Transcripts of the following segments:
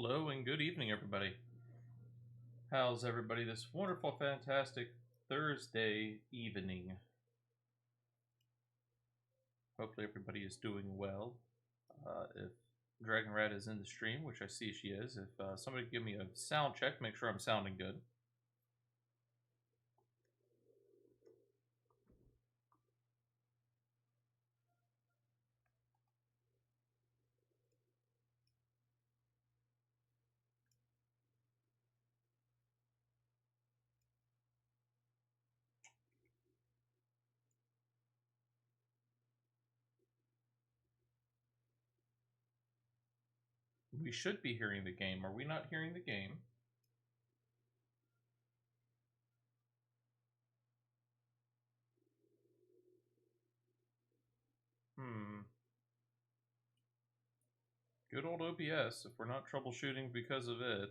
Hello and good evening, everybody. How's everybody this wonderful, fantastic Thursday evening? Hopefully everybody is doing well. If Dragon Rat is in the stream, which I see she is, if somebody give me a sound check, make sure I'm sounding good. We should be hearing the game. Are we not hearing the game? Good old OBS, if we're not troubleshooting because of it.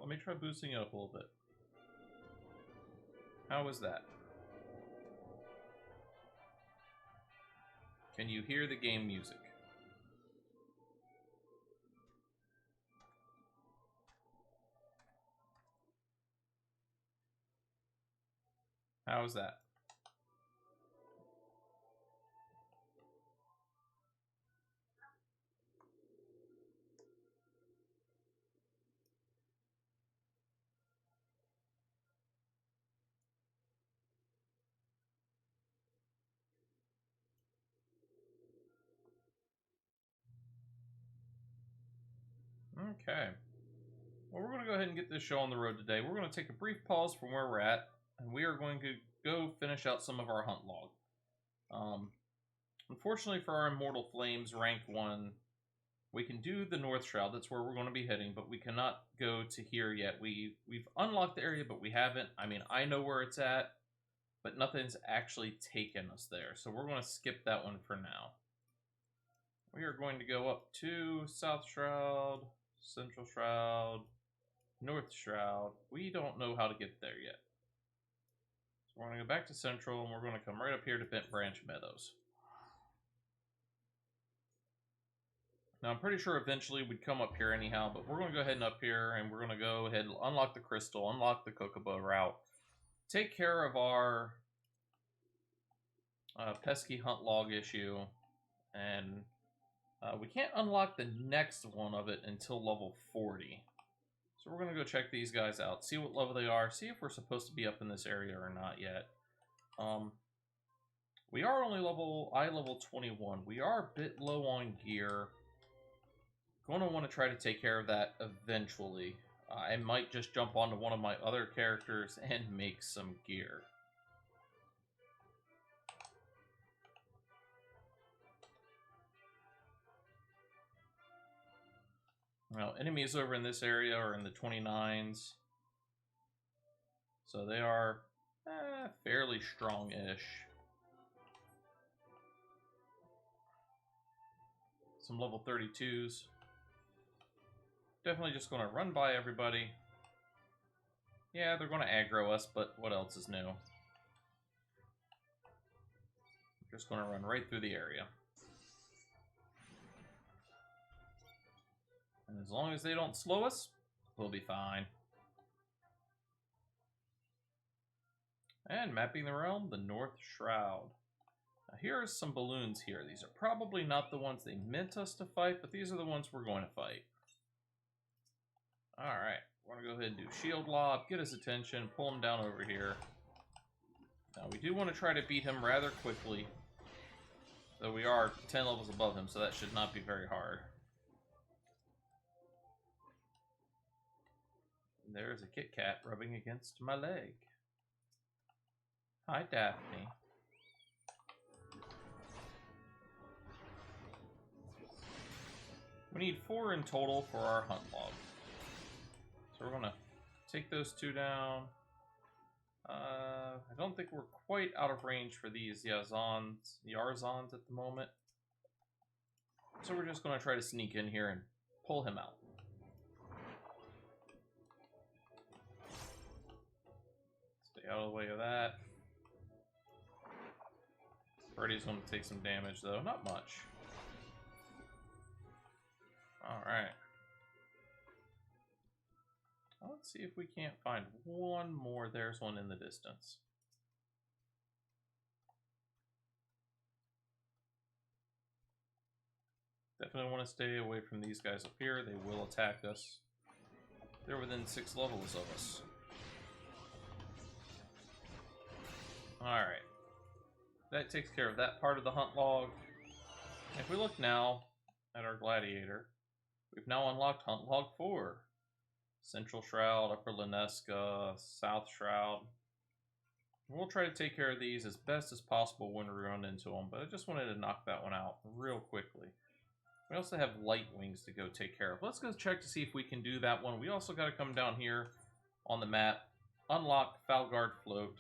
Let me try boosting it up a little bit. How is that? Can you hear the game music? How is that? Okay. Well, we're going to go ahead and get this show on the road today. We're going to take a brief pause from where we're at, and we are going to go finish out some of our hunt log. Unfortunately for our Immortal Flames rank 1, we can do the North Shroud. That's where we're going to be heading, but we cannot go to here yet. We've unlocked the area, but we haven't. I mean, I know where it's at, but nothing's actually taken us there. So we're going to skip that one for now. We are going to go up to South Shroud, Central Shroud, North Shroud. We don't know how to get there yet. So we're going to go back to Central, and we're going to come right up here to Bent Branch Meadows. Now, I'm pretty sure eventually we'd come up here anyhow, but we're going to go ahead and up here, and we're going to go ahead and unlock the crystal, unlock the Kokobo route, take care of our pesky hunt log issue, and we can't unlock the next one of it until level 40. So we're going to go check these guys out, see what level they are, see if we're supposed to be up in this area or not yet. We are only level 21. We are a bit low on gear. Going to want to try to take care of that eventually. I might just jump onto one of my other characters and make some gear. Now, enemies over in this area are in the 29s. So they are fairly strong-ish. Some level 32s. Definitely just going to run by everybody. Yeah, they're going to aggro us, but what else is new? Just going to run right through the area. And as long as they don't slow us, we'll be fine. And mapping the realm, the North Shroud. Now here are some balloons here. These are probably not the ones they meant us to fight, but these are the ones we're going to fight. Alright, we're going to go ahead and do shield lob, get his attention, pull him down over here. Now we do want to try to beat him rather quickly, though we are 10 levels above him, so that should not be very hard. And there's a Kit Kat rubbing against my leg. Hi, Daphne. We need 4 in total for our hunt log. So we're going to take those 2 down. I don't think we're quite out of range for these Eorzea at the moment. So we're just going to try to sneak in here and pull him out. out of the way of that. Freddy's going to take some damage, though. Not much. Alright. Let's see if we can't find one more. There's one in the distance. Definitely want to stay away from these guys up here. They will attack us. They're within 6 levels of us. Alright. That takes care of that part of the hunt log. If we look now at our gladiator, we've now unlocked hunt log 4. Central Shroud, Upper Leneska, South Shroud. We'll try to take care of these as best as possible when we run into them, but I just wanted to knock that one out real quickly. We also have light wings to go take care of. Let's go check to see if we can do that one. We also got to come down here on the map, unlock Falgard Float.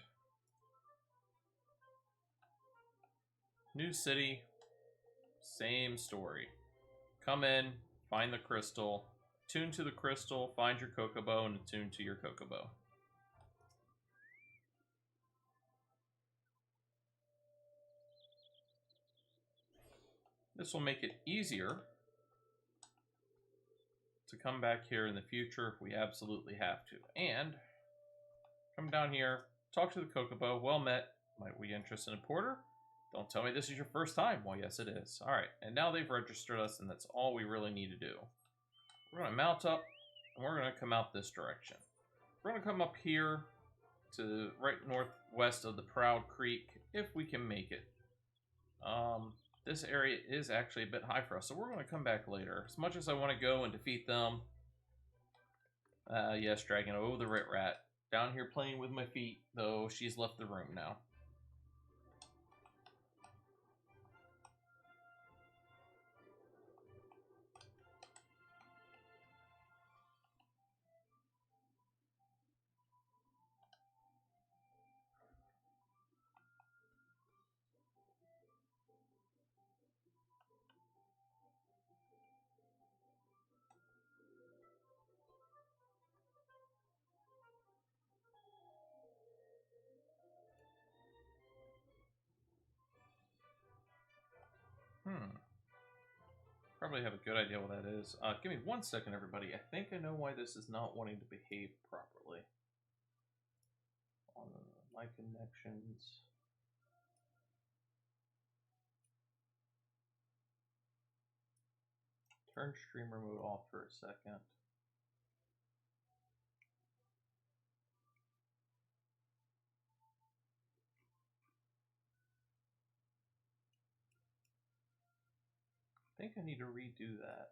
New city, same story. Come in, find the crystal, tune to the crystal, find your Kokobo, and attune to your Kokobo. This will make it easier to come back here in the future if we absolutely have to. And come down here, talk to the Kokobo. Well met. Might we interest in a porter? Don't tell me this is your first time. Well, yes, it is. All right, and now they've registered us, and that's all we really need to do. We're going to mount up, and we're going to come out this direction. We're going to come up here to right northwest of the Proud Creek, if we can make it. This area is actually a bit high for us, so we're going to come back later. As much as I want to go and defeat them. Yes, Dragon. Oh, the Rit Rat. Down here playing with my feet, though she's left the room now. Probably have a good idea what that is. Give me 1 second, everybody. I think I know why this is not wanting to behave properly. On my connections. Turn streamer mode off for a second. I think I need to redo that.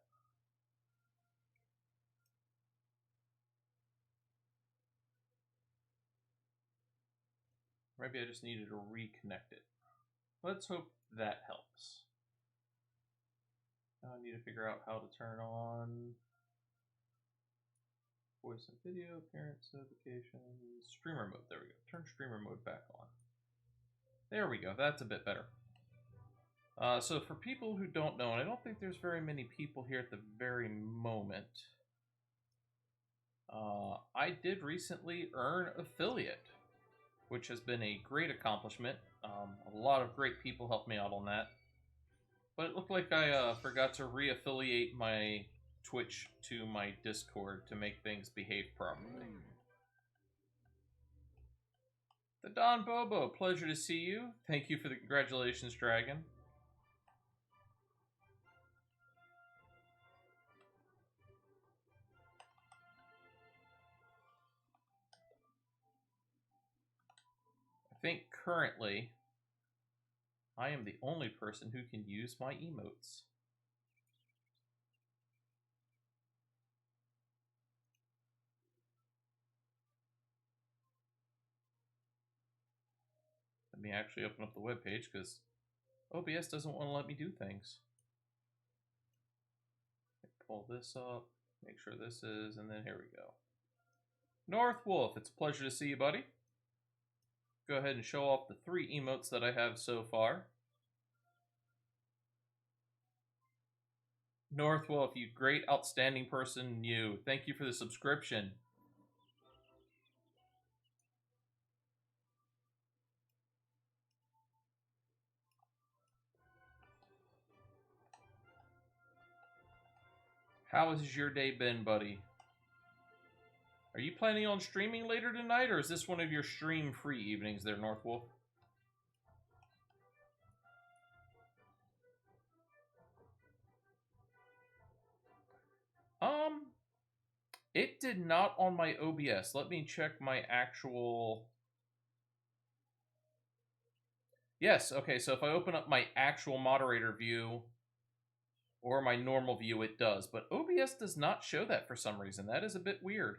Maybe I just needed to reconnect it. Let's hope that helps. Now I need to figure out how to turn on voice and video, appearance notifications, streamer mode. There we go. Turn streamer mode back on. There we go. That's a bit better. So for people who don't know, and I don't think there's very many people here at the very moment, I did recently earn affiliate, which has been a great accomplishment. A lot of great people helped me out on that. But it looked like I forgot to re-affiliate my Twitch to my Discord to make things behave properly. The Don Bobo, pleasure to see you. Thank you for the congratulations, Dragon. I think currently I am the only person who can use my emotes. Let me actually open up the webpage because OBS doesn't want to let me do things. Pull this up, make sure this is, and then here we go. North Wolf, it's a pleasure to see you, buddy. Go ahead and show off the 3 emotes that I have so far. North Wolf, you great, outstanding person, you. Thank you for the subscription. How has your day been, buddy? Are you planning on streaming later tonight, or is this one of your stream-free evenings there, Northwolf? It did not on my OBS. Let me check my actual... Yes, okay, so if I open up my actual moderator view or my normal view, it does. But OBS does not show that for some reason. That is a bit weird.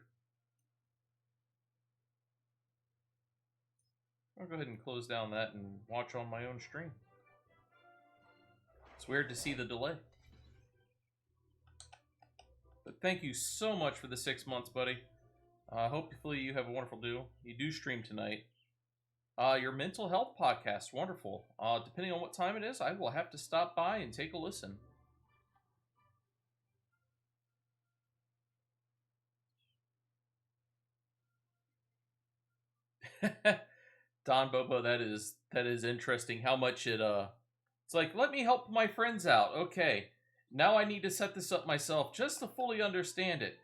I'll go ahead and close down that and watch on my own stream. It's weird to see the delay. But thank you so much for the 6 months, buddy. Hopefully you have a wonderful do. You do stream tonight. Your mental health podcast, wonderful. Depending on what time it is, I will have to stop by and take a listen. Don Bobo, that is interesting. How much it it's like, let me help my friends out. Okay, now I need to set this up myself just to fully understand it.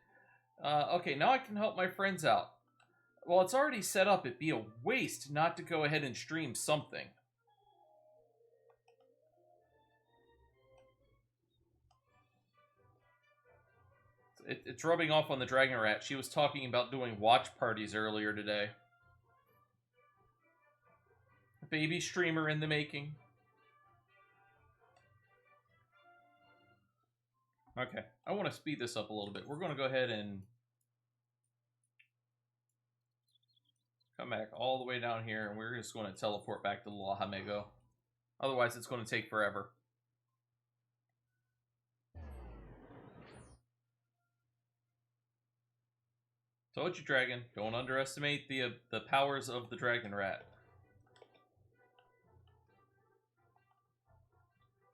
Okay, now I can help my friends out. Well, it's already set up. It'd be a waste not to go ahead and stream something. It's rubbing off on the Dragon Rat. She was talking about doing watch parties earlier today. Baby streamer in the making. Okay, I want to speed this up a little bit. We're going to go ahead and come back all the way down here, and we're just going to teleport back to La Hamego. Otherwise, it's going to take forever. Told you, Dragon. Don't underestimate the powers of the Dragon Rat.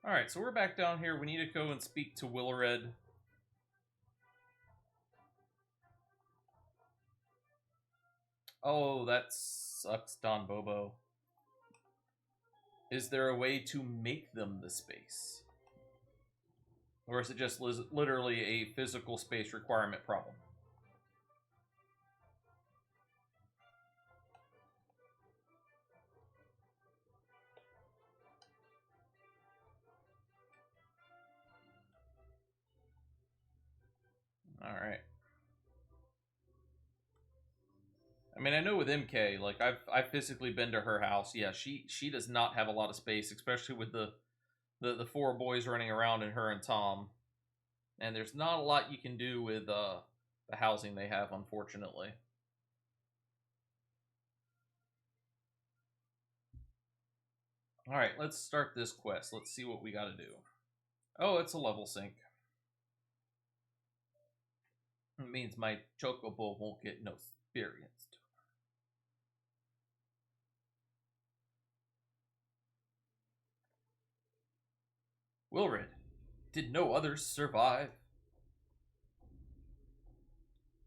Alright, so we're back down here. We need to go and speak to Wilred. Oh, that sucks, Don Bobo. Is there a way to make them the space? Or is it just literally a physical space requirement problem? Alright. I mean, I know with MK, like, I've physically been to her house. Yeah, she does not have a lot of space, especially with the four boys running around and her and Tom. And there's not a lot you can do with the housing they have, unfortunately. Alright, let's start this quest. Let's see what we gotta do. Oh, it's a level sync. It means my Chocobo won't get no experienced. Wilred, did no others survive?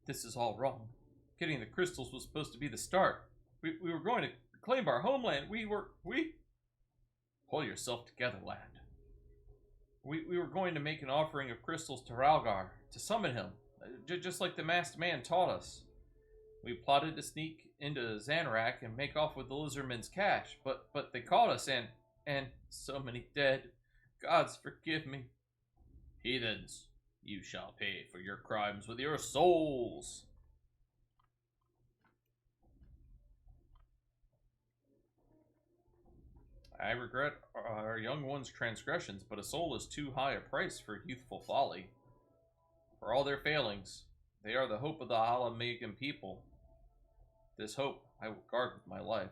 This is all wrong. Getting the crystals was supposed to be the start. We were going to reclaim our homeland. We... Pull yourself together, lad. We were going to make an offering of crystals to Ralgar, to summon him, just like the masked man taught us. We plotted to sneak into Zanrak and make off with the lizardmen's cash, but they caught us, and so many dead. Gods forgive me. Heathens, you shall pay for your crimes with your souls. I regret our young one's transgressions, but a soul is too high a price for youthful folly. For all their failings, they are the hope of the Alamegan people. This hope I will guard with my life.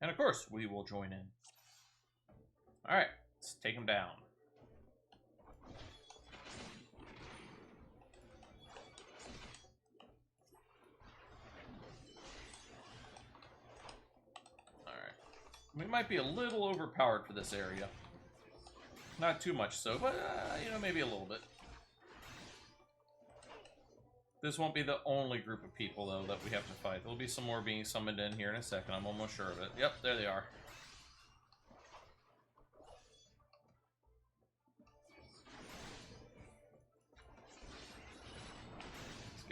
And of course, we will join in. Alright, let's take them down. We might be a little overpowered for this area. Not too much so, but, you know, maybe a little bit. This won't be the only group of people, though, that we have to fight. There'll be some more being summoned in here in a second. I'm almost sure of it. Yep, there they are.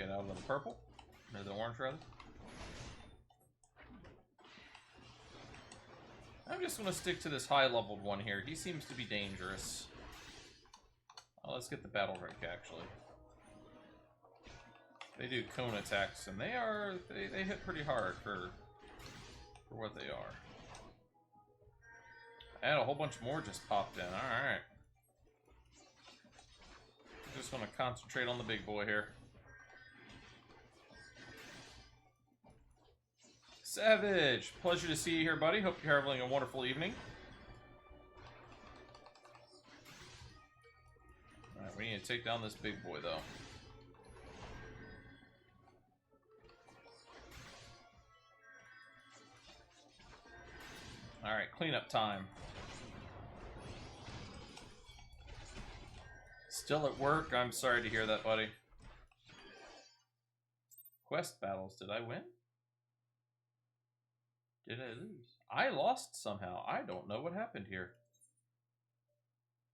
Get out of the purple. Or the orange, rather. I'm just going to stick to this high-leveled one here. He seems to be dangerous. Oh, let's get the battle rank, actually. They do cone attacks, and they hit pretty hard for what they are. And a whole bunch more just popped in. Alright. Just going to concentrate on the big boy here. Savage! Pleasure to see you here, buddy. Hope you're having a wonderful evening. Alright, we need to take down this big boy, though. Alright, cleanup time. Still at work? I'm sorry to hear that, buddy. Quest battles. Did I win? Did I lose? I lost somehow. I don't know what happened here.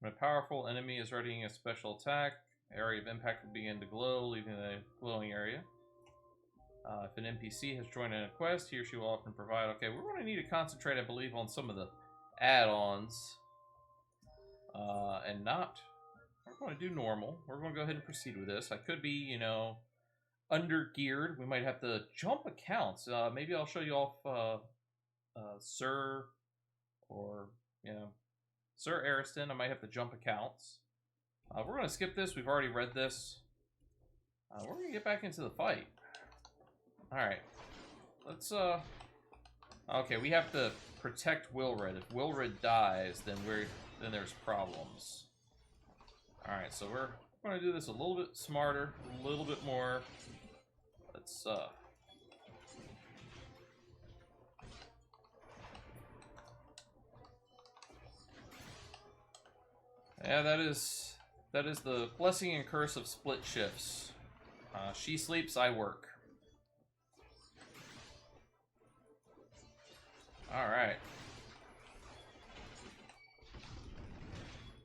When a powerful enemy is readying a special attack, area of impact will begin to glow, leaving the glowing area. If an NPC has joined in a quest, he or she will often provide... Okay, we're going to need to concentrate, I believe, on some of the add-ons. And not... We're going to do normal. We're going to go ahead and proceed with this. I could be, you know, under-geared. We might have to jump accounts. Maybe I'll show you off Sir, or, you know, Sir Ariston. I might have to jump accounts. We're going to skip this. We've already read this. We're going to get back into the fight. Alright. Let's, okay, we have to protect Wilred. If Wilred dies, then there's problems. Alright, so we're going to do this a little bit smarter, a little bit more. Let's, yeah, that is the blessing and curse of split shifts. She sleeps, I work. Alright.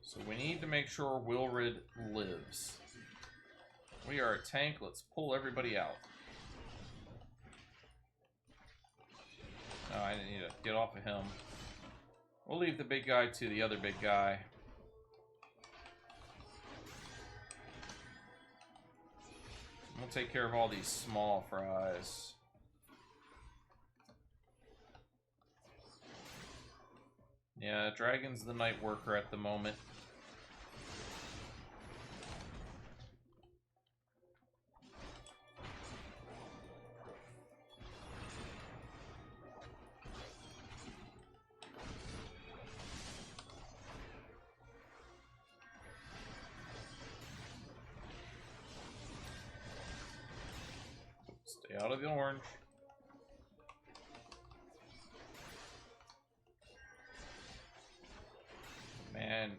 So we need to make sure Wilred lives. We are a tank. Let's pull everybody out. Oh, I need to get off of him. We'll leave the big guy to the other big guy. We'll take care of all these small fries. Yeah, Dragon's the night worker at the moment. Stay out of the orange. Man,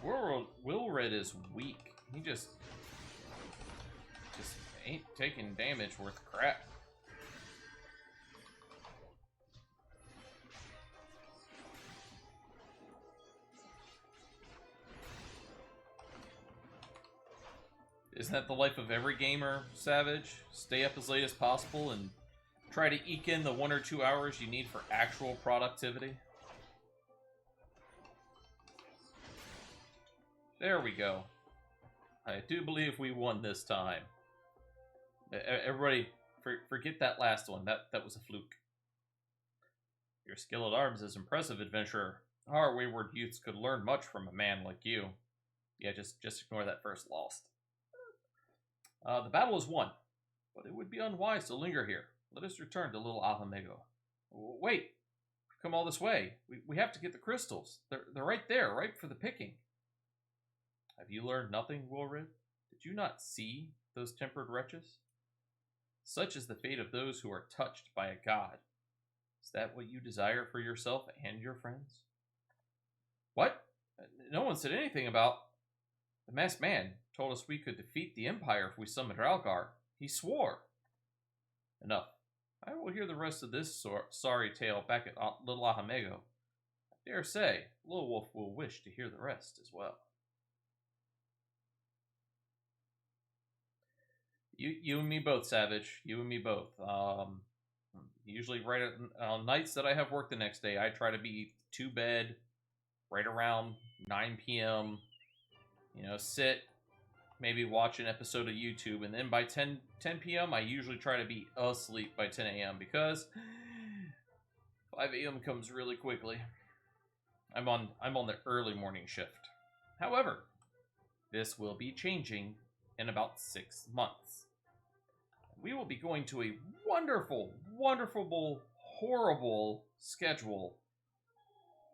Wilred is weak. He just ain't taking damage worth crap. Isn't that the life of every gamer, Savage? Stay up as late as possible and try to eke in the 1 or 2 hours you need for actual productivity. There we go. I do believe we won this time. Everybody, forget that last one. That was a fluke. Your skill at arms is impressive, adventurer. Our wayward youths could learn much from a man like you. Yeah, just ignore that first lost. The battle is won, but it would be unwise to linger here. Let us return to Little Ahamego. Wait, we've come all this way. We have to get the crystals. They're right there, ripe for the picking. Have you learned nothing, Wilred? Did you not see those tempered wretches? Such is the fate of those who are touched by a god. Is that what you desire for yourself and your friends? What? No one said anything about... The masked man told us we could defeat the Empire if we summoned Ralgar. He swore. Enough. I will hear the rest of this sorry tale back at Little Ahamego. I dare say, Little Wolf will wish to hear the rest as well. You and me both, Savage. You and me both. Usually on nights that I have work the next day, I try to be to bed right around 9 p.m. You know, sit, maybe watch an episode of YouTube, and then by 10 p.m. I usually try to be asleep by 10 a.m. because 5 a.m. comes really quickly. I'm on the early morning shift. However, this will be changing in about 6 months. We will be going to a wonderful, wonderful, horrible schedule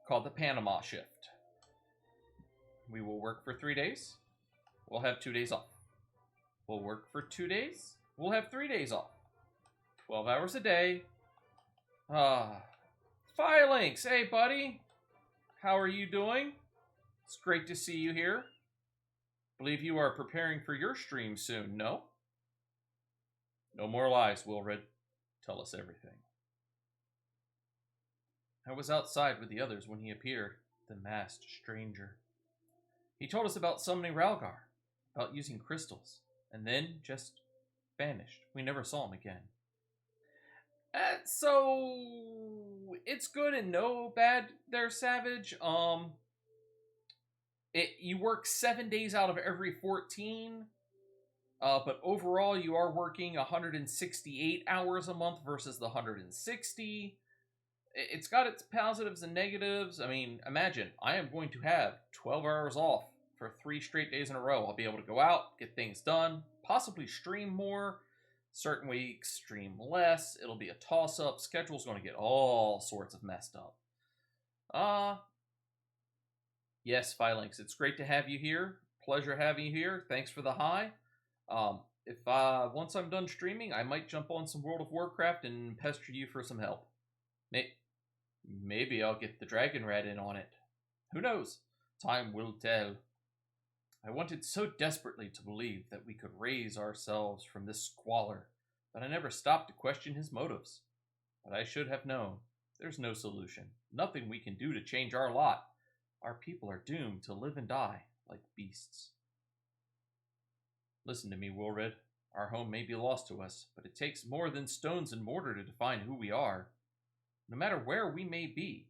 called the Panama shift. We will work for 3 days. We'll have 2 days off. We'll work for 2 days. We'll have 3 days off. 12 hours a day. Phylinx, hey buddy. How are you doing? It's great to see you here. Believe you are preparing for your stream soon, no? No more lies, Wilred. Tell us everything. I was outside with the others when he appeared, the masked stranger. He told us about summoning Ralgar, about using crystals, and then just vanished. We never saw him again. So it's good and no bad there, Savage. You work 7 days out of every 14, but overall you are working 168 hours a month versus the 160. It's got its positives and negatives. I mean, imagine, I am going to have 12 hours off for 3 straight days in a row. I'll be able to go out, get things done, possibly stream more. Certain weeks, stream less. It'll be a toss-up. Schedule's going to get all sorts of messed up. Yes, Phylinx, it's great to have you here. Pleasure having you here. Thanks for the hi. If once I'm done streaming, I might jump on some World of Warcraft and pester you for some help. Maybe I'll get the Dragon Rat in on it. Who knows? Time will tell. I wanted so desperately to believe that we could raise ourselves from this squalor that I never stopped to question his motives. But I should have known. There's no solution. Nothing we can do to change our lot. Our people are doomed to live and die like beasts. Listen to me, Wilred. Our home may be lost to us, but it takes more than stones and mortar to define who we are. No matter where we may be,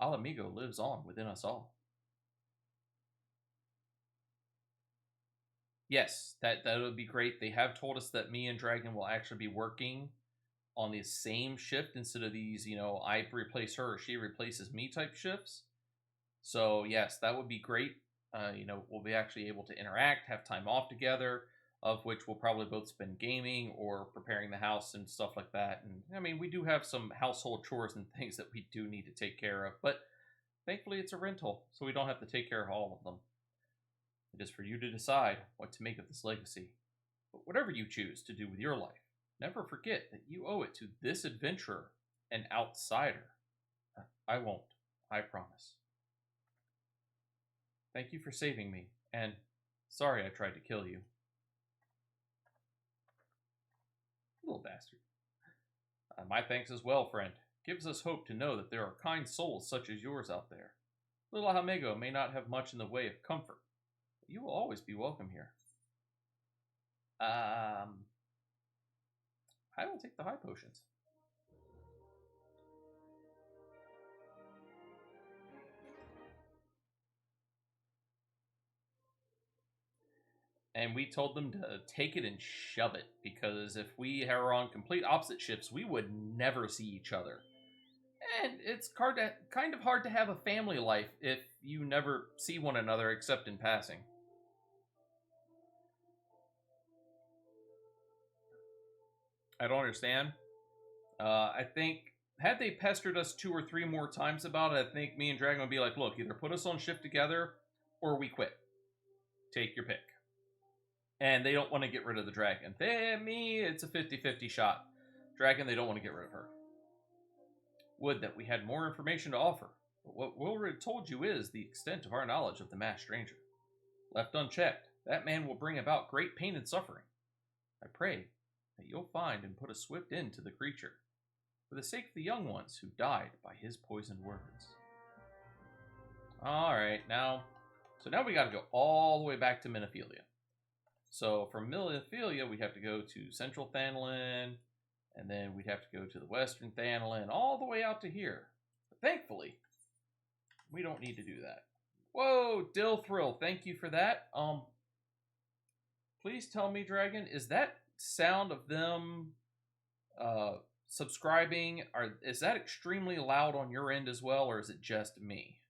Alamigo lives on within us all. Yes, that would be great. They have told us that me and Dragon will actually be working on the same shift instead of these, I replace her or she replaces me type shifts. So yes, that would be great. We'll be actually able to interact, have time off together, of which we'll probably both spend gaming or preparing the house and stuff like that. And I mean, we do have some household chores and things that we do need to take care of, but thankfully it's a rental, so we don't have to take care of all of them. It is for you to decide what to make of this legacy. But whatever you choose to do with your life, never forget that you owe it to this adventurer, an outsider. I won't, I promise. Thank you for saving me, and sorry I tried to kill you. Little bastard. My thanks as well, friend. Gives us hope to know that there are kind souls such as yours out there. Little Hamego may not have much in the way of comfort, but you will always be welcome here. I will take the high potions. And we told them to take it and shove it, because if we are on complete opposite ships, we would never see each other. And it's kind of hard to have a family life if you never see one another except in passing. I don't understand. I think, had they pestered us 2 or 3 more times about it, I think me and Dragon would be like, look, either put us on shift together, or we quit. Take your pick. And they don't want to get rid of the Dragon. It's a 50-50 shot. Dragon, they don't want to get rid of her. Would that we had more information to offer. But what Wilred told you is the extent of our knowledge of the masked stranger. Left unchecked, that man will bring about great pain and suffering. I pray that you'll find and put a swift end to the creature, for the sake of the young ones who died by his poisoned words. Alright, so now we gotta go all the way back to Menophilia. So from Milliphilia, we'd have to go to Central Thanlin, and then we'd have to go to the Western Thanlin, all the way out to here. But thankfully, we don't need to do that. Whoa, Dill Thrill, thank you for that. Please tell me, Dragon, is that sound of them subscribing, is that extremely loud on your end as well, or is it just me?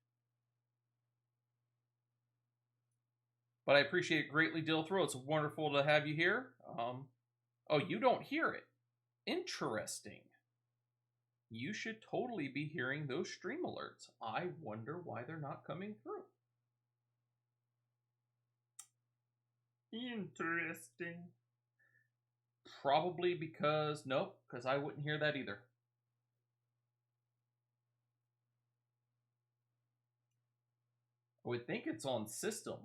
But I appreciate it greatly, Dill Thrill. It's wonderful to have you here. Oh, you don't hear it. Interesting. You should totally be hearing those stream alerts. I wonder why they're not coming through. Interesting. Probably because, nope, because I wouldn't hear that either. I would think it's on system.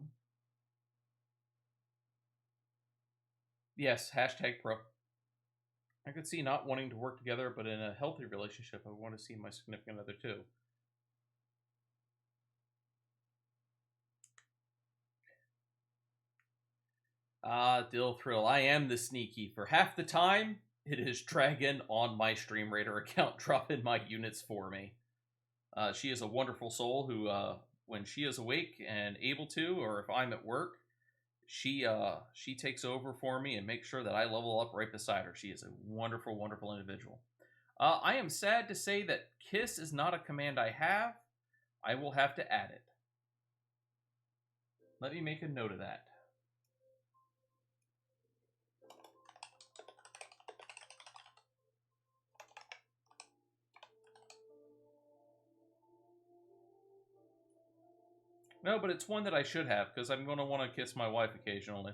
Yes, hashtag pro. I could see not wanting to work together, but in a healthy relationship, I want to see my significant other too. Ah, Dill Thrill, I am the sneaky. For half the time, it is Dragon on my Stream Raider account dropping my units for me. She is a wonderful soul who, when she is awake and able to, or if I'm at work, she takes over for me and makes sure that I level up right beside her. She is a wonderful, wonderful individual. I am sad to say that Kiss is not a command I have. I will have to add it. Let me make a note of that. No, but it's one that I should have, because I'm going to want to kiss my wife occasionally.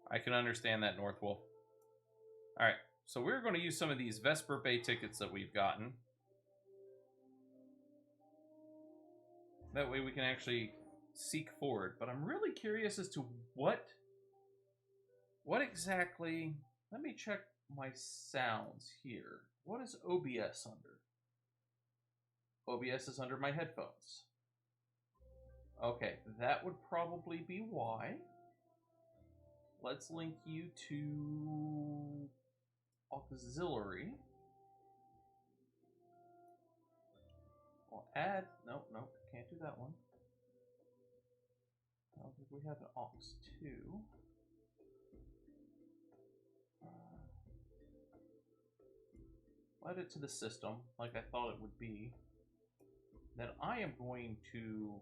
I can understand that, Northwolf. Alright, so we're going to use some of these Vesper Bay tickets that we've gotten. That way we can actually seek forward. But I'm really curious as to what exactly... Let me check my sounds here. What is OBS under? OBS is under my headphones. Okay, that would probably be why. Let's link you to auxiliary. I'll add, nope, can't do that one. I don't think we have an aux 2. Add it to the system like I thought it would be. Then I am going to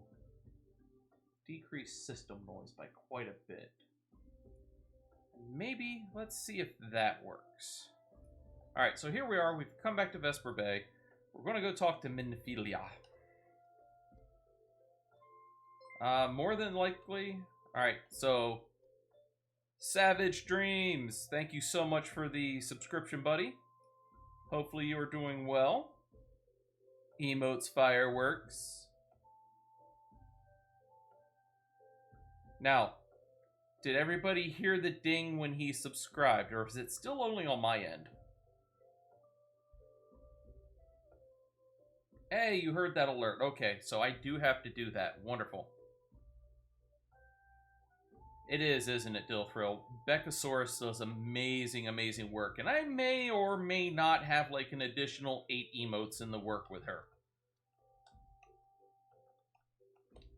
decrease system noise by quite a bit. Maybe, let's see if that works. Alright, so here we are. We've come back to Vesper Bay. We're going to go talk to Minophilia. More than likely. Alright, so Savage Dreams, thank you so much for the subscription, buddy. Hopefully you are doing well. Emotes Fireworks. Now, did everybody hear the ding when he subscribed, or is it still only on my end? Hey, you heard that alert. Okay, so I do have to do that. Wonderful. It is, isn't it, Dilfrill? Beckosaurus does amazing, amazing work. And I may or may not have like an additional 8 emotes in the work with her.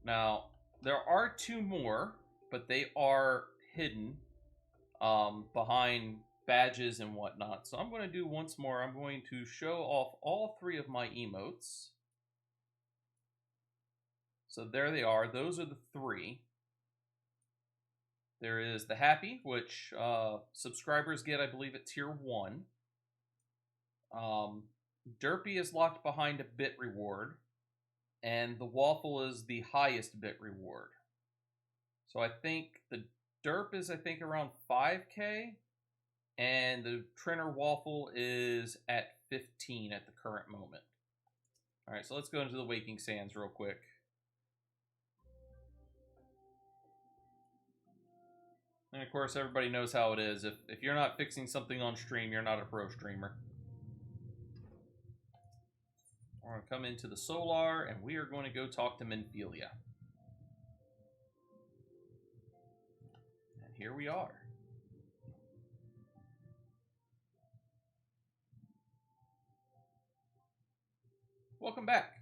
Now, there are 2 more, but they are hidden behind badges and whatnot. So I'm going to do once more. I'm going to show off all 3 of my emotes. So there they are. Those are the 3. There is the Happy, which subscribers get, I believe, at Tier 1. Derpy is locked behind a bit reward. And the Waffle is the highest bit reward. So I think the Derp is, I think, around 5k. And the Trinner Waffle is at 15 at the current moment. Alright, so let's go into the Waking Sands real quick. And of course, everybody knows how it is. If you're not fixing something on stream, you're not a pro streamer. We're going to come into the Solar, and we are going to go talk to Menphilia. And here we are. Welcome back.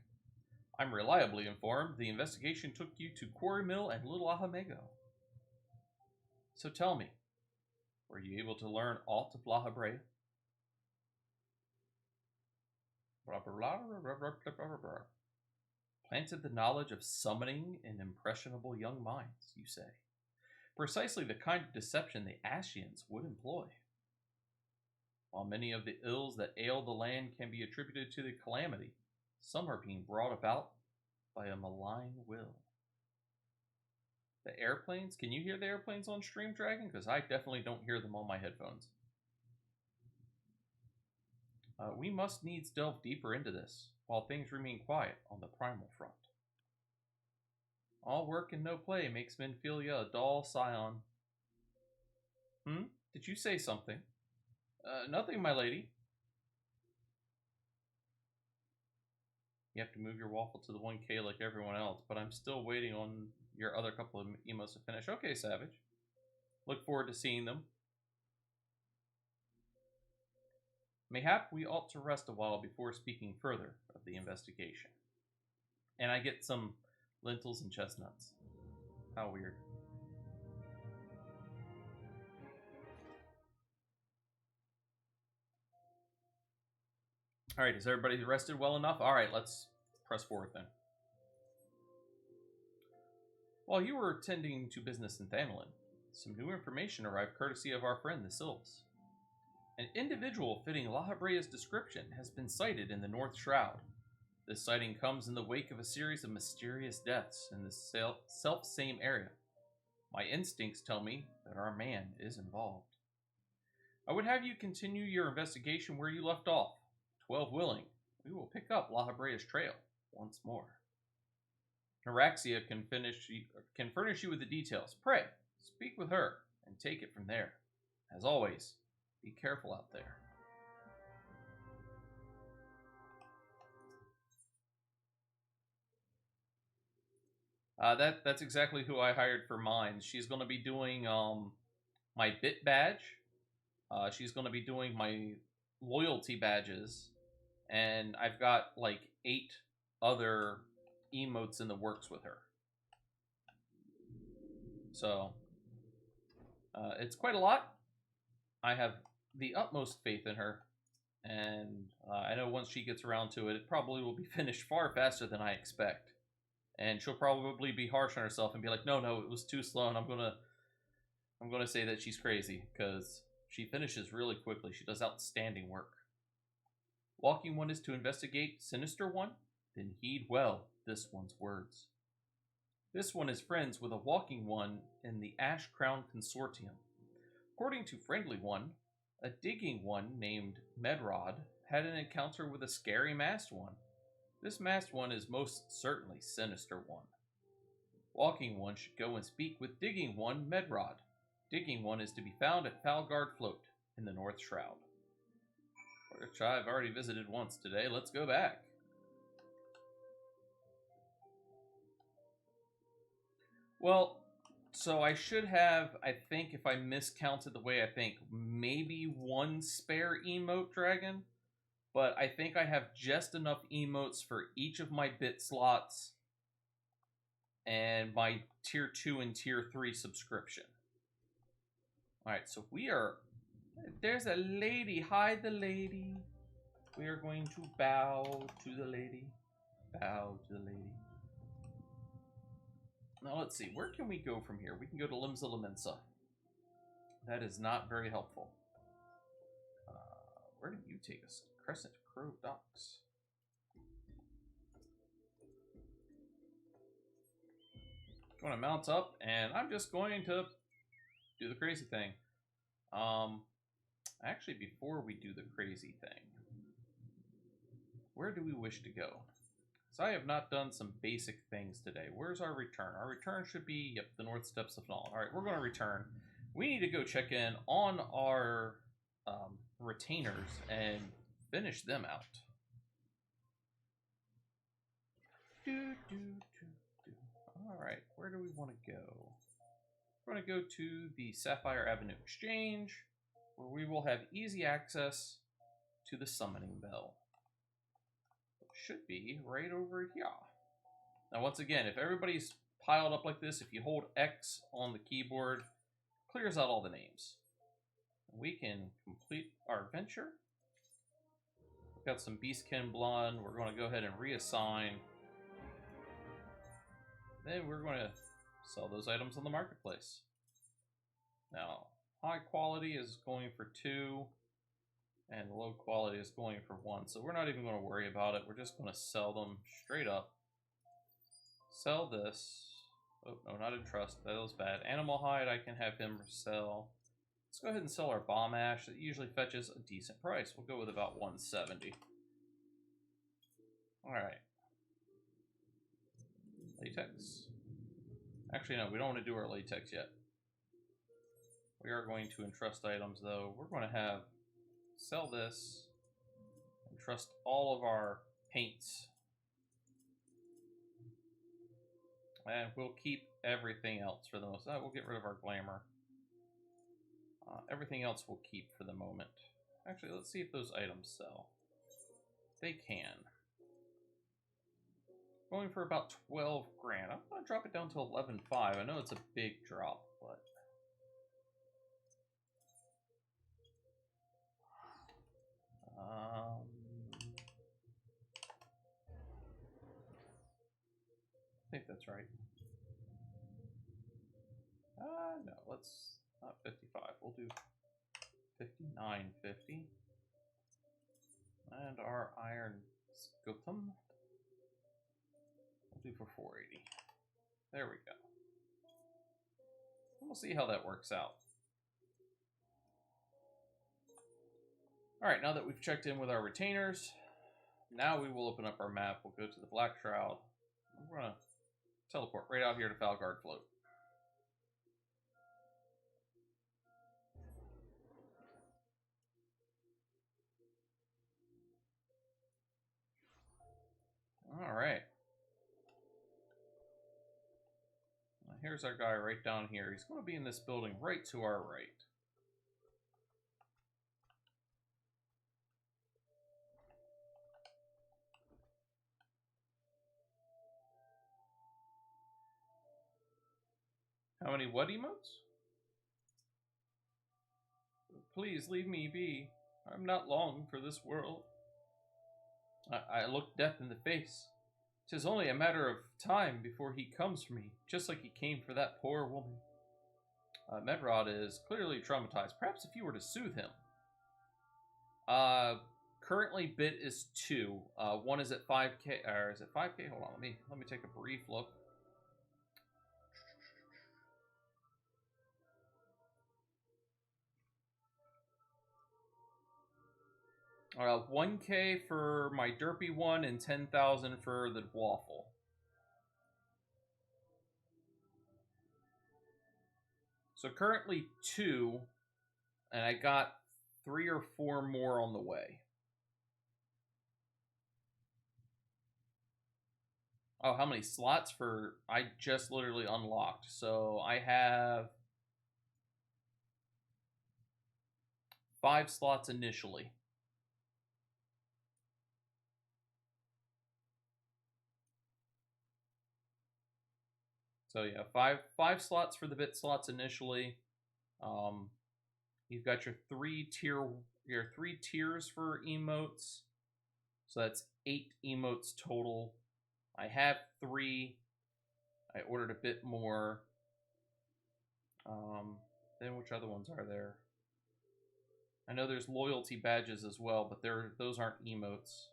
I'm reliably informed the investigation took you to Quarry Mill and Little Ahamego. So tell me, were you able to learn aught of La Habrea? Planted the knowledge of summoning in impressionable young minds, you say. Precisely the kind of deception the Ashians would employ. While many of the ills that ail the land can be attributed to the calamity, some are being brought about by a malign will. The airplanes, can you hear the airplanes on Stream Dragon? Because I definitely don't hear them on my headphones. We must needs delve deeper into this, while things remain quiet on the primal front. All work and no play makes Menphilia a dull scion. Did you say something? Nothing, my lady. You have to move your waffle to the 1K like everyone else, but I'm still waiting on your other couple of emos to finish. Okay, Savage. Look forward to seeing them. Mayhap we ought to rest a while before speaking further of the investigation. And I get some lentils and chestnuts. How weird. Alright, is everybody rested well enough? Alright, let's press forward then. While you were attending to business in Thanolin, some new information arrived courtesy of our friend the Sylphs. An individual fitting La Habrea's description has been sighted in the North Shroud. This sighting comes in the wake of a series of mysterious deaths in the self-same area. My instincts tell me that our man is involved. I would have you continue your investigation where you left off. 12 willing, we will pick up La Habrea's trail once more. Eorzea can furnish you with the details. Pray, speak with her and take it from there. As always, be careful out there. That's exactly who I hired for mine. She's going to be doing my bit badge. She's going to be doing my loyalty badges. And I've got like 8 other emotes in the works with her. So, it's quite a lot. I have the utmost faith in her. And I know once she gets around to it, it probably will be finished far faster than I expect. And she'll probably be harsh on herself and be like, no, it was too slow, and I'm gonna say that she's crazy, because she finishes really quickly. She does outstanding work. Walking one is to investigate Sinister One? Then heed well this one's words. This one is friends with a Walking One in the Ash Crown Consortium. According to Friendly One, a Digging One named Medrod had an encounter with a scary Masked One. This Masked One is most certainly Sinister One. Walking One should go and speak with Digging One Medrod. Digging One is to be found at Falgard Float in the North Shroud. Which I've already visited once today. Let's go back. Well, so I should have, I think if I miscounted the way I think, maybe 1 spare emote dragon. But I think I have just enough emotes for each of my bit slots and my tier 2 and tier 3 subscription. Alright, so we are... There's a lady. Hi, the lady. We are going to bow to the lady. Bow to the lady. Now, let's see. Where can we go from here? We can go to Limsa Lamensa. That is not very helpful. Where did you take us? Crescent Crow Docks. Going to mount up, and I'm just going to do the crazy thing. Actually, before we do the crazy thing, where do we wish to go? So I have not done some basic things today. Where's our return? Our return should be, yep, the North Steps of Null. All right, we're going to return. We need to go check in on our retainers and finish them out. Alright, where do we want to go? We're going to go to the Sapphire Avenue Exchange, where we will have easy access to the Summoning Bell. It should be right over here. Now, once again, if everybody's piled up like this, if you hold X on the keyboard, it clears out all the names. We can complete our adventure. We've got some Beastkin Blonde. We're going to go ahead and reassign. Then we're going to sell those items on the marketplace. Now, high quality is going for 2, and low quality is going for 1. So we're not even going to worry about it. We're just going to sell them straight up. Sell this. Oh, no, not in trust. That was bad. Animal hide, I can have him sell. Let's go ahead and sell our bomb ash. That usually fetches a decent price. We'll go with about 170. Alright. Latex. Actually, no, we don't want to do our latex yet. We are going to entrust items, though. We're going to have sell this, entrust all of our paints, and we'll keep everything else for the most. We'll get rid of our glamour. Everything else we'll keep for the moment. Actually, let's see if those items sell. They can. Going for about 12 grand. I'm going to drop it down to 11.5. I know it's a big drop, but... I think that's right. No, let's not 55. We'll do 59.50. And our iron scotum we'll do for 480. There we go. We'll see how that works out. Alright, now that we've checked in with our retainers, now we will open up our map. We'll go to the Black Shroud. We're going to teleport right out here to Falgard Float. Alright. Here's our guy right down here. He's going to be in this building right to our right. How many what emotes? Please leave me be. I'm not long for this world. I look death in the face. 'Tis only a matter of time before he comes for me, just like he came for that poor woman. Medrod is clearly traumatized. Perhaps if you were to soothe him. Currently bit is 2. One is at 5k, or is it 5k? Hold on, let me take a brief look. 1k for my derpy one and 10,000 for the waffle. So currently 2, and I got 3 or 4 more on the way. Oh, how many slots for... I just literally unlocked. So I have 5 slots initially. So yeah, five slots for the bit slots initially. You've got your 3 tiers for emotes. So that's 8 emotes total. I have 3. I ordered a bit more. Then which other ones are there? I know there's loyalty badges as well, but those aren't emotes.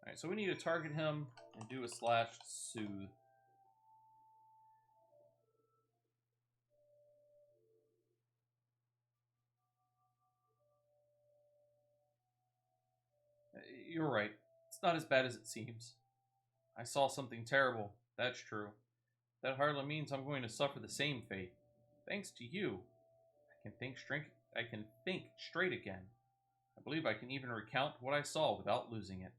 Alright, so we need to target him and do a /soothe. You're right. It's not as bad as it seems. I saw something terrible. That's true. That hardly means I'm going to suffer the same fate. Thanks to you, I can think straight again. I believe I can even recount what I saw without losing it.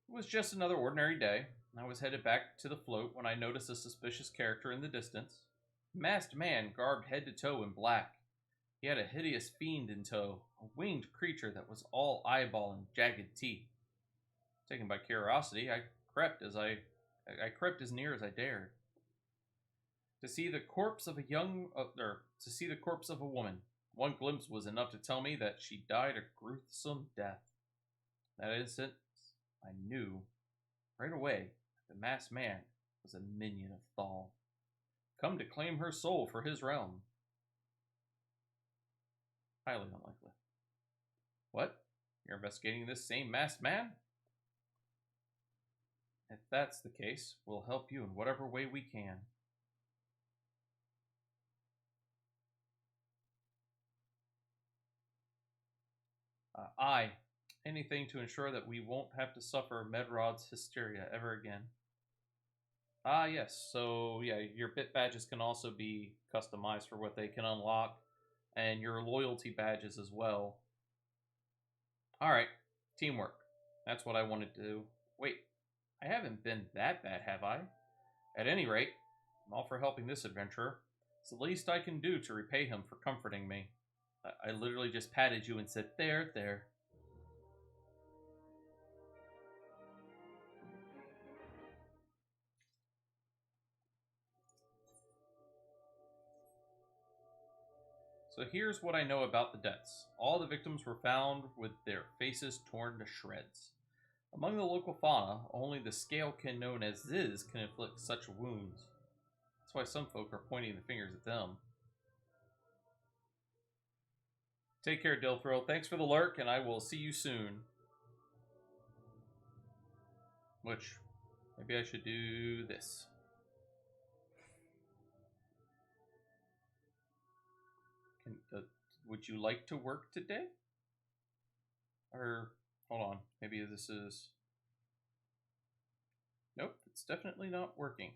It was just another ordinary day. I was headed back to the float when I noticed a suspicious character in the distance. A masked man garbed head to toe in black. He had a hideous fiend in tow, a winged creature that was all eyeball and jagged teeth. Taken by curiosity, I crept as near as I dared. To see the corpse of a woman. One glimpse was enough to tell me that she died a gruesome death. That instant, I knew right away that the masked man was a minion of Thal, come to claim her soul for his realm. Highly unlikely. What? You're investigating this same masked man? If that's the case, we'll help you in whatever way we can. Aye. Anything to ensure that we won't have to suffer Medrod's hysteria ever again. Ah, yes. So, yeah, your bit badges can also be customized for what they can unlock, and your loyalty badges as well. Alright, teamwork. That's what I wanted to do. Wait, I haven't been that bad, have I? At any rate, I'm all for helping this adventurer. It's the least I can do to repay him for comforting me. I literally just patted you and said, there, there. So here's what I know about the deaths. All the victims were found with their faces torn to shreds. Among the local fauna, only the scalekin known as Ziz can inflict such wounds. That's why some folk are pointing the fingers at them. Take care, Dilthrill. Thanks for the lurk, and I will see you soon. Which, maybe I should do this. Would you like to work today? Or, hold on, maybe this is... Nope, it's definitely not working.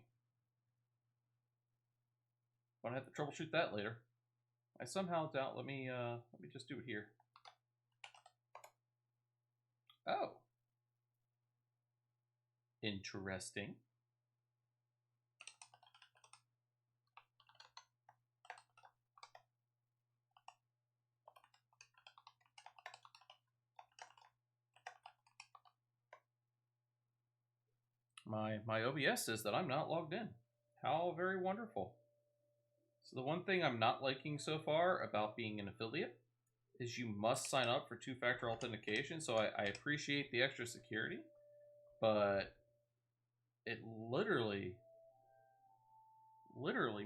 Gonna have to troubleshoot that later. I somehow doubt, let me just do it here. Oh. Interesting. My OBS says that I'm not logged in. How very wonderful. So the one thing I'm not liking so far about being an affiliate is you must sign up for two-factor authentication, so I appreciate the extra security, but it literally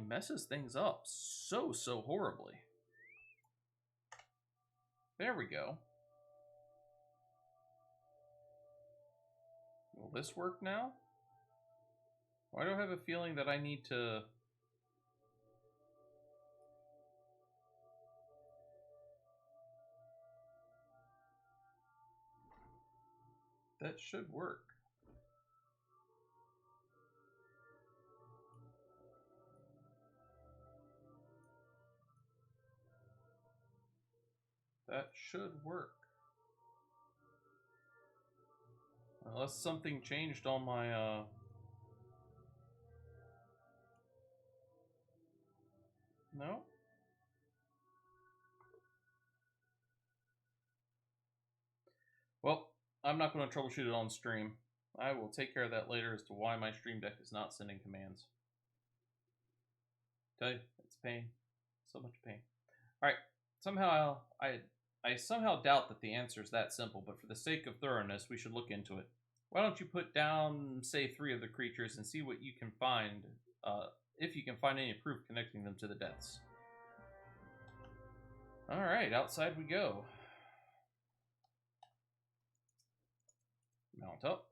messes things up so horribly. There we go. Will this work now? Why do I have a feeling that I need to... That should work. That should work. Unless something changed on my, No? Well, I'm not going to troubleshoot it on stream. I will take care of that later as to why my stream deck is not sending commands. Tell you, it's pain. So much pain. Alright, somehow I somehow doubt that the answer is that simple, but for the sake of thoroughness, we should look into it. Why don't you put down, say, 3 of the creatures and see what you can find, if you can find any proof connecting them to the deaths. Alright, outside we go. Mount up.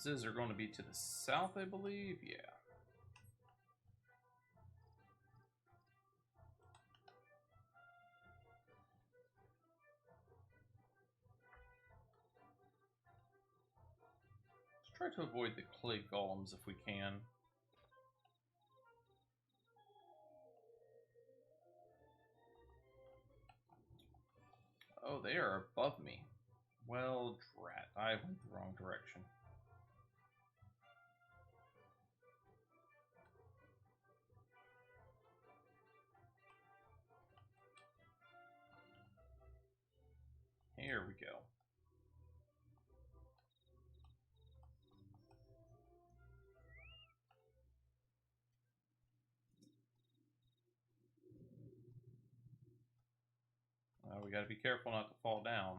These are going to be to the south, I believe. Yeah. Let's try to avoid the clay golems if we can. Oh, they are above me. Well, drat. I went the wrong direction. Here we go. We gotta be careful not to fall down.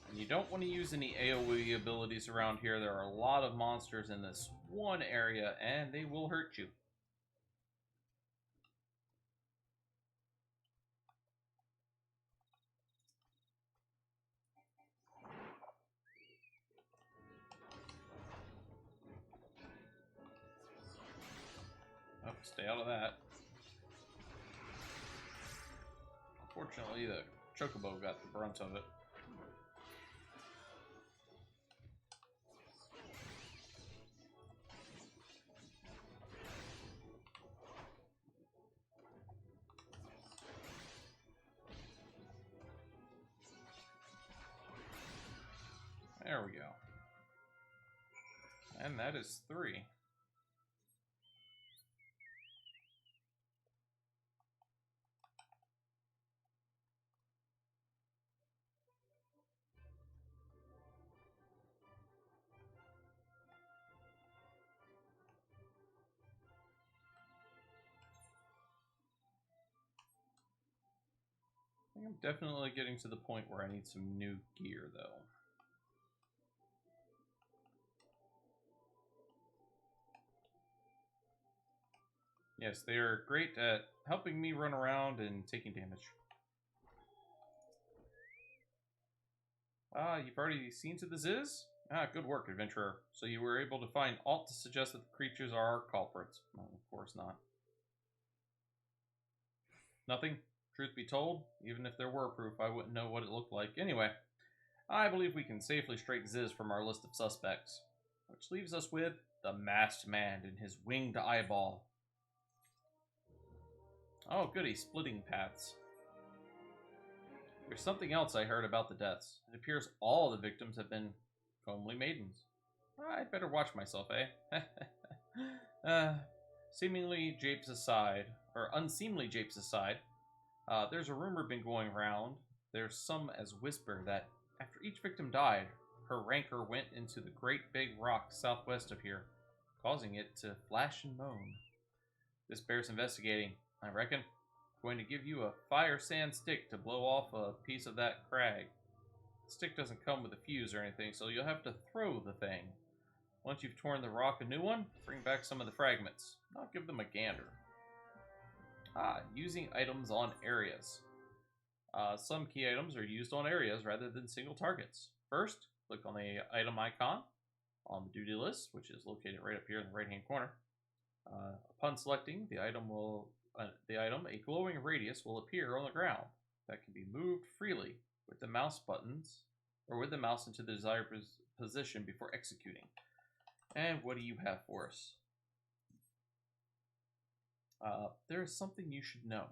And you don't want to use any AoE abilities around here. There are a lot of monsters in this one area, and they will hurt you. Oh, stay out of that. Unfortunately, the Chocobo got the brunt of it. There we go. And that is 3. I think I'm definitely getting to the point where I need some new gear, though. Yes, they are great at helping me run around and taking damage. Ah, you've already seen to the Ziz? Ah, good work, adventurer. So you were able to find aught to suggest that the creatures are our culprits. Well, of course not. Nothing? Truth be told, even if there were proof, I wouldn't know what it looked like. Anyway, I believe we can safely strike Ziz from our list of suspects. Which leaves us with the masked man and his winged eyeball. Oh, goody, splitting paths. There's something else I heard about the deaths. It appears all the victims have been comely maidens. I'd better watch myself, eh? Seemingly japes aside, or unseemly japes aside, there's a rumor been going round. There's some as whisper that after each victim died, her rancor went into the great big rock southwest of here, causing it to flash and moan. This bears investigating, I reckon. Going to give you a fire sand stick to blow off a piece of that crag. The stick doesn't come with a fuse or anything, so you'll have to throw the thing. Once you've torn the rock a new one, bring back some of the fragments. I'll give them a gander. Using items on areas. Some key items are used on areas rather than single targets. First, click on the item icon on the duty list, which is located right up here in the right-hand corner. Upon selecting the item, a glowing radius will appear on the ground that can be moved freely with the mouse buttons, or with the mouse into the desired position before executing. And what do you have for us? There is something you should know.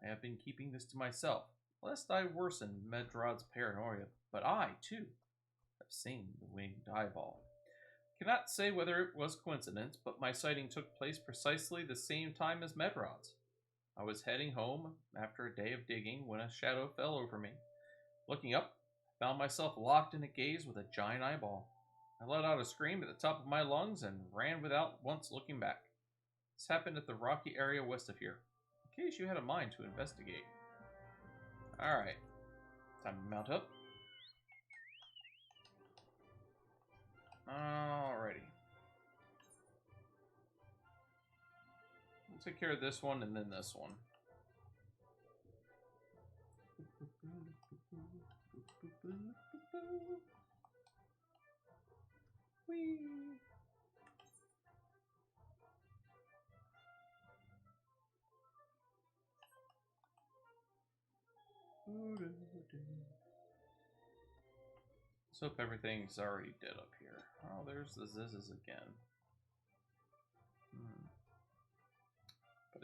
I have been keeping this to myself, lest I worsen Medrod's paranoia, but I, too, have seen the winged eyeball. Cannot say whether it was coincidence, but my sighting took place precisely the same time as Medrod's. I was heading home after a day of digging when a shadow fell over me. Looking up, I found myself locked in a gaze with a giant eyeball. I let out a scream at the top of my lungs and ran without once looking back. This happened at the rocky area west of here, in case you had a mind to investigate. Alright, time to mount up. Alrighty. We'll take care of this one and then this one. Whee! Let's hope everything's already dead up here. Oh, there's the Zizzes again.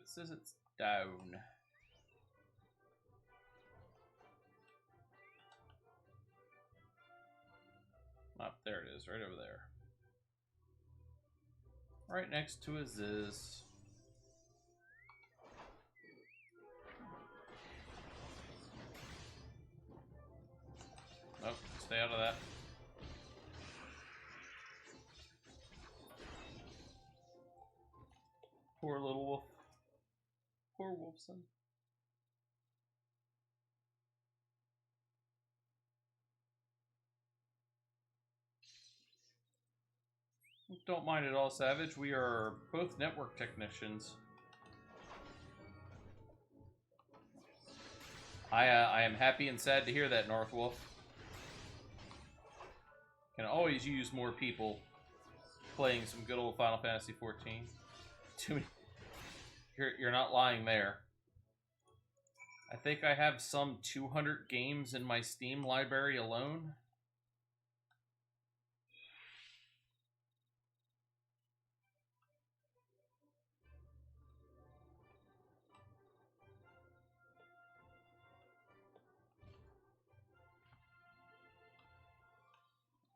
It says it's down. Up there it is, right over there. Right next to his is. Nope, stay out of that. Poor little wolf. Poor Wolfson. Don't mind at all, Savage. We are both network technicians. I am happy and sad to hear that, Northwolf. Can always use more people playing some good old Final Fantasy XIV. You're not lying there. I think I have some 200 games in my Steam library alone.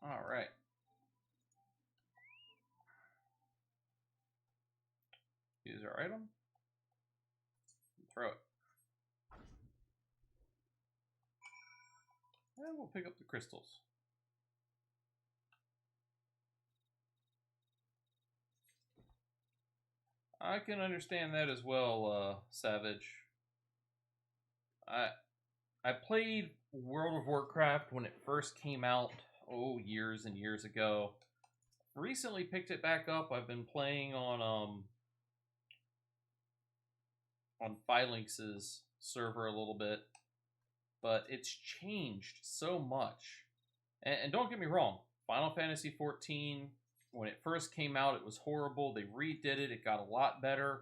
All right. Use our item. Throw it. And we'll pick up the crystals. I can understand that as well, Savage. I played World of Warcraft when it first came out, years and years ago. Recently picked it back up. I've been playing on Phylinx's server a little bit, but it's changed so much. And don't get me wrong, Final Fantasy XIV, when it first came out, it was horrible. They redid it. It got a lot better.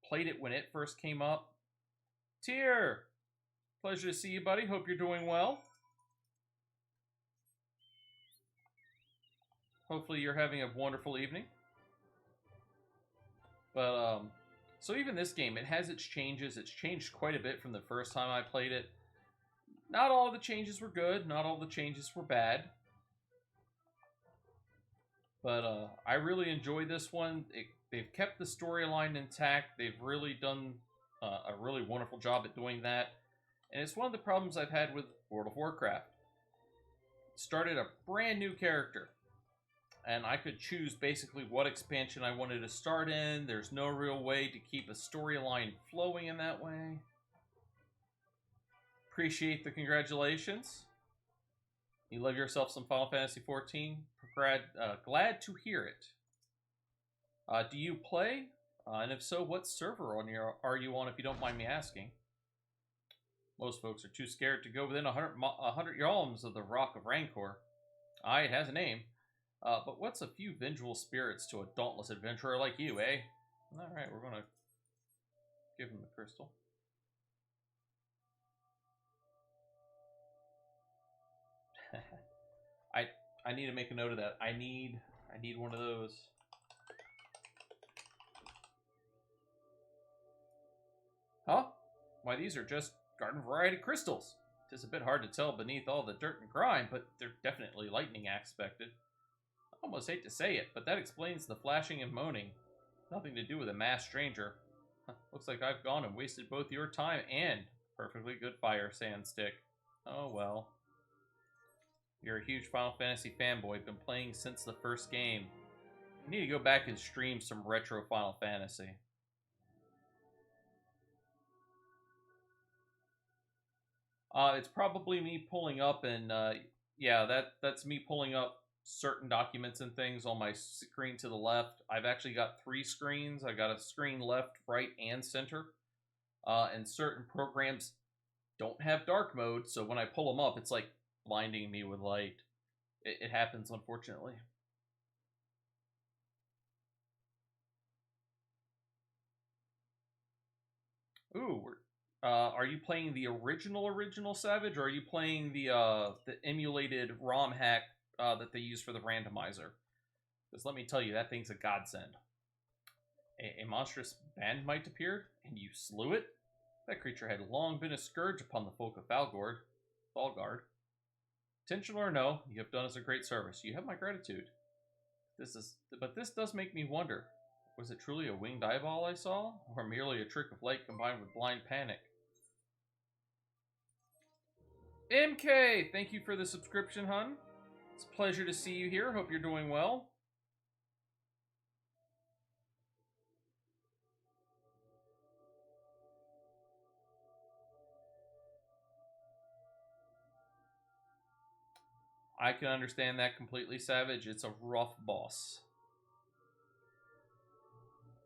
Played it when it first came up. Tyr! Pleasure to see you, buddy. Hope you're doing well. Hopefully you're having a wonderful evening. But, so even this game, it has its changes. It's changed quite a bit from the first time I played it. Not all of the changes were good. Not all the changes were bad. But I really enjoy this one. They've kept the storyline intact. They've really done a really wonderful job at doing that. And it's one of the problems I've had with World of Warcraft. Started a brand new character. And I could choose basically what expansion I wanted to start in. There's no real way to keep a storyline flowing in that way. Appreciate the congratulations. You love yourself some Final Fantasy XIV. Glad to hear it. Do you play? And if so, what server are you on, if you don't mind me asking? Most folks are too scared to go within 100 yalms of the Rock of Rancor. Aye, it has a name. But what's a few vengeful spirits to a dauntless adventurer like you, eh? Alright, we're going to give him the crystal. I need to make a note of that. I need one of those. Huh? Why, these are just garden variety crystals. It's a bit hard to tell beneath all the dirt and grime, but they're definitely lightning aspected. I almost hate to say it, but that explains the flashing and moaning. Nothing to do with a masked stranger. Looks like I've gone and wasted both your time and perfectly good fire sand stick. Oh well. You're a huge Final Fantasy fanboy, been playing since the first game. You need to go back and stream some retro Final Fantasy. It's probably me pulling up and, yeah, that's me pulling up certain documents and things on my screen to the left. I've actually got 3 screens. I got a screen left, right, and center. And certain programs don't have dark mode, so when I pull them up, it's like blinding me with light. It happens, unfortunately. Ooh, are you playing the original Savage, or are you playing the emulated ROM hack that they use for the randomizer? Because let me tell you, that thing's a godsend. A monstrous band might appeared, and you slew it? That creature had long been a scourge upon the folk of Falgard. Intentional or no, you have done us a great service. You have my gratitude. But this does make me wonder. Was it truly a winged eyeball I saw? Or merely a trick of light combined with blind panic? MK, thank you for the subscription, hun. It's a pleasure to see you here. Hope you're doing well. I can understand that completely, Savage. It's a rough boss.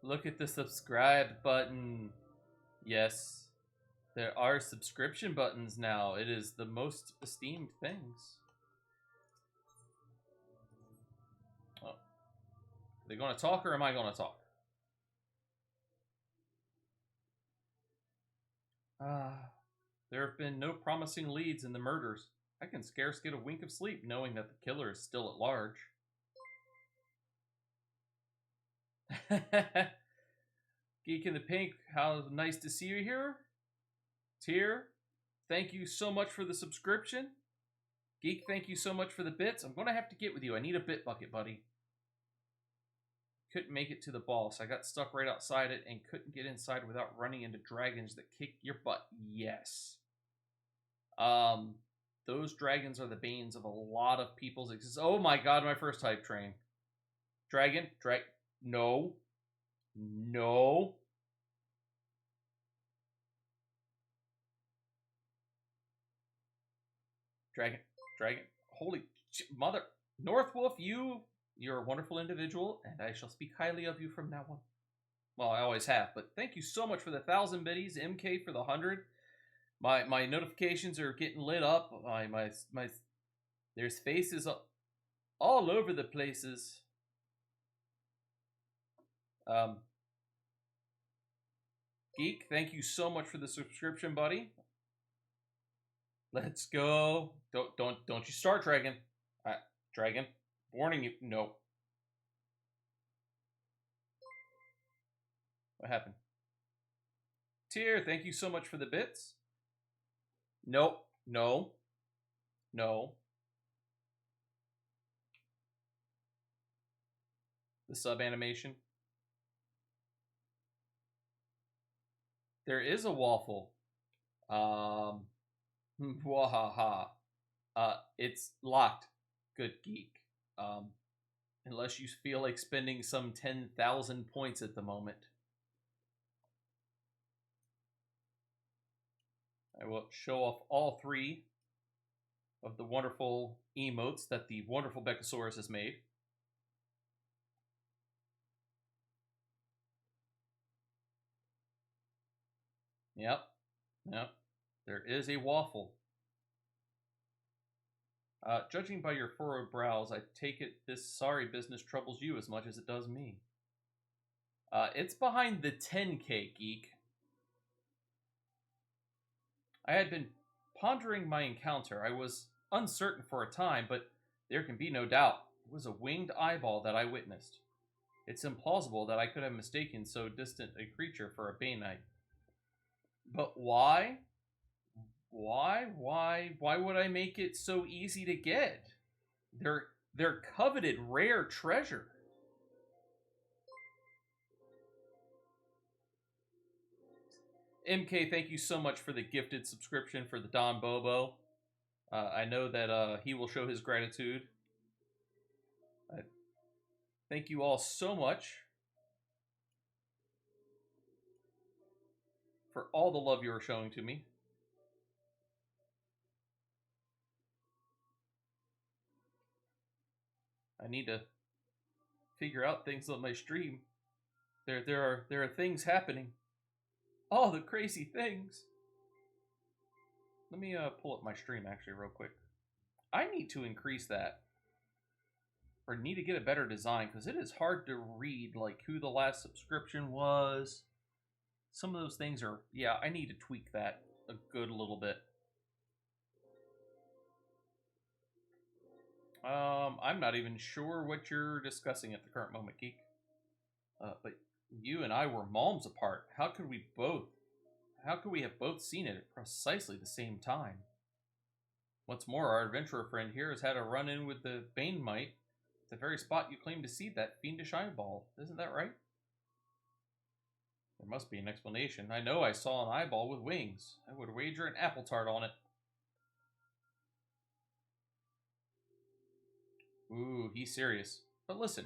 Look at the subscribe button. Yes, there are subscription buttons now. It is the most esteemed things. Oh. Are they going to talk or am I going to talk? There have been no promising leads in the murders. I can scarce get a wink of sleep knowing that the killer is still at large. Geek in the Pink, how nice to see you here. Tier, thank you so much for the subscription. Geek, thank you so much for the bits. I'm going to have to get with you. I need a bit bucket, buddy. Couldn't make it to the boss. I got stuck right outside it and couldn't get inside without running into dragons that kick your butt. Yes. Those dragons are the banes of a lot of people's existence. Oh my god, my first hype train. No. No. Dragon. Holy mother. Northwolf, you're a wonderful individual, and I shall speak highly of you from now on. Well, I always have, but thank you so much for the 1,000 biddies, MK for the 100. My notifications are getting lit up. My there's faces all over the places. Geek, thank you so much for the subscription, buddy. Let's go. Don't you start, Dragon. Dragon, warning you. No. What happened? Tier, thank you so much for the bits. Nope. No. The sub animation. There is a waffle. Wahaha. It's locked. Good geek. Unless you feel like spending some 10,000 points at the moment. I will show off all 3 of the wonderful emotes that the wonderful Beckosaurus has made. Yep. There is a waffle. Judging by your furrowed brows, I take it this sorry business troubles you as much as it does me. It's behind the 10K, geek. I had been pondering my encounter. I was uncertain for a time, but there can be no doubt. It was a winged eyeball that I witnessed. It's implausible that I could have mistaken so distant a creature for a Banite. But why? Why would I make it so easy to get? They're coveted rare treasure. MK, thank you so much for the gifted subscription for the Don Bobo. I know that he will show his gratitude. Thank you all so much for all the love you are showing to me. I need to figure out things on my stream. There are things happening. All the crazy things. Let me pull up my stream actually real quick. I need to increase that. Or need to get a better design, because it is hard to read like who the last subscription was. Some of those things are, yeah, I need to tweak that a good little bit. I'm not even sure what you're discussing at the current moment, Geek. But You and I were malms apart. How could we have both seen it at precisely the same time? What's more, our adventurer friend here has had a run-in with the Bane Mite, the very spot you claim to see that fiendish eyeball. Isn't that right? There must be an explanation. I know I saw an eyeball with wings. I would wager an apple tart on it. Ooh, he's serious. But listen,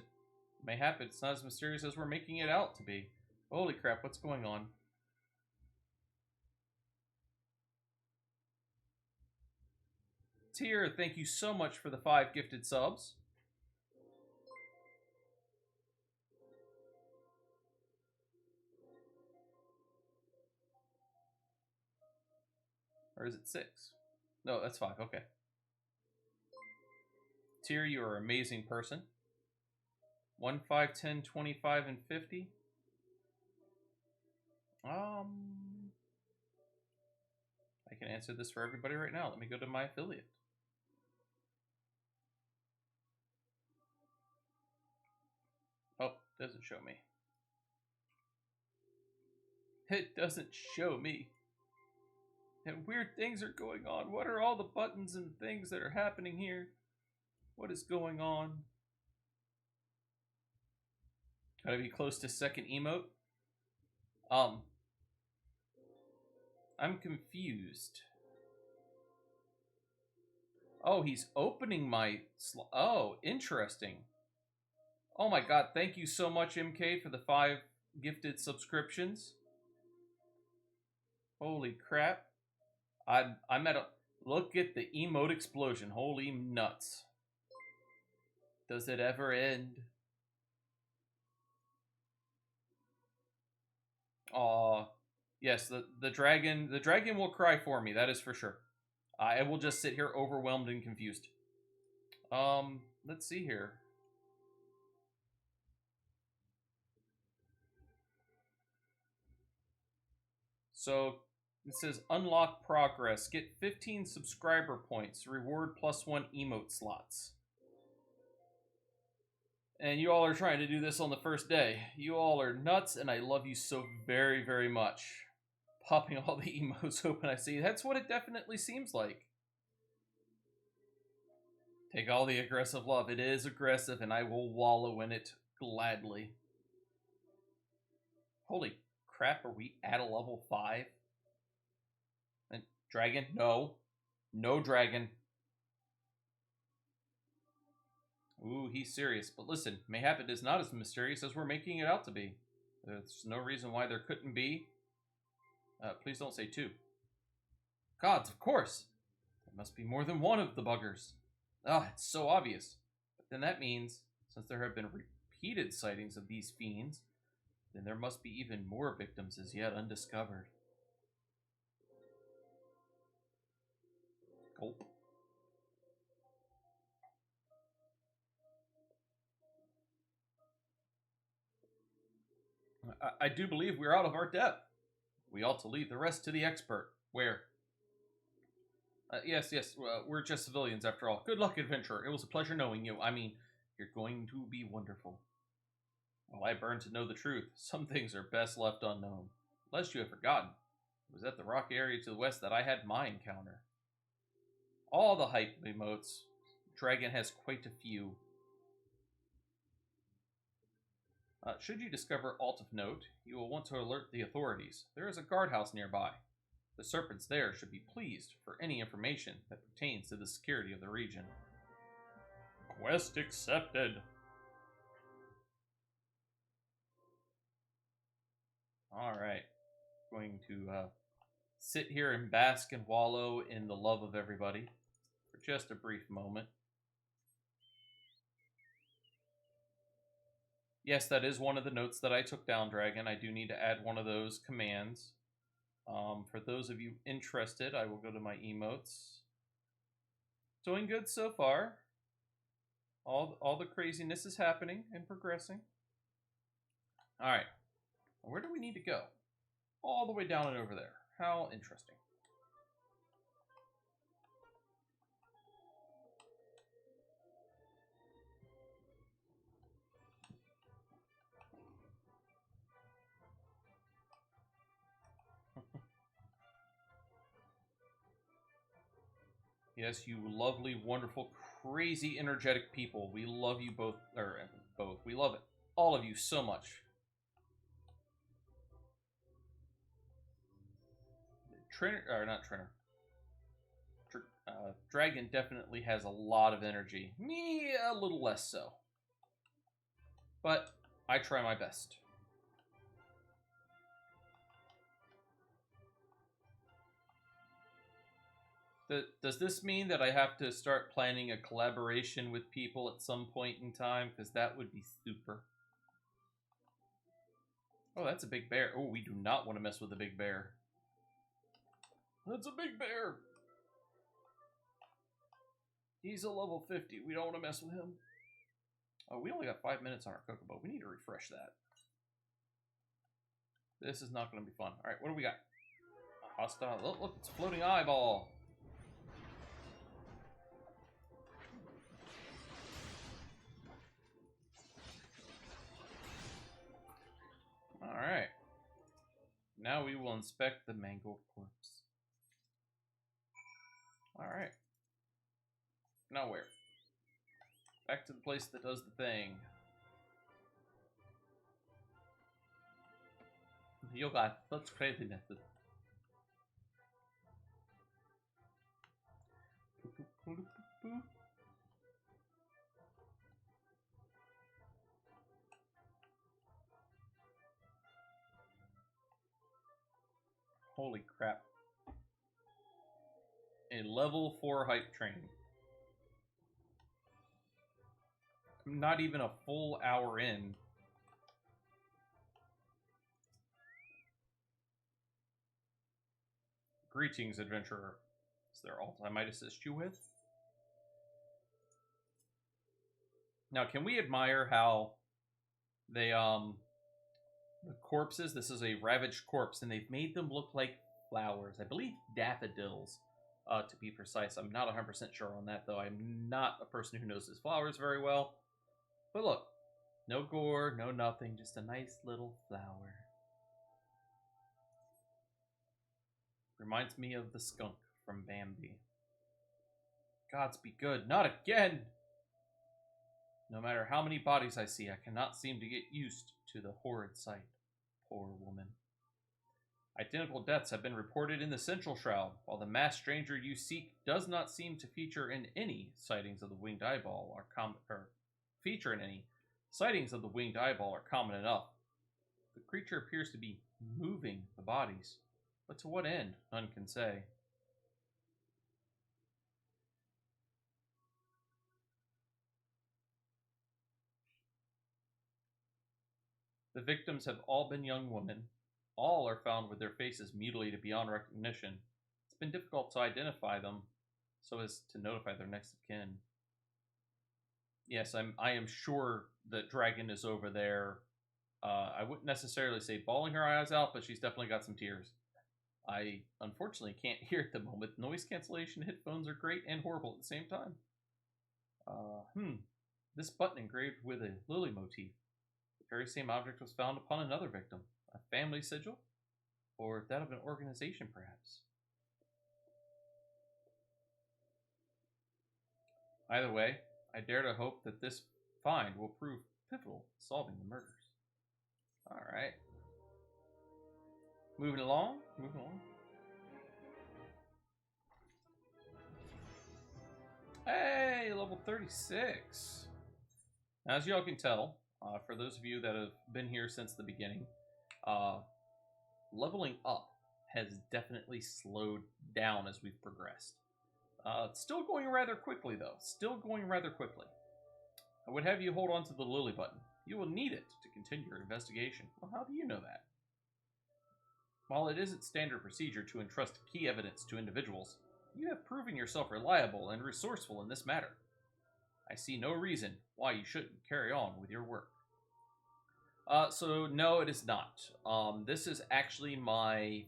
mayhap it's not as mysterious as we're making it out to be. Holy crap, what's going on? Tyr, thank you so much for the 5 gifted subs. Or is it 6? No, that's 5, okay. Tyr, you are an amazing person. 1, 5, 10, 25, and 50. I can answer this for everybody right now. Let me go to my affiliate. Oh, doesn't show me. It doesn't show me. And weird things are going on. What are all the buttons and things that are happening here? What is going on? Gotta be close to second emote. I'm confused. Oh, he's opening my... Oh, interesting. Oh my god, thank you so much, MK, for the 5 gifted subscriptions. Holy crap. I'm at a... Look at the emote explosion. Holy nuts. Does it ever end? Aw. Yes, the dragon will cry for me, that is for sure. I will just sit here overwhelmed and confused. Let's see here. So, it says unlock progress. Get 15 subscriber points. Reward +1 emote slots. And you all are trying to do this on the first day. You all are nuts, and I love you so very, very much. Popping all the emotes open, I see. That's what it definitely seems like. Take all the aggressive love. It is aggressive, and I will wallow in it gladly. Holy crap, are we at a level 5? And dragon? No. No dragon. Ooh, he's serious. But listen, mayhap it is not as mysterious as we're making it out to be. There's no reason why there couldn't be. Please don't say 2. Gods, of course! There must be more than one of the buggers. Ah, it's so obvious. But then that means, since there have been repeated sightings of these fiends, then there must be even more victims as yet undiscovered. Gulp. I do believe we're out of our depth. We ought to leave the rest to the expert. Where? Yes, we're just civilians after all. Good luck, adventurer. It was a pleasure knowing you. I mean, you're going to be wonderful. Well, I burn to know the truth. Some things are best left unknown. Lest you have forgotten, it was at the rock area to the west that I had my encounter. All the hype emotes. Dragon has quite a few. Should you discover alt of note, you will want to alert the authorities. There is a guardhouse nearby. The serpents there should be pleased for any information that pertains to the security of the region. Quest accepted. Alright. Going to sit here and bask and wallow in the love of everybody for just a brief moment. Yes, that is one of the notes that I took down, Dragon. I do need to add one of those commands. For those of you interested, I will go to my emotes. Doing good so far. All the craziness is happening and progressing. Alright. Where do we need to go? All the way down and over there. How interesting. Yes, you lovely, wonderful, crazy, energetic people. We love you both, or both. We love it. All of you so much. Trainer, or not trainer. Dragon definitely has a lot of energy. Me, a little less so. But I try my best. Does this mean that I have to start planning a collaboration with people at some point in time? Because that would be super. Oh, that's a big bear. Oh, we do not want to mess with a big bear. That's a big bear. He's a level 50. We don't want to mess with him. Oh, we only got 5 minutes on our Kokobo. We need to refresh that. This is not going to be fun. All right, what do we got? A hostile. Look, it's a floating eyeball. All right. Now we will inspect the mangled corpse. All right. Now where? Back to the place that does the thing. You got such craziness. Holy crap. A level 4 hype train. I'm not even a full hour in. Greetings, adventurer. Is there alt I might assist you with? Now, can we admire how they, the corpses, this is a ravaged corpse, and they've made them look like flowers. I believe daffodils, to be precise. I'm not 100% sure on that, though. I'm not a person who knows his flowers very well. But look, no gore, no nothing, just a nice little flower. Reminds me of the skunk from Bambi. Gods be good, not again! No matter how many bodies I see, I cannot seem to get used to the horrid sight. Poor woman. Identical deaths have been reported in the Central Shroud, while the masked stranger you seek does not seem to feature in any sightings of the winged eyeball are common enough. The creature appears to be moving the bodies, but to what end, none can say. The victims have all been young women. All are found with their faces mutilated beyond recognition. It's been difficult to identify them so as to notify their next of kin. Yes, I am sure that Dragon is over there. I wouldn't necessarily say bawling her eyes out, but she's definitely got some tears. I unfortunately can't hear at the moment. Noise cancellation headphones are great and horrible at the same time. This button engraved with a lily motif. The very same object was found upon another victim. A family sigil? Or that of an organization, perhaps? Either way, I dare to hope that this find will prove pivotal in solving the murders. Alright. Moving along. Hey, level 36. Now, as y'all can tell, for those of you that have been here since the beginning, leveling up has definitely slowed down as we've progressed. It's still going rather quickly, though. I would have you hold on to the lily button. You will need it to continue your investigation. Well, how do you know that? While it isn't standard procedure to entrust key evidence to individuals, you have proven yourself reliable and resourceful in this matter. I see no reason why you shouldn't carry on with your work. So no, it is not. This is actually my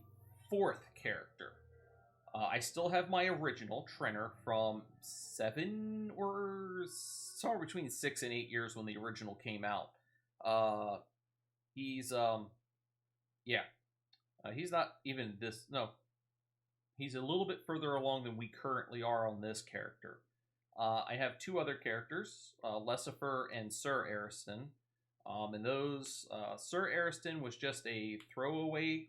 4th character. I still have my original Trenner from 7 or somewhere between 6 and 8 years when the original came out. He's not even this. No, He's a little bit further along than we currently are on this character. I have two other characters, Lucifer and Sir Ariston. And those, Sir Ariston was just a throwaway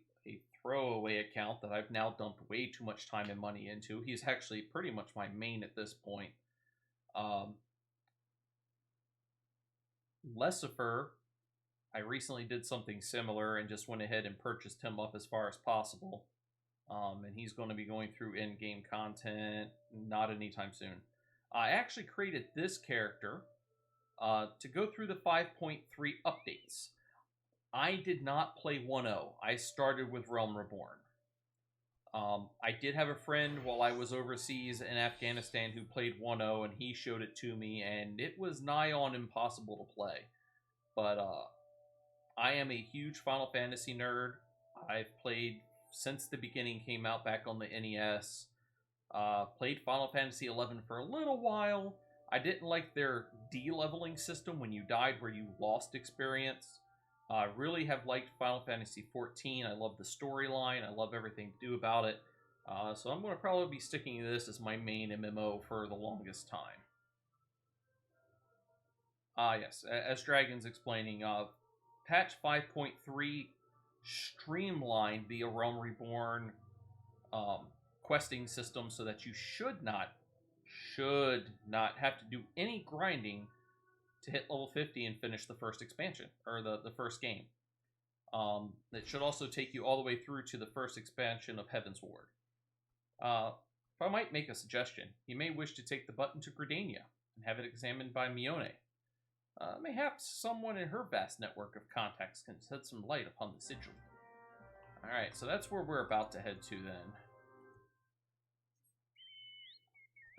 account that I've now dumped way too much time and money into. He's actually pretty much my main at this point. Lucifer, I recently did something similar and just went ahead and purchased him up as far as possible. And he's going to be going through in-game content not anytime soon. I actually created this character to go through the 5.3 updates. I did not play 1.0. I started with Realm Reborn. I did have a friend while I was overseas in Afghanistan who played 1.0, and he showed it to me, and it was nigh on impossible to play. But I am a huge Final Fantasy nerd. I've played since the beginning came out back on the NES. Played Final Fantasy 11 for a little while. I didn't like their de-leveling system when you died where you lost experience. I really have liked Final Fantasy 14. I love the storyline. I love everything to do about it. So I'm going to probably be sticking to this as my main MMO for the longest time. Yes, as Dragon's explaining, patch 5.3 streamlined the Realm Reborn questing system so that you should not have to do any grinding to hit level 50 and finish the first expansion, or the first game. It should also take you all the way through to the first expansion of Heaven's Ward. If I might make a suggestion, you may wish to take the button to Gridania and have it examined by Mione. Mayhaps someone in her vast network of contacts can shed some light upon the sigil. Alright, so that's where we're about to head to then.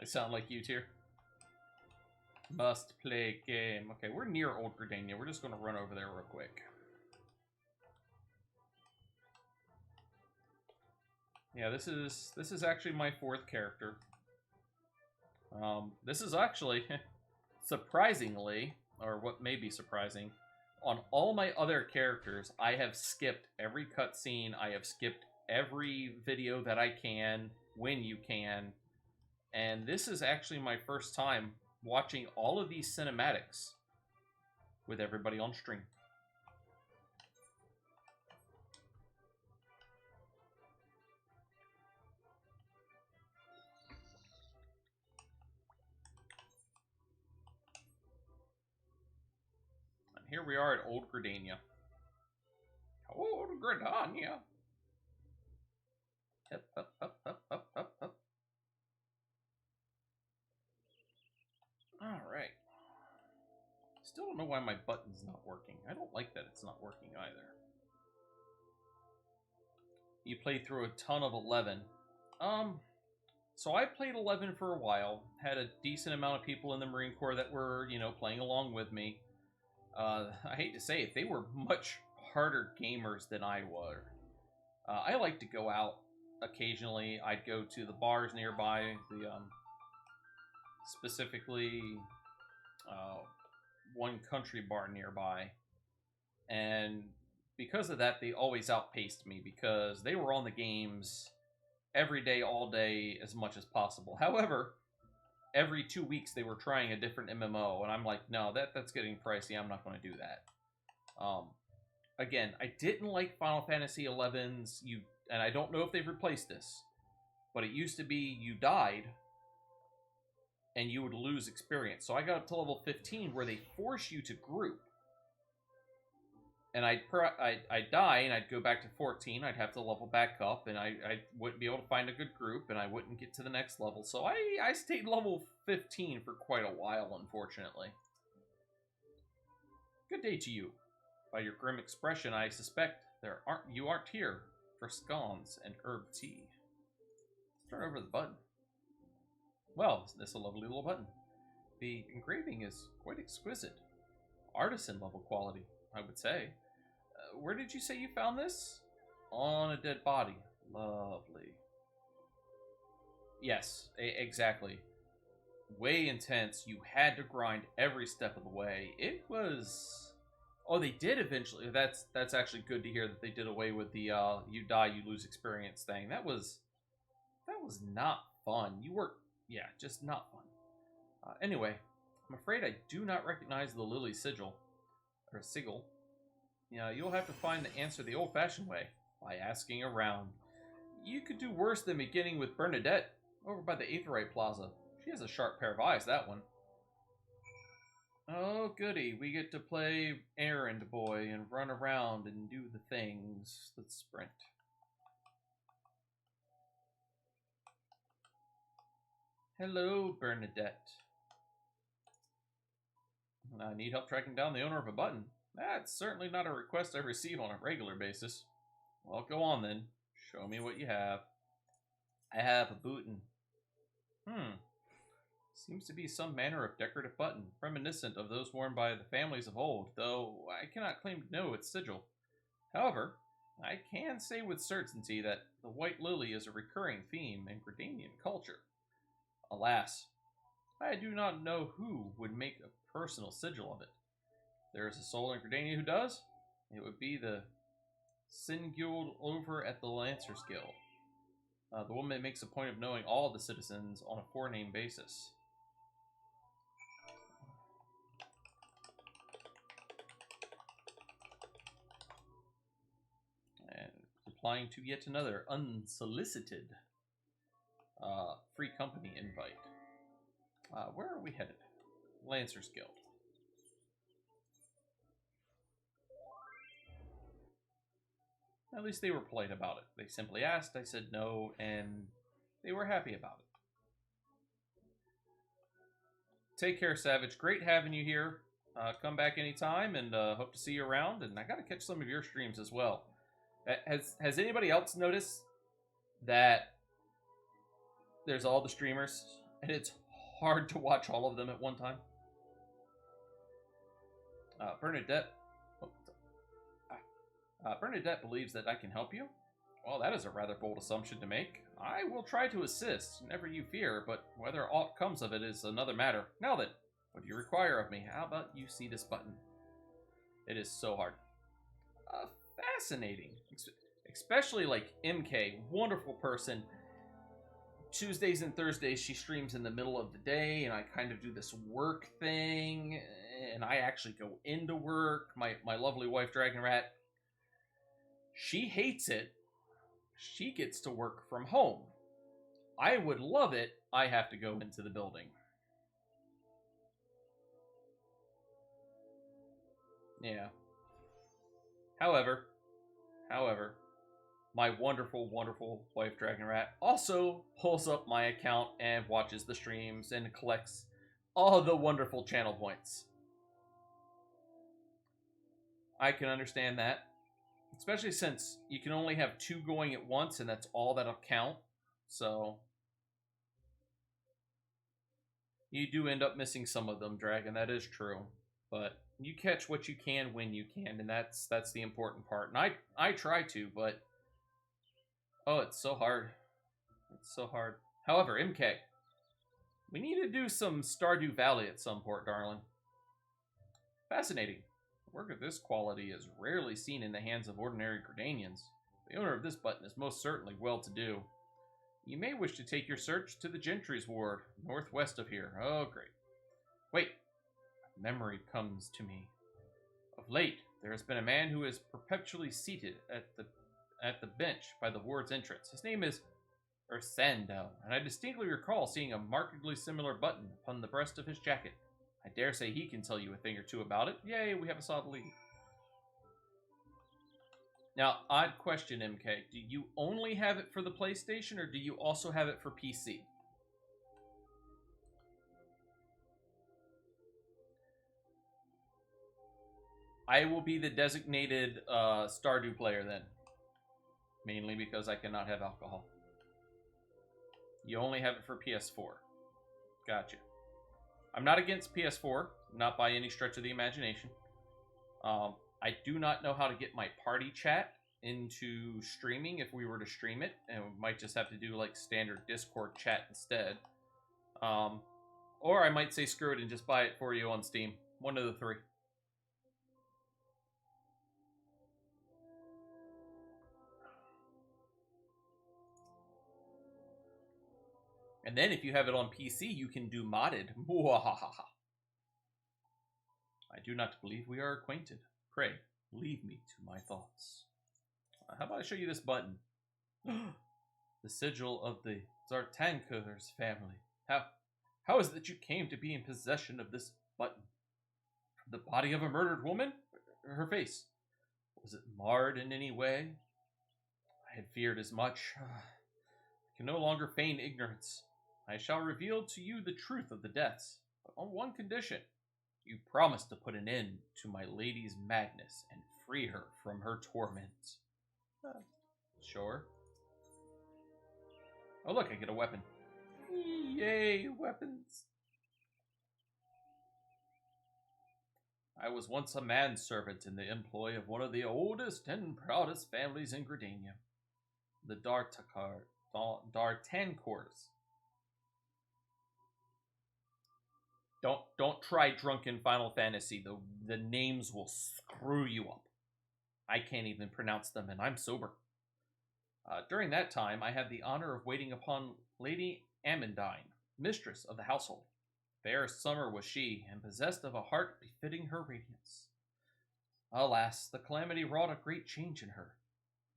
I sound like you, Tier. Must play game. Okay, we're near Old Gridania. We're just going to run over there real quick. Yeah, this is actually my fourth character. This is actually, surprisingly, or what may be surprising, on all my other characters, I have skipped every cutscene. I have skipped every video that I can, when you can. And this is actually my first time watching all of these cinematics with everybody on stream. And here we are at Old Gridania. Old Gridania. Up. Alright. Still don't know why my button's not working. I don't like that it's not working either. You played through a ton of 11. So I played 11 for a while. Had a decent amount of people in the Marine Corps that were, playing along with me. I hate to say it, they were much harder gamers than I were. I like to go out occasionally. I'd go to the bars nearby, specifically one country bar nearby, and because of that they always outpaced me because they were on the games every day, all day, as much as possible. However, every 2 weeks they were trying a different MMO, and I'm like, no, that's getting pricey. I'm not going to do that. Again, I didn't like Final Fantasy XI's, and I don't know if they've replaced this, but it used to be you died and you would lose experience. So I got up to level 15 where they force you to group. And I'd die and I'd go back to 14. I'd have to level back up, and I wouldn't be able to find a good group, and I wouldn't get to the next level. So I stayed level 15 for quite a while, unfortunately. Good day to you. By your grim expression, I suspect you aren't here for scones and herb tea. Let's turn over the button. Well, isn't this a lovely little button? The engraving is quite exquisite. Artisan level quality, I would say. Where did you say you found this? On a dead body. Lovely. Yes, exactly. Way intense. You had to grind every step of the way. It was... Oh, they did eventually. That's actually good to hear that they did away with the you die, you lose experience thing. That was That was not fun. You were, yeah, just not fun. Anyway, I'm afraid I do not recognize the lily sigil, or sigil. Yeah, you'll have to find the answer the old-fashioned way, by asking around. You could do worse than beginning with Bernadette, over by the Aetherite Plaza. She has a sharp pair of eyes, that one. Oh, goody. We get to play errand boy and run around and do the things. Let's sprint. Hello, Bernadette. I need help tracking down the owner of a button. That's certainly not a request I receive on a regular basis. Well, go on then. Show me what you have. I have a button. Seems to be some manner of decorative button, reminiscent of those worn by the families of old, though I cannot claim to know its sigil. However, I can say with certainty that the white lily is a recurring theme in Gridanian culture. Alas, I do not know who would make a personal sigil of it. If there is a soul in Gridania who does, it would be the Sin Guild over at the Lancers Guild. The woman makes a point of knowing all the citizens on a forename basis. And replying to yet another unsolicited free company invite. Where are we headed? Lancers Guild. At least they were polite about it. They simply asked, I said no, and they were happy about it. Take care, Savage. Great having you here. Come back anytime, and hope to see you around. And I got to catch some of your streams as well. Has anybody else noticed that there's all the streamers, and it's hard to watch all of them at one time? Bernadette. Bernadette believes that I can help you. Well, that is a rather bold assumption to make. I will try to assist, never you fear, but whether aught comes of it is another matter. Now then, what do you require of me? How about you see this button? It is so hard. Fascinating. Especially like MK, wonderful person. Tuesdays and Thursdays she streams in the middle of the day, and I kind of do this work thing, and I actually go into work. My lovely wife, Dragon Rat, she hates it. She gets to work from home. I would love it. I have to go into the building. Yeah. However, my wonderful, wonderful wife, Dragon Rat, also pulls up my account and watches the streams and collects all the wonderful channel points. I can understand that. Especially since you can only have 2 going at once, and that's all that'll count. So you do end up missing some of them, Dragon. That is true. But you catch what you can when you can, and that's the important part. And I try to, but oh, it's so hard. It's so hard. However, MK, we need to do some Stardew Valley at some point, darling. Fascinating. Work of this quality is rarely seen in the hands of ordinary Gridanians. The owner of this button is most certainly well-to-do. You may wish to take your search to the Gentry's Ward, northwest of here. Oh, great. Wait. A memory comes to me. Of late, there has been a man who is perpetually seated at the bench by the ward's entrance. His name is Eorzea, and I distinctly recall seeing a markedly similar button upon the breast of his jacket. I dare say he can tell you a thing or two about it. Yay, we have a solid lead. Now, odd question, MK. Do you only have it for the PlayStation, or do you also have it for PC? I will be the designated Stardew player then. Mainly because I cannot have alcohol. You only have it for PS4. Gotcha. I'm not against PS4, not by any stretch of the imagination. I do not know how to get my party chat into streaming if we were to stream it, and we might just have to do like standard Discord chat instead. Or I might say screw it and just buy it for you on Steam. One of the 3. And then if you have it on PC, you can do modded. Mwahaha. I do not believe we are acquainted. Pray, leave me to my thoughts. How about I show you this button? The sigil of the Zartankers family. How is it that you came to be in possession of this button? From the body of a murdered woman? Her face. Was it marred in any way? I had feared as much. I can no longer feign ignorance. I shall reveal to you the truth of the deaths, but on one condition. You promise to put an end to my lady's madness and free her from her torment. Sure. Oh look, I get a weapon. Yay, weapons. I was once a manservant in the employ of one of the oldest and proudest families in Gridania. The Dartancors. Don't try drunken Final Fantasy. The names will screw you up. I can't even pronounce them, and I'm sober. During that time, I had the honor of waiting upon Lady Amandine, mistress of the household. Fair as summer was she, and possessed of a heart befitting her radiance. Alas, the calamity wrought a great change in her.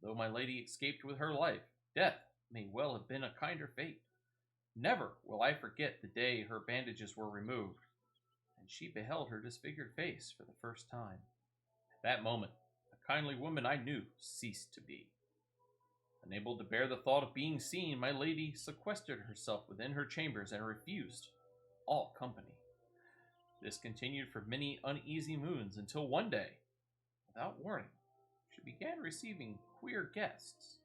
Though my lady escaped with her life, death may well have been a kinder fate. Never will I forget the day her bandages were removed, and she beheld her disfigured face for the first time. At that moment, the kindly woman I knew ceased to be. Unable to bear the thought of being seen, my lady sequestered herself within her chambers and refused all company. This continued for many uneasy moons until one day, without warning, she began receiving queer guests.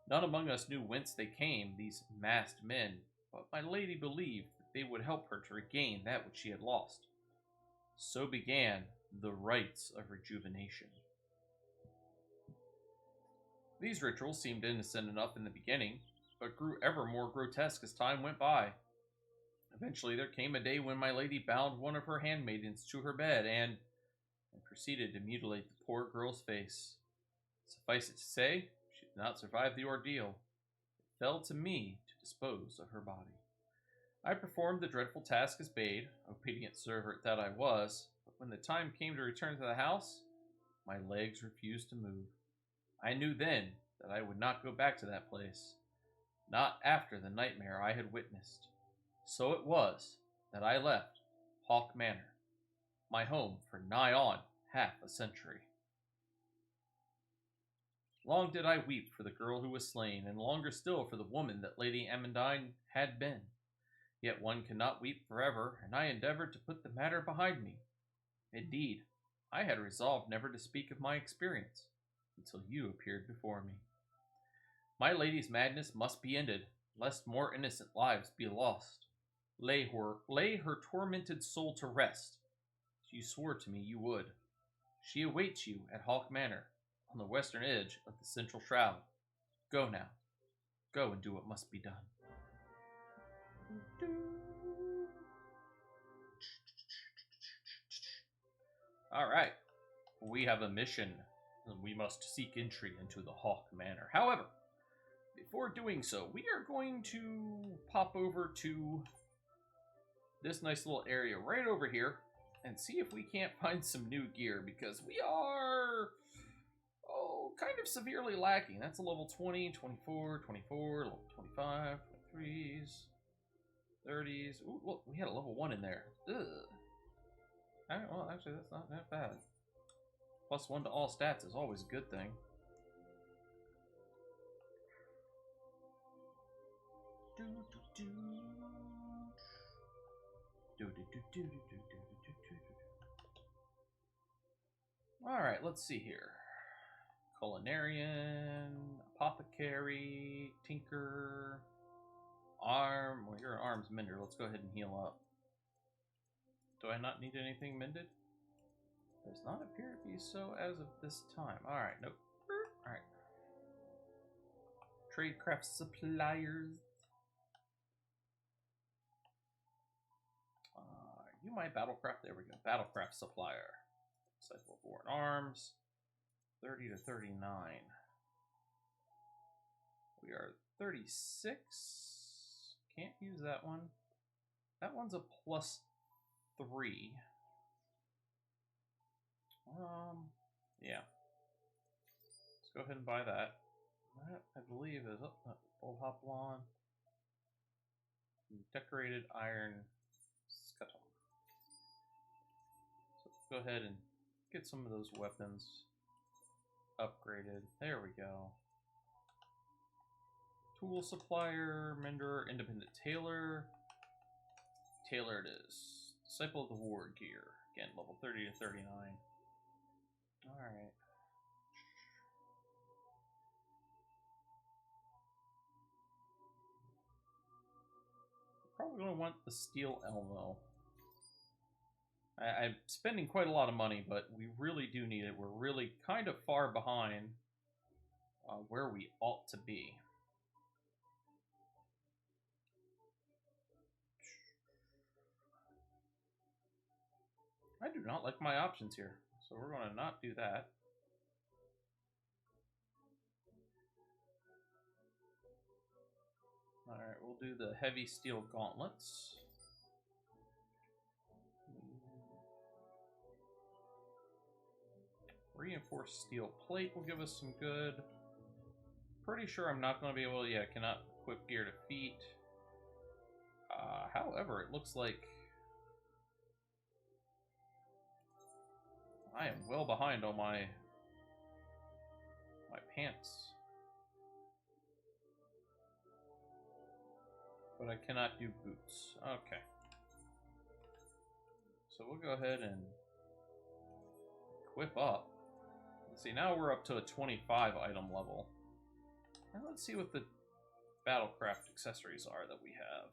None among us knew whence they came, these masked men, but my lady believed that they would help her to regain that which she had lost. So began the rites of rejuvenation. These rituals seemed innocent enough in the beginning, but grew ever more grotesque as time went by. Eventually there came a day when my lady bound one of her handmaidens to her bed and proceeded to mutilate the poor girl's face. Suffice it to say, she did not survive the ordeal. It fell to me to dispose of her body. I performed the dreadful task as bade, obedient servant that I was, but when the time came to return to the house, my legs refused to move. I knew then that I would not go back to that place, not after the nightmare I had witnessed. So it was that I left Hawk Manor, my home for nigh on half a century. Long did I weep for the girl who was slain, and longer still for the woman that Lady Amandine had been. Yet one cannot weep forever, and I endeavored to put the matter behind me. Indeed, I had resolved never to speak of my experience until you appeared before me. My lady's madness must be ended, lest more innocent lives be lost. Lay her tormented soul to rest, as you swore to me you would. She awaits you at Hawk Manor, on the western edge of the Central Shroud. Go now. Go and do what must be done. Alright. We have a mission. We must seek entry into the Hawk Manor. However, before doing so, we are going to pop over to this nice little area right over here and see if we can't find some new gear, because we are kind of severely lacking. That's a level 20, 24, 24, level 25, 23s, 30s. Ooh, look, we had a level 1 in there. Ugh. Alright, well, actually, that's not that bad. +1 to all stats is always a good thing. Alright, let's see here. Culinarian, apothecary, tinker, arm. Well, you're an arms mender. Let's go ahead and heal up. Do I not need anything mended? Does not appear to be so as of this time. Alright, nope. Alright. Tradecraft suppliers. You might battlecraft. There we go. Battlecraft supplier. Cycle of War and Arms. 30 to 39. We are 36. can't use that one. That one's a +3. Yeah. Let's go ahead and buy that. That, I believe, is Bull Hoplon. Decorated iron scuttle. So let's go ahead and get some of those weapons upgraded. There we go. Tool supplier, mender, independent tailor. Tailor it is. Disciple of the War gear. Again, level 30 to 39. Alright. Probably going to want the steel elmo. I'm spending quite a lot of money, but we really do need it. We're really kind of far behind where we ought to be. I do not like my options here, so we're going to not do that. Alright, we'll do the heavy steel gauntlets. Reinforced steel plate will give us some good. Pretty sure I'm not going to be able to, yeah, cannot equip gear to feet. However, it looks like I am well behind on my pants. But I cannot do boots. Okay. So we'll go ahead and equip up. Let's see, now we're up to a 25 item level. Now let's see what the Battlecraft accessories are that we have.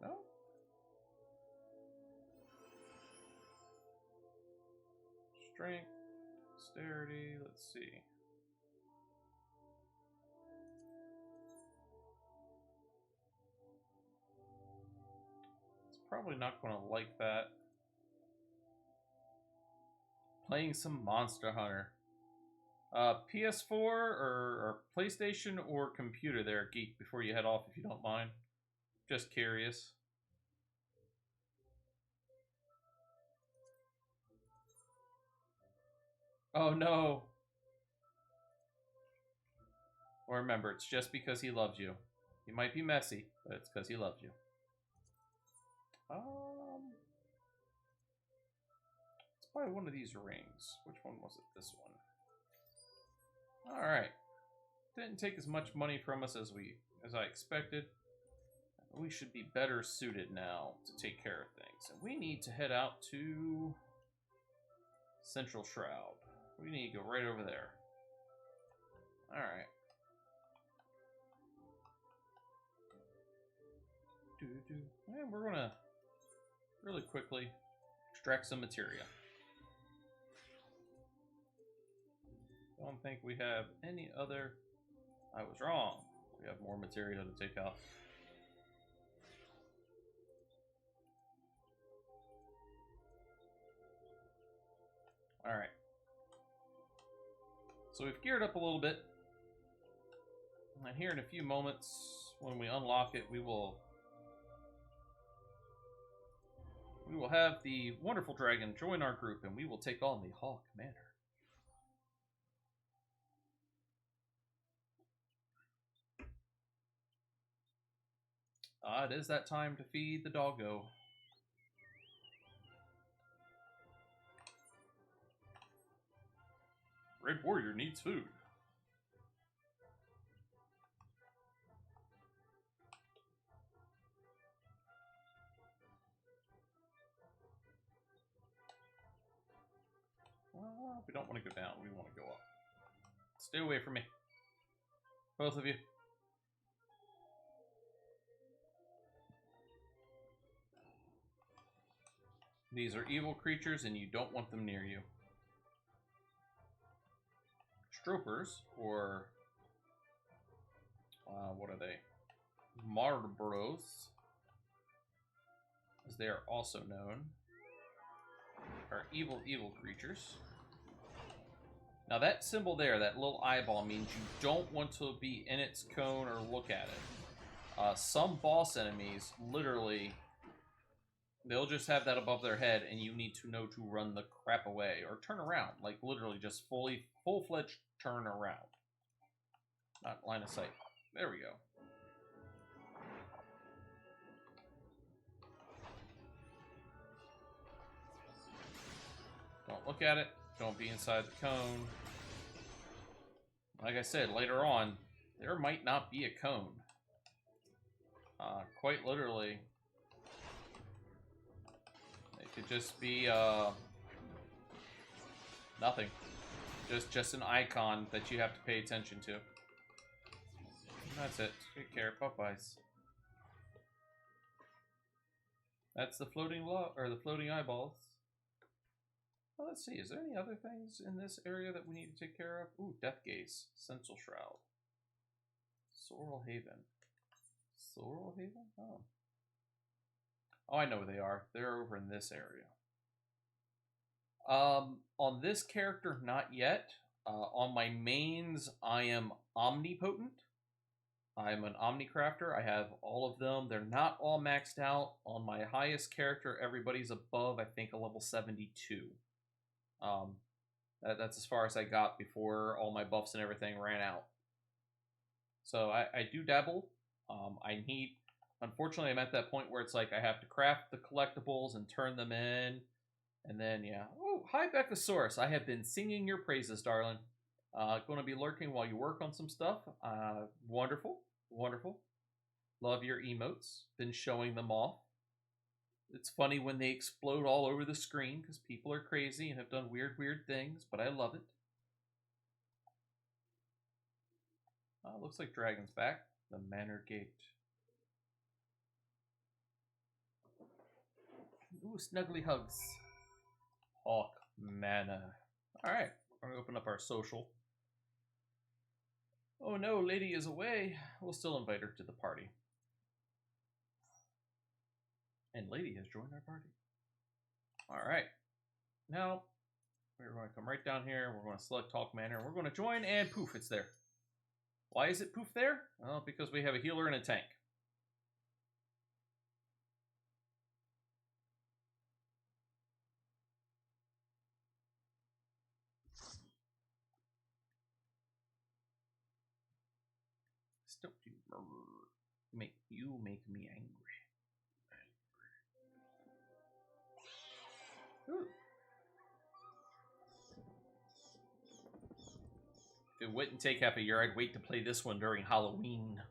No? Strength, dexterity, let's see. It's probably not going to like that. Playing some Monster Hunter. PS4 or PlayStation or computer there, Geek, before you head off, if you don't mind. Just curious. Oh no. Well, remember, it's just because he loves you. He might be messy, but it's because he loves you. Let's buy one of these rings. Which one was it? This one. Alright. Didn't take as much money from us as I expected. We should be better suited now to take care of things. And we need to head out to Central Shroud. We need to go right over there. Alright. And we're gonna really quickly extract some materia. Don't think we have any other. I was wrong. We have more materia to take out. Alright. So we've geared up a little bit. And here in a few moments, when we unlock it, we will have the wonderful dragon join our group, and we will take on the Hawk Manor. It is that time to feed the doggo. Red Warrior needs food. Well, we don't want to go down. We want to go up. Stay away from me. Both of you. These are evil creatures, and you don't want them near you. Stropers, or what are they? Marbros, is they are also known, are evil, evil creatures. Now that symbol there, that little eyeball, means you don't want to be in its cone or look at it. Some boss enemies, literally, they'll just have that above their head, and you need to know to run the crap away, or turn around. Like, literally, just full-fledged turn around. Not line of sight. There we go. Don't look at it. Don't be inside the cone. Like I said, later on, there might not be a cone. Quite literally. It could just be, nothing. Just an icon that you have to pay attention to. That's it. Take care. Bye-byes. That's the floating the floating eyeballs. Well, let's see. Is there any other things in this area that we need to take care of? Ooh, Death Gaze, Sensual Shroud, Sorrel Haven. Sorrel Haven? Oh. Oh, I know where they are. They're over in this area. On this character, not yet. On my mains, I am omnipotent. I'm an Omnicrafter. I have all of them. They're not all maxed out. On my highest character, everybody's above, I think, a level 72. That's as far as I got before all my buffs and everything ran out. So I do dabble. I need... Unfortunately, I'm at that point where it's like I have to craft the collectibles and turn them in. And then, yeah. Oh, hi, Beccasaurus. I have been singing your praises, darling. Going to be lurking while you work on some stuff. Wonderful. Wonderful. Love your emotes. Been showing them off. It's funny when they explode all over the screen because people are crazy and have done weird, weird things, but I love it. Looks like Dragon's back. The Manor Gate. Ooh, snuggly hugs. Hawk Manor. Alright, we're going to open up our social. Oh no, lady is away. We'll still invite her to the party. And lady has joined our party. Alright. Now, we're going to come right down here. We're going to select Hawk Manor. We're going to join, and poof, it's there. Why is it poof there? Well, because we have a healer and a tank. Stop you, you make me angry. Ooh. If it wouldn't take half a year, I'd wait to play this one during Halloween.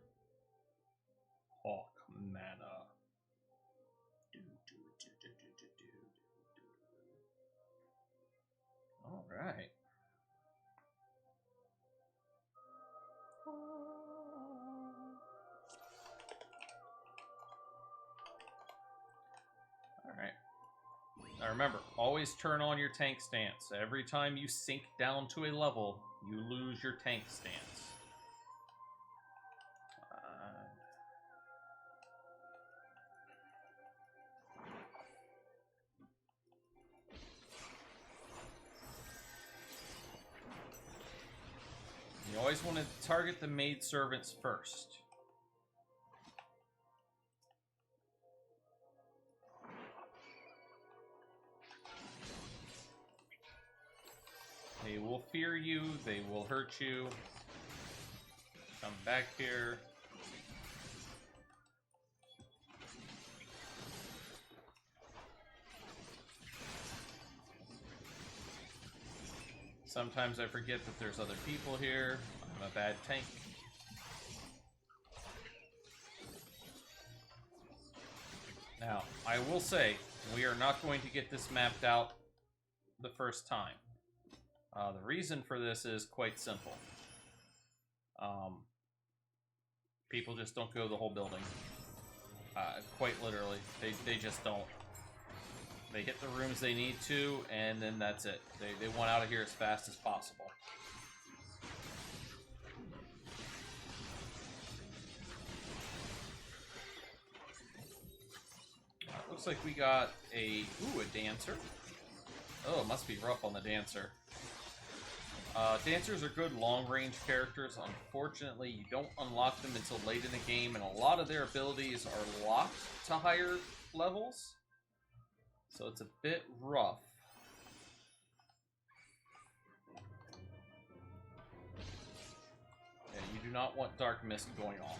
Hawk Manor. All right. Alright. Now remember, always turn on your tank stance. Every time you sink down to a level, you lose your tank stance. You always want to target the maidservants first. They will fear you, they will hurt you. Come back here. Sometimes I forget that there's other people here. I'm a bad tank. Now, I will say, we are not going to get this mapped out the first time. The reason for this is quite simple. People just don't go the whole building. Quite literally. They just don't. They hit the rooms they need to, and then that's it. They want out of here as fast as possible. Looks like we got a dancer. Oh, it must be rough on the dancer. Dancers are good long-range characters. Unfortunately, you don't unlock them until late in the game, and a lot of their abilities are locked to higher levels. So it's a bit rough. Yeah, you do not want Dark Mist going off.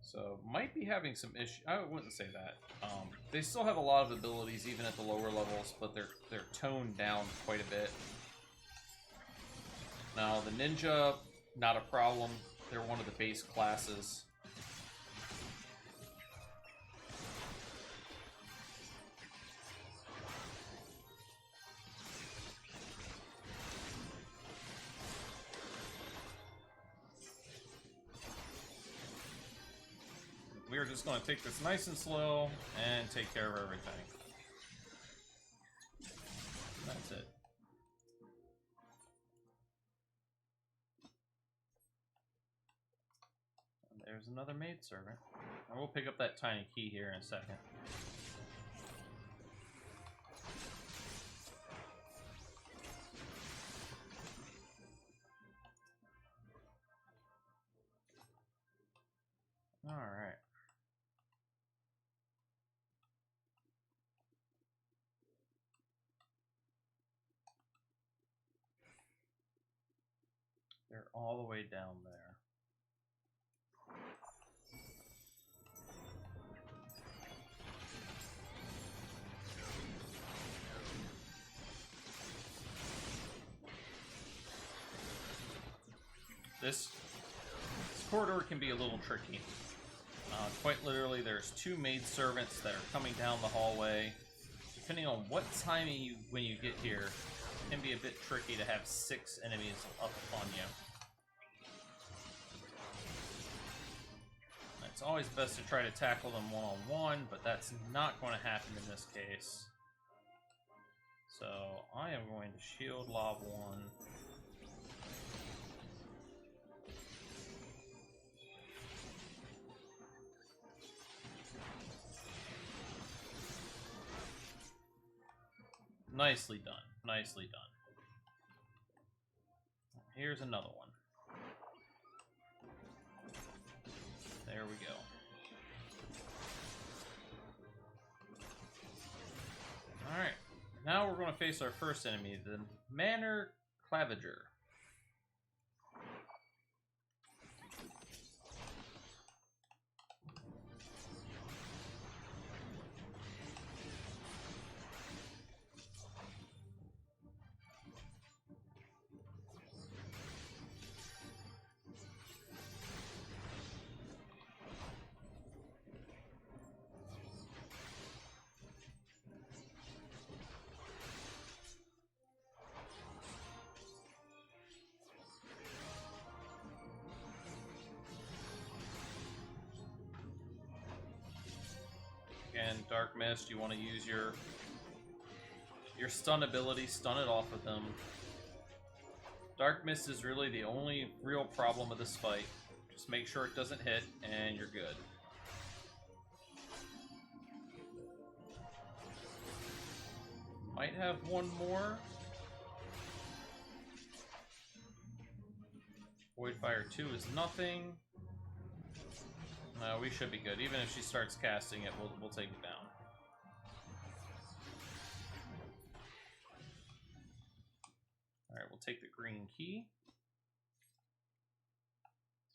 So, might be having some issues. I wouldn't say that. They still have a lot of abilities, even at the lower levels, but they're toned down quite a bit. Now, the ninja, not a problem. They're one of the base classes. We're just going to take this nice and slow and take care of everything. That's it. And there's another maidservant. And we'll pick up that tiny key here in a second. All right. They're all the way down there. This corridor can be a little tricky. Quite literally, there's two maidservants that are coming down the hallway. Depending on what timing when you get here, it can be a bit tricky to have 6 enemies up upon you. It's always best to try to tackle them one-on-one, but that's not going to happen in this case. So I am going to shield lob 1. Nicely done. Nicely done. Here's another one. There we go. Alright. Now we're going to face our first enemy, the Manor Claviger. Again, Dark Mist, you want to use your stun ability, stun it off of them. Dark Mist is really the only real problem with this fight. Just make sure it doesn't hit, and you're good. Might have one more. Voidfire 2 is nothing. No, we should be good. Even if she starts casting it, we'll take it down. Alright, we'll take the green key.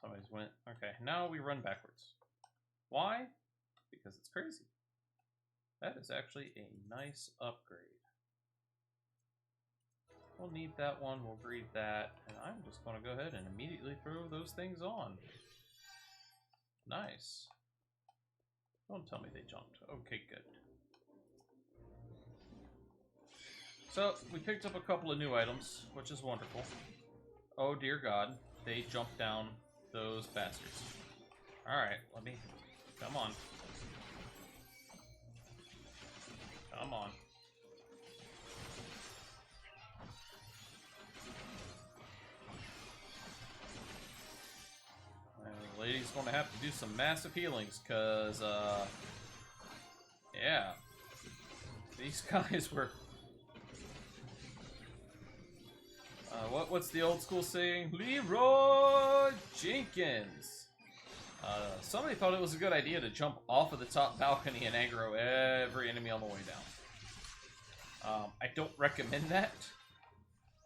Somebody's went. Okay, now we run backwards. Why? Because it's crazy. That is actually a nice upgrade. We'll need that one, we'll breed that, and I'm just going to go ahead and immediately throw those things on. Nice. Don't tell me they jumped. Okay, good. So, we picked up a couple of new items, which is wonderful. Oh dear God, they jumped down those bastards. Alright, let me... Come on. Come on. just going to have to do some massive healings, because, yeah. These guys were... what's the old school saying? Leroy Jenkins! Somebody thought it was a good idea to jump off of the top balcony and aggro every enemy on the way down. I don't recommend that.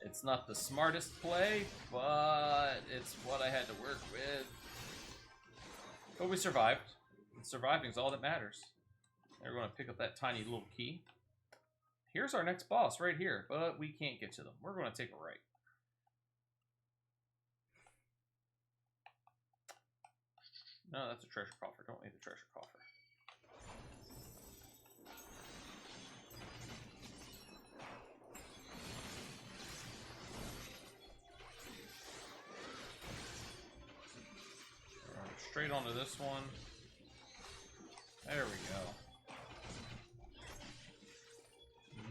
It's not the smartest play, but it's what I had to work with. But we survived. And surviving is all that matters. We're going to pick up that tiny little key. Here's our next boss right here, but we can't get to them. We're going to take a right. No, that's a treasure coffer. Don't need the treasure coffer. Straight onto this one. There we go.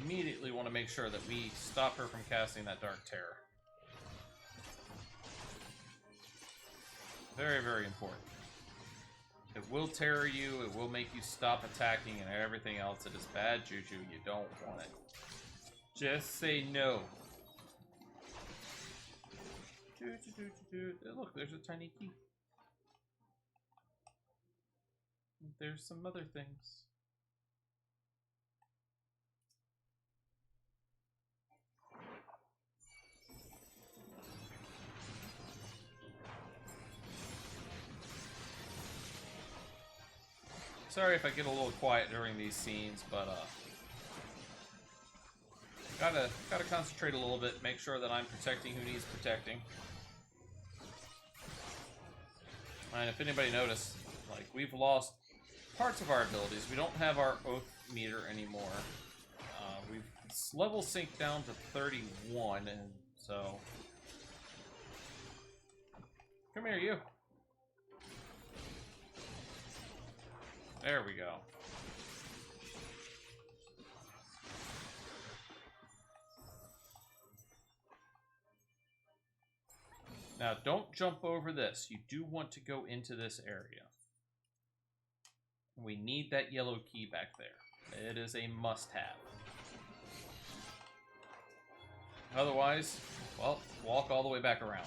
Immediately want to make sure that we stop her from casting that Dark Terror. Very, very important. It will terror you, it will make you stop attacking, and everything else. It is bad juju. You don't want it. Just say no. Look, there's a tiny key. There's some other things. Sorry if I get a little quiet during these scenes, but gotta concentrate a little bit, make sure that I'm protecting who needs protecting. And if anybody noticed, like, we've lost parts of our abilities. We don't have our oath meter anymore. We've level synced down to 31, and so... Come here, you. There we go. Now, don't jump over this. You do want to go into this area. We need that yellow key back there. It is a must-have. Otherwise, well, walk all the way back around.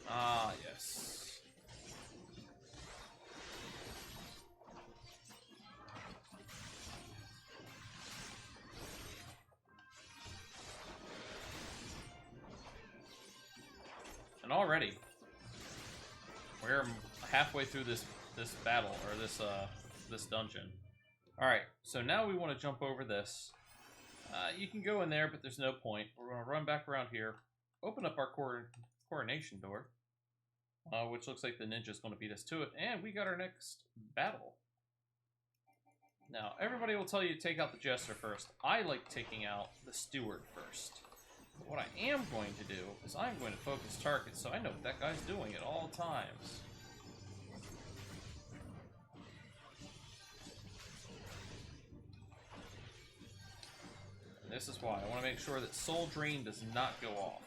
Ah, yes. And already, we're halfway through this battle, or this dungeon. All right, so now we want to jump over this. You can go in there, but there's no point. We're going to run back around here, open up our coronation door, which looks like the ninja's going to beat us to it, and we got our next battle. Now, everybody will tell you to take out the jester first. I like taking out the steward first. But what I am going to do is I'm going to focus targets so I know what that guy's doing at all times. And this is why I want to make sure that Soul Drain does not go off.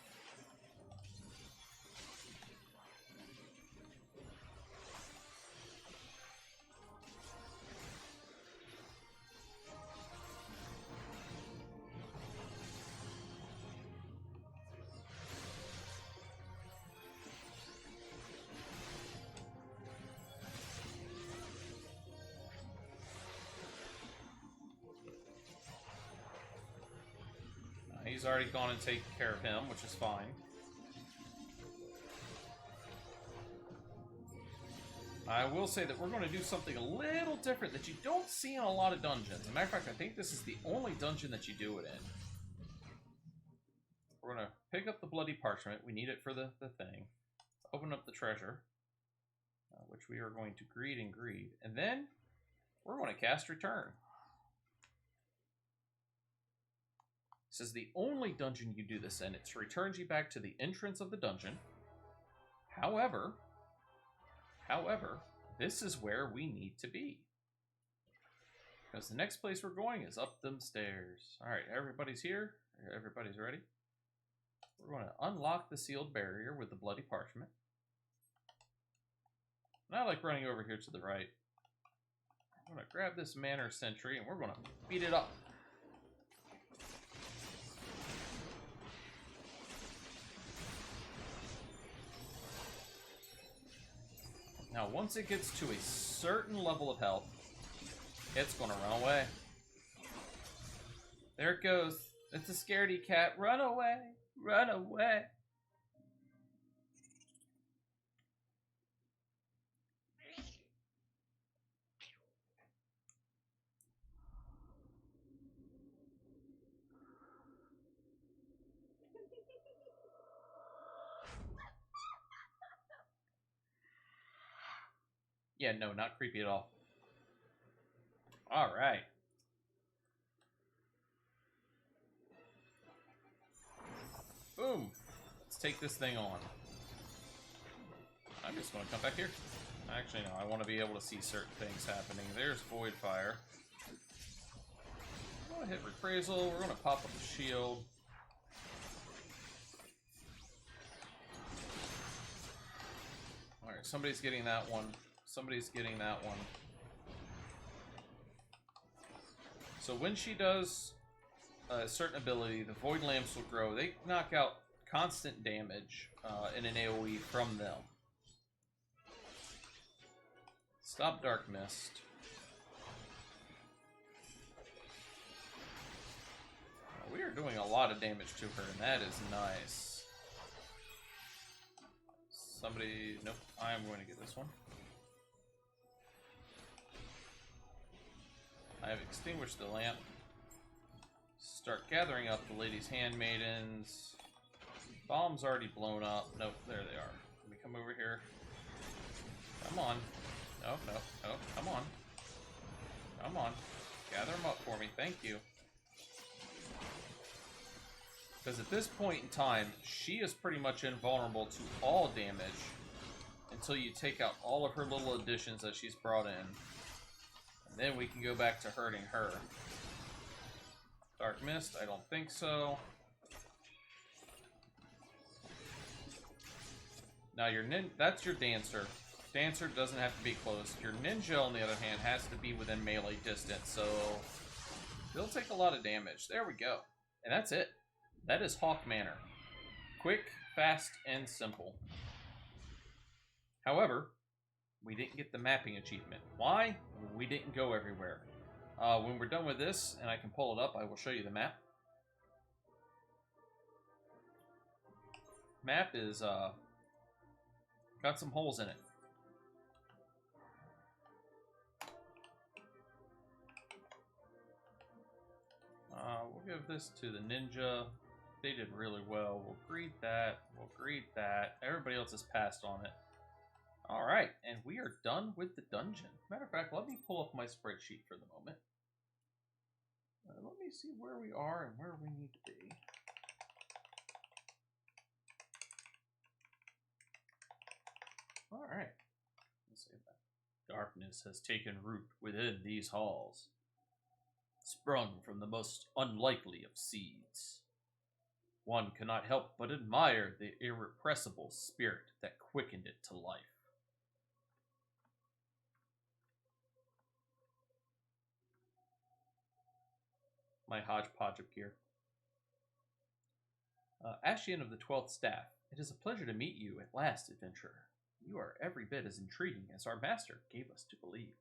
He's already gone and taken care of him, which is fine. I will say that we're going to do something a little different that you don't see in a lot of dungeons. As a matter of fact, I think this is the only dungeon that you do it in. We're going to pick up the bloody parchment. We need it for the thing. Open up the treasure, which we are going to greed and greed. And then we're going to cast Return. This is the only dungeon you do this in. It returns you back to the entrance of the dungeon. However, this is where we need to be. Because the next place we're going is up them stairs. Alright, everybody's here. Everybody's ready. We're going to unlock the sealed barrier with the bloody parchment. And I like running over here to the right. I'm going to grab this manor sentry and we're going to beat it up. Now, once it gets to a certain level of health, it's going to run away. There it goes. It's a scaredy cat. Run away. Run away. Yeah, no, not creepy at all. All right. Boom. Let's take this thing on. I'm just going to come back here. Actually, no, I want to be able to see certain things happening. There's Void Fire. I'm going to hit Reprisal. We're going to pop up the shield. Alright, somebody's getting that one. Somebody's getting that one. So when she does a certain ability, the Void Lamps will grow. They knock out constant damage in an AoE from them. Stop Dark Mist. We are doing a lot of damage to her, and that is nice. Somebody... Nope, I am going to get this one. I have extinguished the lamp. Start gathering up the Lady's Handmaidens. Bomb's already blown up. Nope, there they are. Let me come over here. Come on. No, no, no. Come on. Come on. Gather them up for me. Thank you. Because at this point in time, she is pretty much invulnerable to all damage until you take out all of her little additions that she's brought in. And then we can go back to hurting her. Dark Mist? I don't think so. Now, that's your Dancer. Dancer doesn't have to be close. Your Ninja, on the other hand, has to be within melee distance, so they'll take a lot of damage. There we go. And that's it. That is Hawk Manor. Quick, fast, and simple. However, we didn't get the mapping achievement. Why? We didn't go everywhere. When we're done with this, and I can pull it up, I will show you the map. Map is, got some holes in it. We'll give this to the Ninja. They did really well. We'll greet that. We'll greet that. Everybody else has passed on it. Alright, and we are done with the dungeon. Matter of fact, let me pull up my spreadsheet for the moment. Let me see where we are and where we need to be. Alright. Let's see that. Darkness has taken root within these halls, sprung from the most unlikely of seeds. One cannot help but admire the irrepressible spirit that quickened it to life. My hodgepodge of gear. Ashian of the 12th Staff, it is a pleasure to meet you at last, adventurer. You are every bit as intriguing as our master gave us to believe.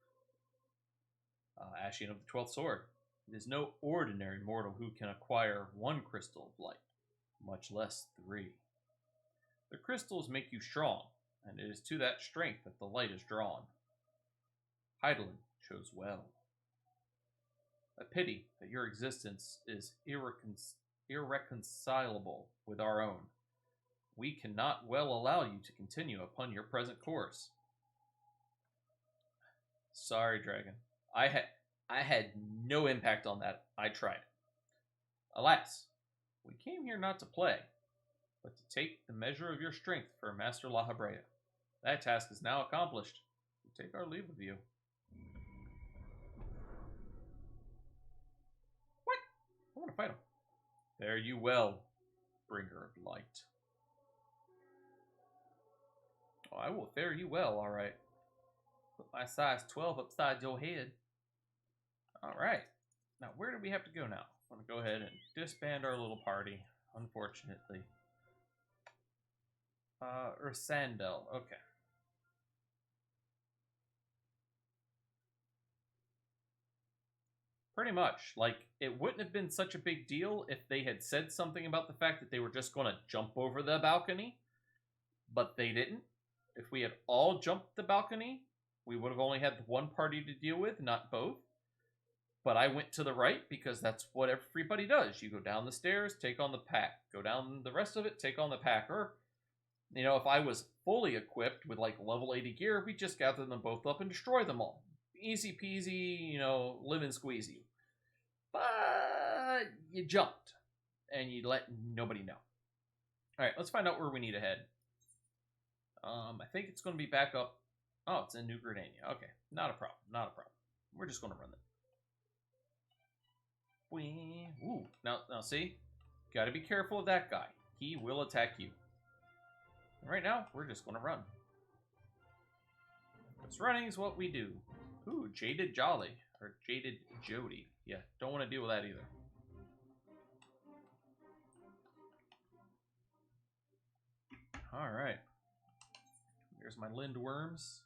Ashian of the 12th Sword, it is no ordinary mortal who can acquire one crystal of light, much less 3. The crystals make you strong, and it is to that strength that the light is drawn. Heidelin chose well. A pity that your existence is irreconcilable with our own. We cannot well allow you to continue upon your present course. Sorry, Dragon. I had no impact on that. I tried. Alas, we came here not to play, but to take the measure of your strength for Master La Habrea. That task is now accomplished. We take our leave of you. What? I want to fight him. Fare you well. bringer of light. Oh, I will fare you well, all right. Put my size 12 upside your head. All right. Now, where do we have to go now? I'm going to go ahead and disband our little party, unfortunately. Ursandel. Okay. Pretty much. Like, it wouldn't have been such a big deal if they had said something about the fact that they were just going to jump over the balcony, but they didn't. If we had all jumped the balcony, we would have only had one party to deal with, not both. But I went to the right because that's what everybody does. You go down the stairs, take on the pack. Go down the rest of it, take on the pack. Or, you know, if I was fully equipped with like level 80 gear, we just gather them both up and destroy them all. Easy peasy, you know, lemon squeezy. But you jumped and you let nobody know. All right, let's find out where we need to head. I think it's going to be back up. Oh, it's in New Grenania. Okay, not a problem. Not a problem. We're just going to run it. Ooh, now see? Got to be careful of that guy. He will attack you. And right now, we're just going to run. Because running is what we do. Ooh, Jaded Jolly. Or Jaded Jody. Yeah, don't want to deal with that either. Alright. Here's my Lindworms.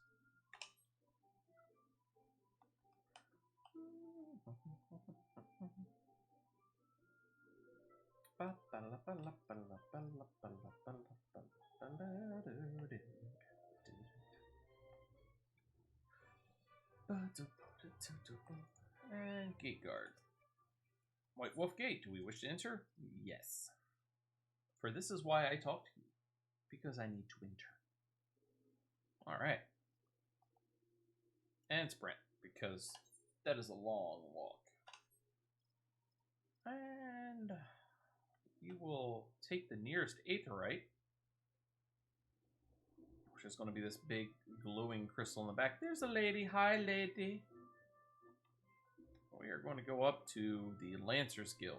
And gate guard. White Wolf Gate, do we wish to enter? Yes. For this is why I talk to you. Because I need to enter. Alright. And sprint, because that is a long walk. And you will take the nearest aetheryte, which is going to be this big glowing crystal in the back. There's a lady. Hi, lady. We are going to go up to the Lancers Guild.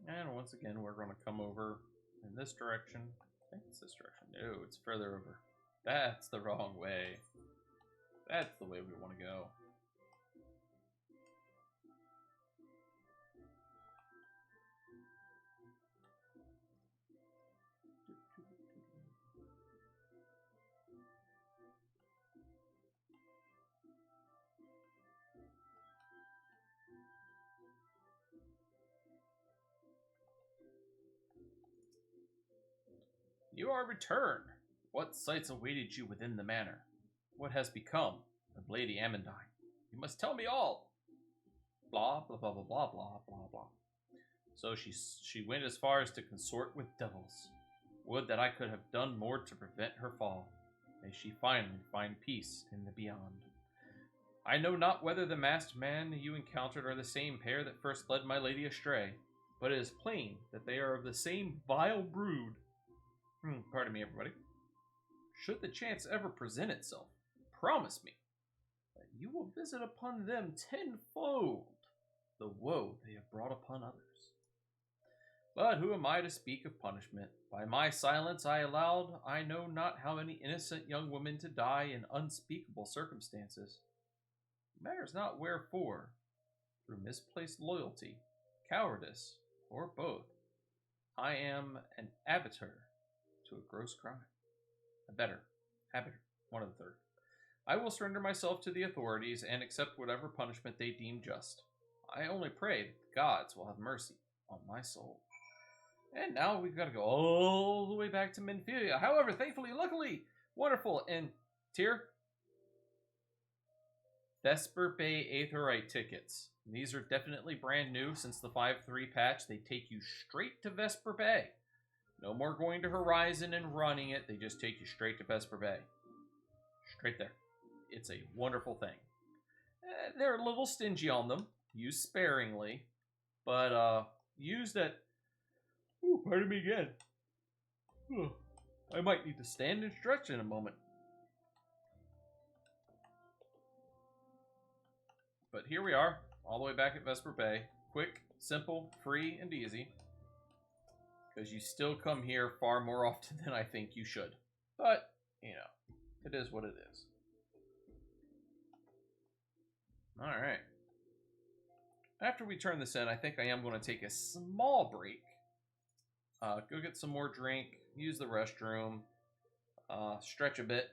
And once again, we're going to come over in this direction. I think it's this direction. No, it's further over. That's the wrong way. That's the way we want to go. You are returned. What sights awaited you within the manor? What has become of Lady Amandine? You must tell me all. Blah, blah, blah, blah, blah, blah, blah, blah. So she went as far as to consort with devils. Would that I could have done more to prevent her fall. May she finally find peace in the beyond. I know not whether the masked man you encountered are the same pair that first led my lady astray, but it is plain that they are of the same vile brood. Pardon me, everybody. Should the chance ever present itself, promise me that you will visit upon them tenfold the woe they have brought upon others. But who am I to speak of punishment? By my silence I allowed I know not how many innocent young women to die in unspeakable circumstances. It matters not wherefore, through misplaced loyalty, cowardice, or both, I am an abettor to a gross crime. Habiter, one of the third. I will surrender myself to the authorities and accept whatever punishment they deem just. I only pray that the gods will have mercy on my soul. And now we've got to go all the way back to Menphilia. However, thankfully, luckily, wonderful, and tier Vesper Bay Aetherite tickets. These are definitely brand new since the 5.3 patch. They take you straight to Vesper Bay. No more going to Horizon and running it. They just take you straight to Vesper Bay. Straight there. It's a wonderful thing. They're a little stingy on them. Use sparingly. But used at Ooh, pardon me again. Ugh. I might need to stand and stretch in a moment. But here we are, all the way back at Vesper Bay. Quick, simple, free, and easy. Because you still come here far more often than I think you should. But, you know, it is what it is. Alright. After we turn this in, I think I am going to take a small break. Go get some more drink, use the restroom, stretch a bit.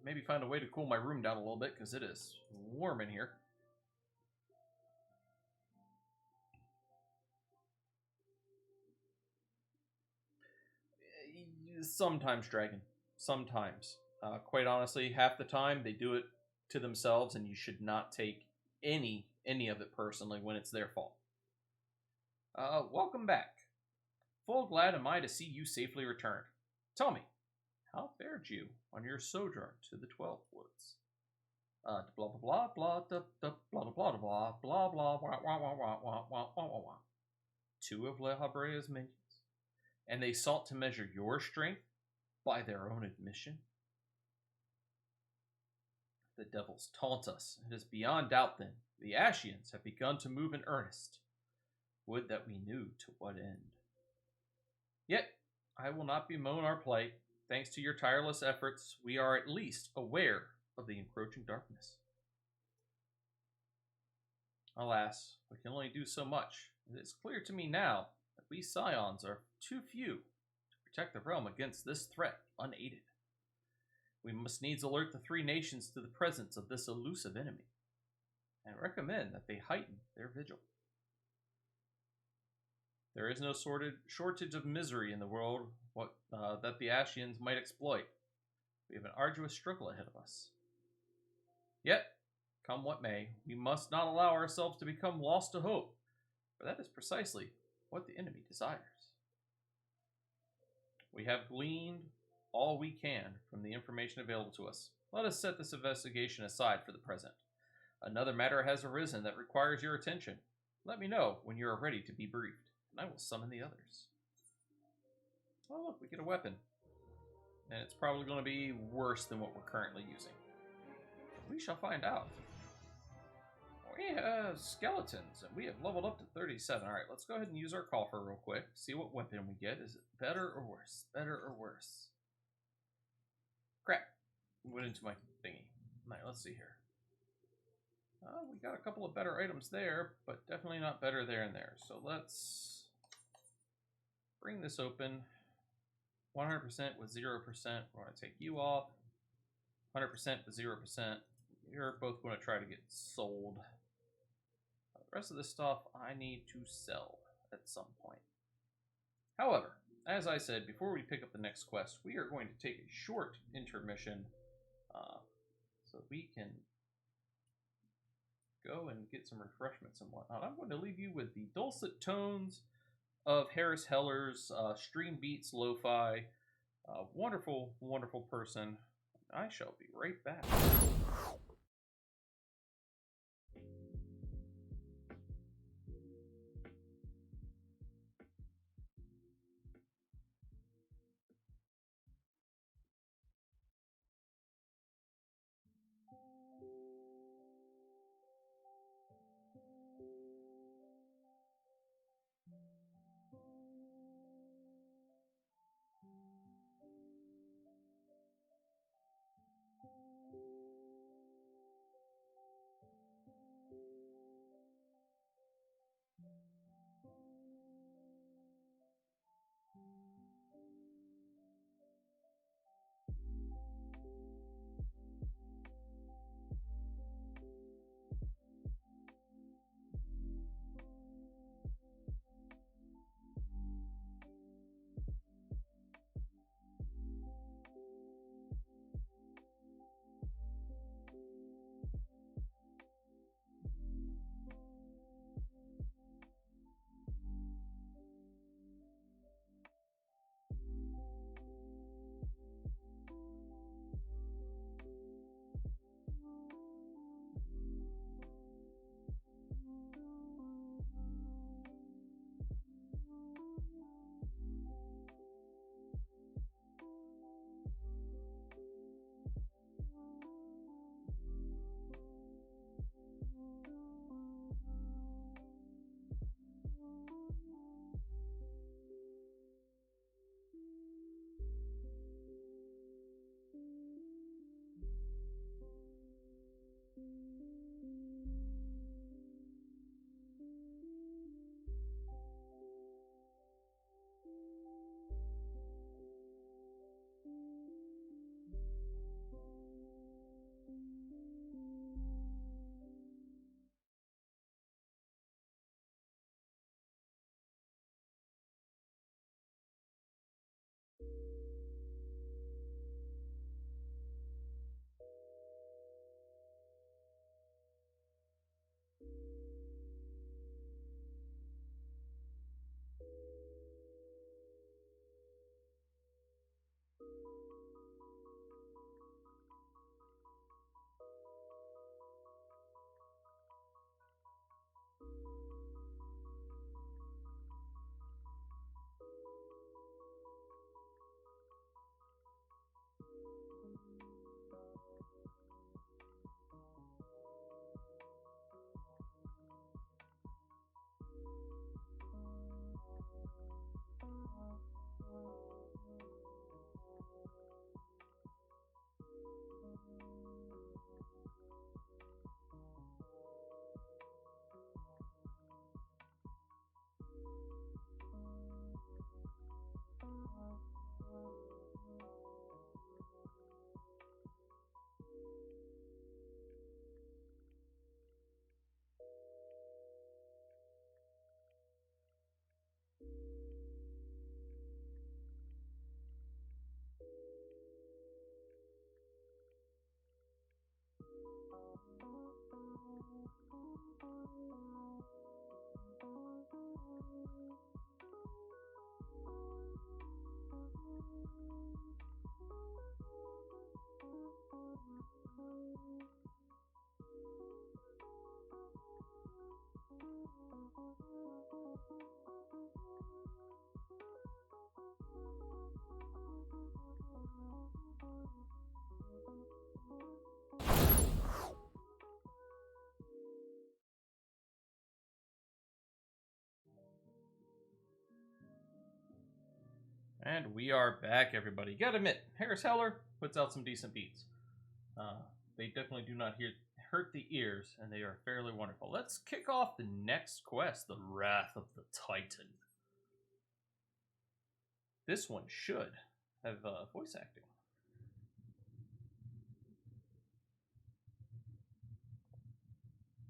Maybe find a way to cool my room down a little bit because it is warm in here. Sometimes, Dragon. Sometimes. Quite honestly, half the time they do it to themselves, and you should not take any of it personally when it's their fault. Welcome back. Full glad am I to see you safely returned. Tell me, how fared you on your sojourn to the 12 Woods? Blah blah blah blah blah blah blah blah blah blah blah wah wah wah wah wah wah wah wah. Two of Le Habrea's minions, and they sought to measure your strength by their own admission. The devils taunt us. It is beyond doubt, then, the Ashians have begun to move in earnest. Would that we knew to what end. Yet, I will not bemoan our plight. Thanks to your tireless efforts, we are at least aware of the encroaching darkness. Alas, we can only do so much. It is clear to me now that we Scions are too few to protect the realm against this threat unaided. We must needs alert the three nations to the presence of this elusive enemy, and recommend that they heighten their vigil. There is no shortage of misery in the world that the Ashians might exploit. We have an arduous struggle ahead of us. Yet, come what may, we must not allow ourselves to become lost to hope, for that is precisely what the enemy desires. We have gleaned all we can from the information available to us. Let us set this investigation aside for the present. Another matter has arisen that requires your attention. Let me know when you are ready to be briefed, and I will summon the others. Oh look, we get a weapon. And it's probably going to be worse than what we're currently using. We shall find out. We have skeletons, and we have leveled up to 37. Alright, let's go ahead and use our coffer real quick. See what weapon we get. Is it better or worse? Better or worse? Crap. Went into my thingy. Alright, let's see here. We got a couple of better items there, but definitely not better there and there. So let's bring this open. 100% with 0%. We're going to take you off. 100% with 0%. You're both going to try to get sold. The rest of this stuff I need to sell at some point. However, as I said, before we pick up the next quest, we are going to take a short intermission so we can go and get some refreshments and whatnot. I'm going to leave you with the dulcet tones of Harris Heller's Stream Beats Lo-Fi. Wonderful, wonderful person. I shall be right back. And we are back, everybody. You gotta admit, Harris Heller puts out some decent beats. They definitely do not hurt the ears, and they are fairly wonderful. Let's kick off the next quest, the Wrath of the Titan. This one should have voice acting.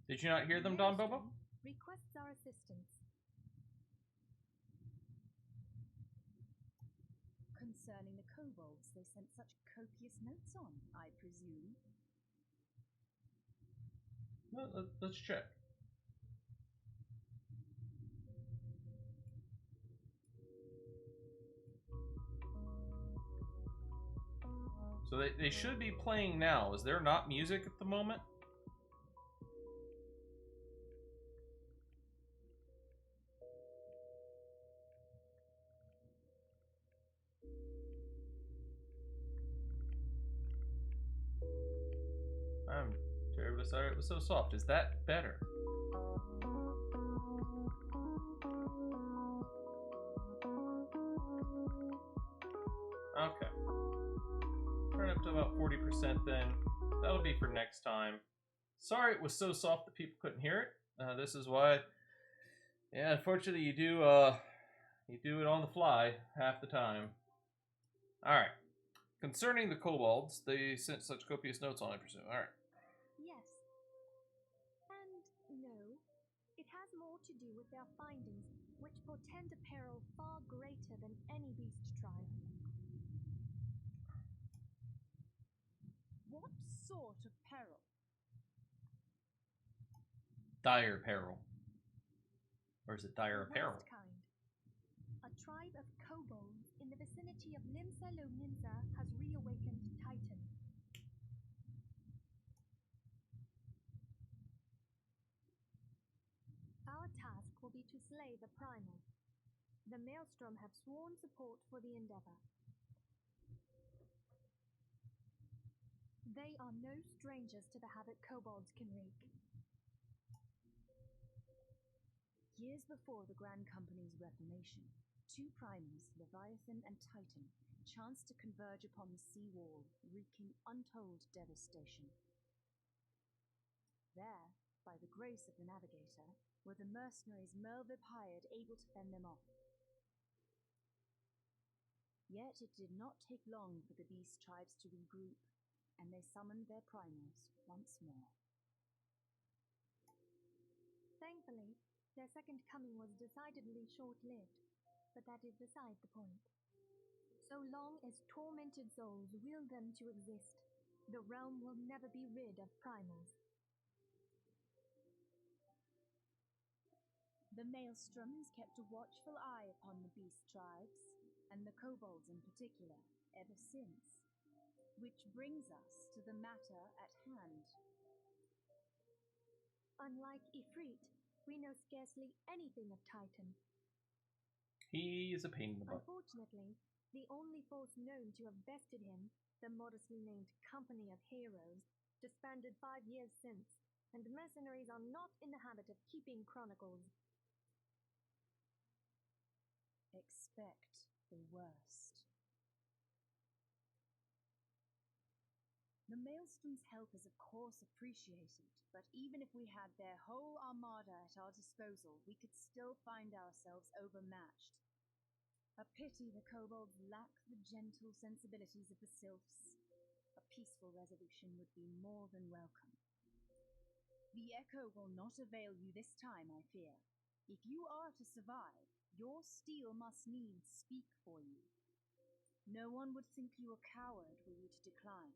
Did you not hear them, Don Bobo? Requests our assistance. Concerning the kobolds they sent such copious notes on, I presume. Well, let's check. So they should be playing now. Is there not music at the moment? I'm terribly sorry it was so soft. Is that better? Okay. Turn up to about 40% then. That'll be for next time. Sorry it was so soft that people couldn't hear it. This is why, yeah, unfortunately you do it on the fly half the time. Alright. Concerning the kobolds, they sent such copious notes on, I presume. Alright. Yes. And no. It has more to do with their findings, which portend a peril far greater than any beast tribe. What sort of peril? Dire peril. Or is it dire apparel? Worst kind. A tribe of kobolds in the vicinity of Limsa has reawakened Titan. Our task will be to slay the primal. The Maelstrom have sworn support for the endeavor. They are no strangers to the havoc kobolds can wreak. Years before the Grand Company's reformation, two primals, Leviathan and Titan, chanced to converge upon the sea wall, wreaking untold devastation. There, by the grace of the navigator, were the mercenaries Merlvip hired able to fend them off. Yet it did not take long for the beast tribes to regroup, and they summoned their primals once more. Thankfully, their second coming was decidedly short-lived, but that is beside the point. So long as tormented souls will them to exist, the realm will never be rid of primals. The Maelstroms kept a watchful eye upon the beast tribes, and the kobolds in particular, ever since. Which brings us to the matter at hand. Unlike Ifrit, we know scarcely anything of Titan. He is a pain in the butt. Unfortunately, the only force known to have bested him, the modestly named Company of Heroes, disbanded 5 years since, and mercenaries are not in the habit of keeping chronicles. Expect the worst. The Maelstrom's help is of course appreciated, but even if we had their whole armada at our disposal, we could still find ourselves overmatched. A pity the kobolds lack the gentle sensibilities of the sylphs. A peaceful resolution would be more than welcome. The echo will not avail you this time, I fear. If you are to survive, your steel must needs speak for you. No one would think you a coward were you to decline.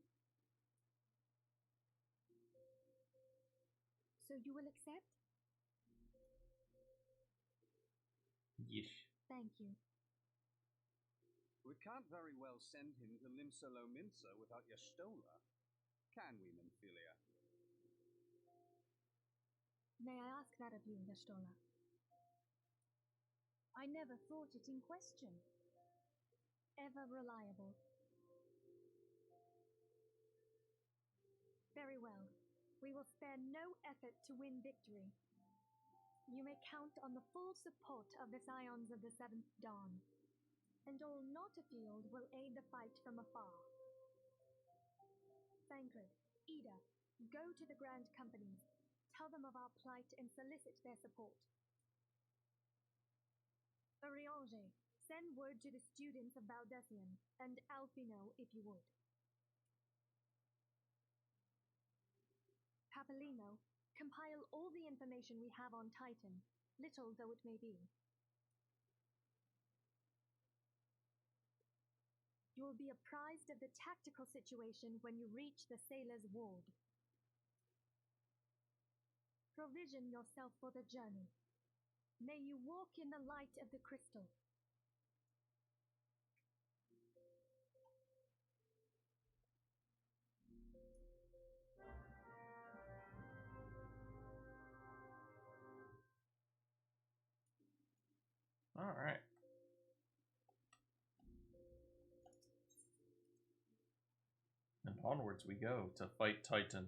So you will accept? Yes. Thank you. We can't very well send him to Limsa without Y'shtola, can we, Menphilia? May I ask that of you, Y'shtola? I never thought it in question. Ever reliable. Very well. We will spare no effort to win victory. You may count on the full support of the Scions of the Seventh Dawn. and all not afield will aid the fight from afar. Thancred, Ida, go to the Grand Companies, tell them of our plight and solicit their support. Eorzea, send word to the students of Valdesian, and Alfino if you would. Papalino, compile all the information we have on Titan, little though it may be. You will be apprised of the tactical situation when you reach the sailor's ward. Provision yourself for the journey. May you walk in the light of the crystal. All right. And onwards we go to fight Titan.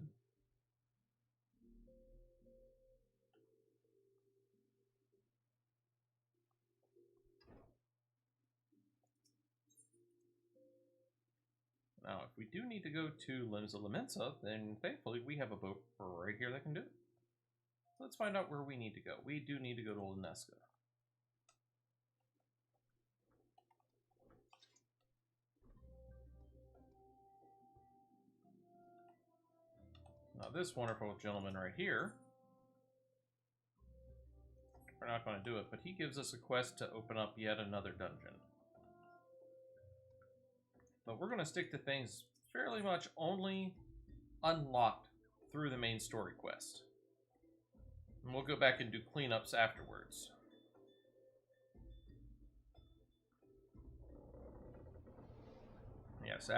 Now, if we do need to go to Limsa Limensa, then thankfully we have a boat right here that can do it. So let's find out where we need to go. We do need to go to Linesca. Now this wonderful gentleman right here, we're not going to do it, but he gives us a quest to open up yet another dungeon. But we're going to stick to things fairly much only unlocked through the main story quest. And we'll go back and do cleanups afterwards. Yes,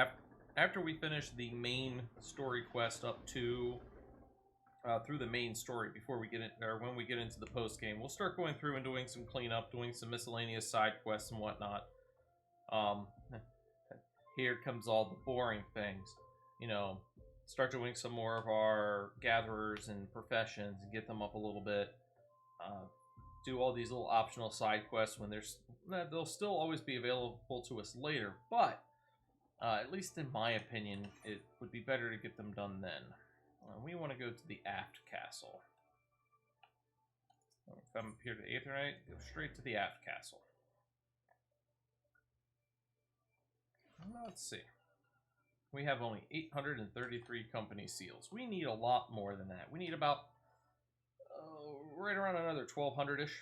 after we finish the main story quest up to through the main story, before we get in, or when we get into the post game, we'll start going through and doing some cleanup, doing some miscellaneous side quests and whatnot. Here comes all the boring things, you know. Start doing some more of our gatherers and professions and get them up a little bit. Do all these little optional side quests when they'll still always be available to us later, but at least in my opinion, it would be better to get them done then. We want to go to the Aft Castle. Come up here to Aetherite, go straight to the Aft Castle. Let's see. We have only 833 company seals. We need a lot more than that. We need about right around another 1,200-ish.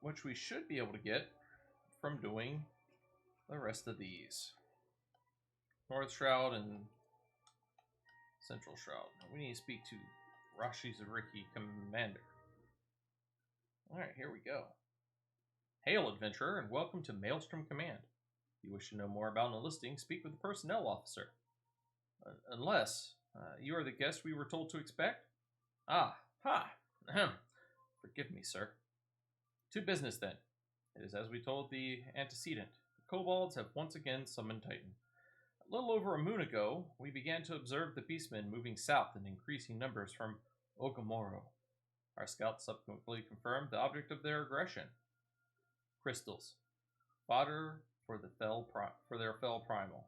Which we should be able to get from doing the rest of these. North Shroud and Central Shroud. We need to speak to Rashi Zariki, Commander. Alright, here we go. Hail, adventurer, and welcome to Maelstrom Command. If you wish to know more about enlisting, speak with the personnel officer. Unless you are the guest we were told to expect? Ah, ha! Ahem. Forgive me, sir. To business, then. It is as we told the antecedent. The kobolds have once again summoned Titan. A little over a moon ago, we began to observe the beastmen moving south in increasing numbers from Ogamoro. Our scouts subsequently confirmed the object of their aggression. Crystals. Fodder for their fell primal.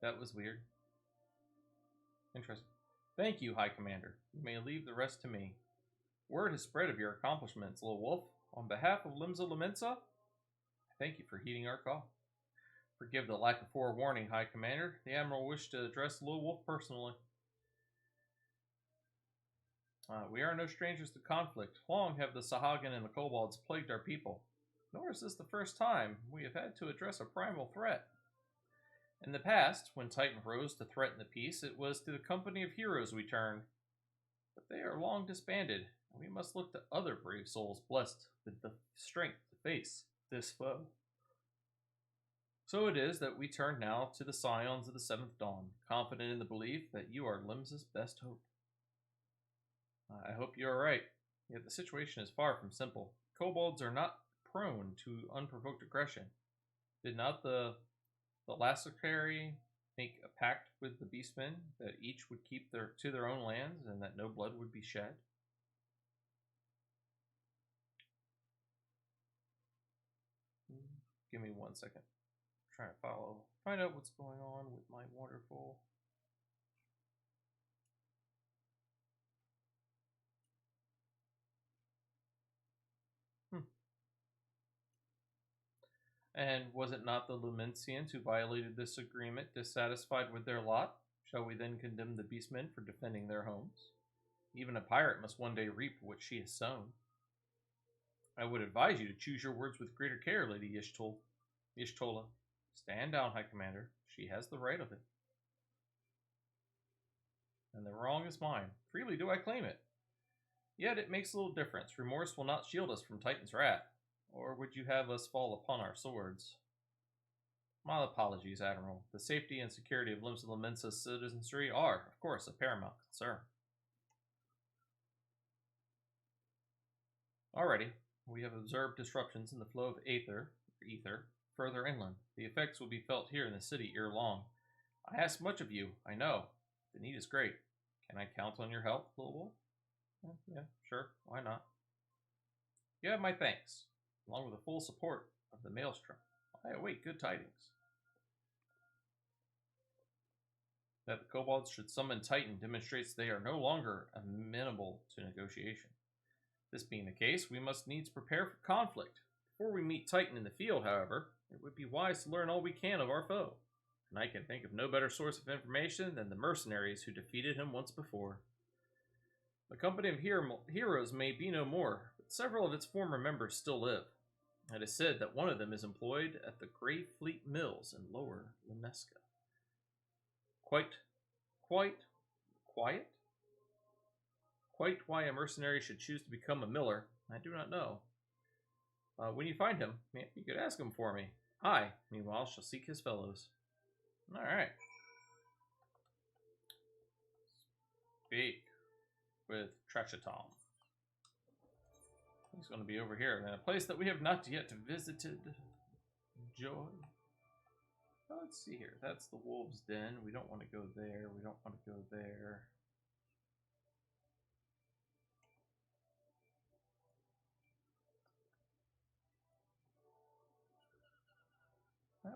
That was weird. Interesting. Thank you, High Commander. You may leave the rest to me. Word has spread of your accomplishments, Little Wolf. On behalf of Limsa Limensa, thank you for heeding our call. Forgive the lack of forewarning, High Commander. The Admiral wished to address Little Wolf personally. We are no strangers to conflict. Long have the Sahagin and the Kobolds plagued our people. Nor is this the first time we have had to address a primal threat. In the past, when Titan rose to threaten the peace, it was to the company of heroes we turned. But they are long disbanded, and we must look to other brave souls blessed with the strength to face this foe. So it is that we turn now to the Scions of the Seventh Dawn, confident in the belief that you are Limsa's best hope. I hope you are right, yet the situation is far from simple. Kobolds are not prone to unprovoked aggression. Did not the The Lassicari make a pact with the beastmen that each would keep to their own lands and that no blood would be shed. Give me 1 second. I'm trying to find out what's going on with my wonderful. And was it not the Lumensians who violated this agreement, dissatisfied with their lot? Shall we then condemn the beastmen for defending their homes? Even a pirate must one day reap what she has sown. I would advise you to choose your words with greater care, Lady Y'shtola. Stand down, High Commander. She has the right of it. And the wrong is mine. Freely do I claim it. Yet it makes a little difference. Remorse will not shield us from Titan's wrath. Or would you have us fall upon our swords? My apologies, Admiral. The safety and security of Limsa Lominsa's citizenry are, of course, a paramount concern. Alrighty, we have observed disruptions in the flow of ether further inland. The effects will be felt here in the city ere long. I ask much of you, I know. The need is great. Can I count on your help, Little Wolf? Yeah, sure, why not? You have my thanks, along with the full support of the Maelstrom. I await good tidings. That the kobolds should summon Titan demonstrates they are no longer amenable to negotiation. This being the case, we must needs prepare for conflict. Before we meet Titan in the field, however, it would be wise to learn all we can of our foe. And I can think of no better source of information than the mercenaries who defeated him once before. The company of heroes may be no more, but several of its former members still live. It is said that one of them is employed at the Grey Fleet Mills in Lower Lunesca. Quite why a mercenary should choose to become a miller, I do not know. When you find him, you could ask him for me. I, meanwhile, shall seek his fellows. Alright. Speak with Trashatom. He's going to be over here in a place that we have not yet visited. Joy. Let's see here. That's the Wolves' Den. We don't want to go there. We don't want to go there.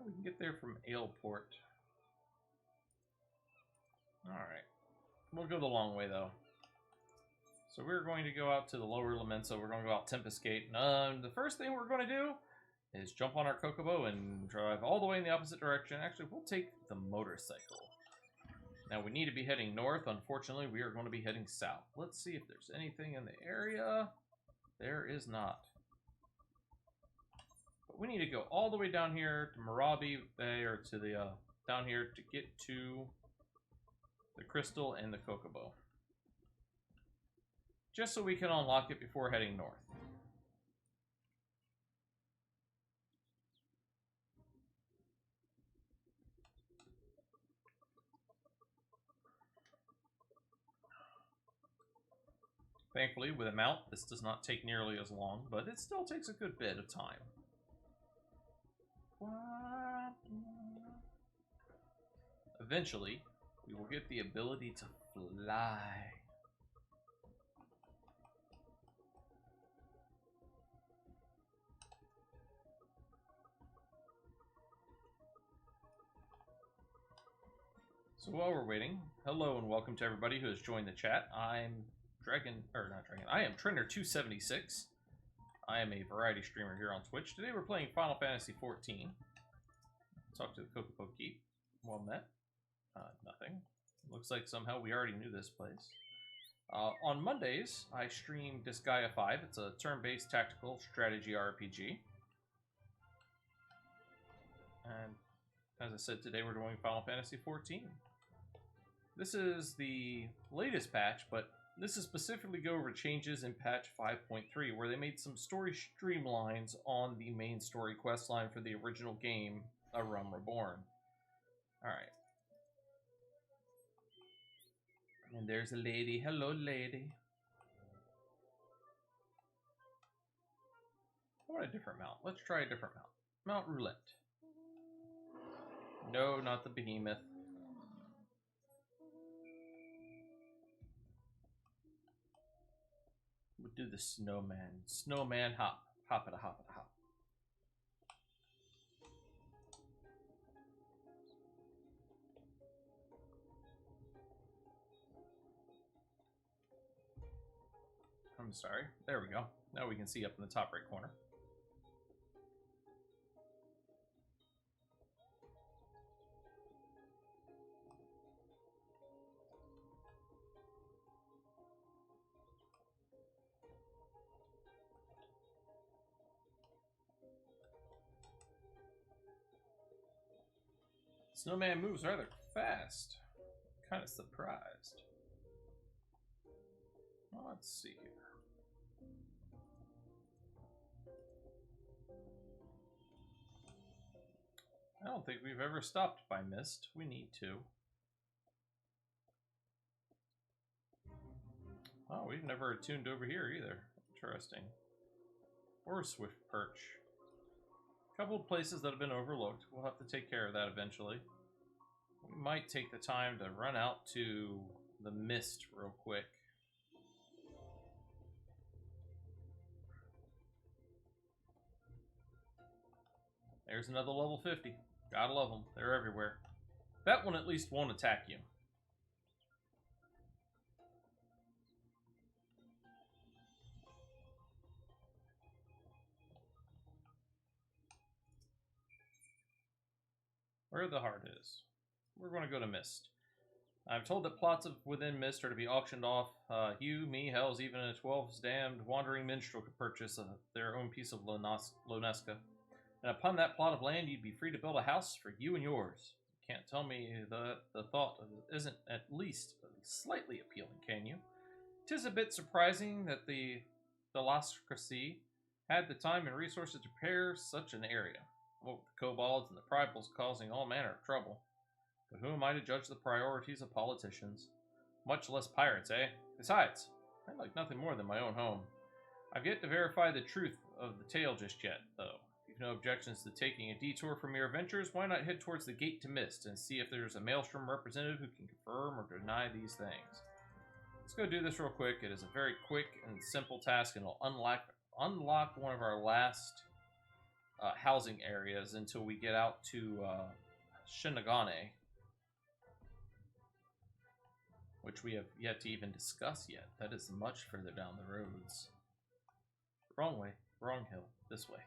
We can get there from Aleport. Alright. We'll go the long way, though. So we're going to go out to the Lower Lamensa. We're going to go out Tempest Gate. The first thing we're going to do is jump on our Kokobo and drive all the way in the opposite direction. Actually, we'll take the motorcycle. Now, we need to be heading north. Unfortunately, we are going to be heading south. Let's see if there's anything in the area. There is not. But we need to go all the way down here to Marabi Bay, or to the, down here to get to the Crystal and the Kokobo. Just so we can unlock it before heading north. Thankfully, with a mount, this does not take nearly as long, but it still takes a good bit of time. Eventually, we will get the ability to fly. So while we're waiting, hello and welcome to everybody who has joined the chat. I am Trenner276. I am a variety streamer here on Twitch. Today we're playing Final Fantasy XIV. Talk to the Kokopo Keep. Well met. Nothing. Looks like somehow we already knew this place. On Mondays, I stream Disgaea 5. It's a turn-based tactical strategy RPG. And as I said, today we're doing Final Fantasy XIV. This is the latest patch, but this is specifically go over changes in patch 5.3, where they made some story streamlines on the main story quest line for the original game, A Realm Reborn. Alright. And there's a lady. Hello, lady. I want a different mount. Let's try a different mount. Mount Roulette. No, not the behemoth. We'll do the snowman. Snowman hop. Hop it a hop it a hop. I'm sorry. There we go. Now we can see up in the top right corner. Snowman moves rather fast. Kind of surprised. Well, let's see here. I don't think we've ever stopped by mist. We need to. Oh, we've never attuned over here either. Interesting. Or swift perch. A couple of places that have been overlooked. We'll have to take care of that eventually. We might take the time to run out to the mist real quick. There's another level 50. Gotta love them. They're everywhere. That one at least won't attack you. Where the heart is. We're going to go to Mist. I'm told that plots of within Mist are to be auctioned off. You, me, hells, even a 12's damned wandering minstrel could purchase their own piece of Lonesca. And upon that plot of land, you'd be free to build a house for you and yours. You can't tell me the thought isn't at least slightly appealing, can you? 'Tis a bit surprising that the Lascracy had the time and resources to prepare such an area. What with the kobolds and the prypals causing all manner of trouble. But who am I to judge the priorities of politicians? Much less pirates, eh? Besides, I'd like nothing more than my own home. I've yet to verify the truth of the tale just yet, though. If you've no objections to taking a detour from your adventures, why not head towards the Gate to Mist and see if there's a Maelstrom representative who can confirm or deny these things. Let's go do this real quick. It is a very quick and simple task, and it'll unlock one of our last housing areas until we get out to Shinigane, which we have yet to even discuss yet. That is much further down the roads. Wrong way. Wrong hill. This way.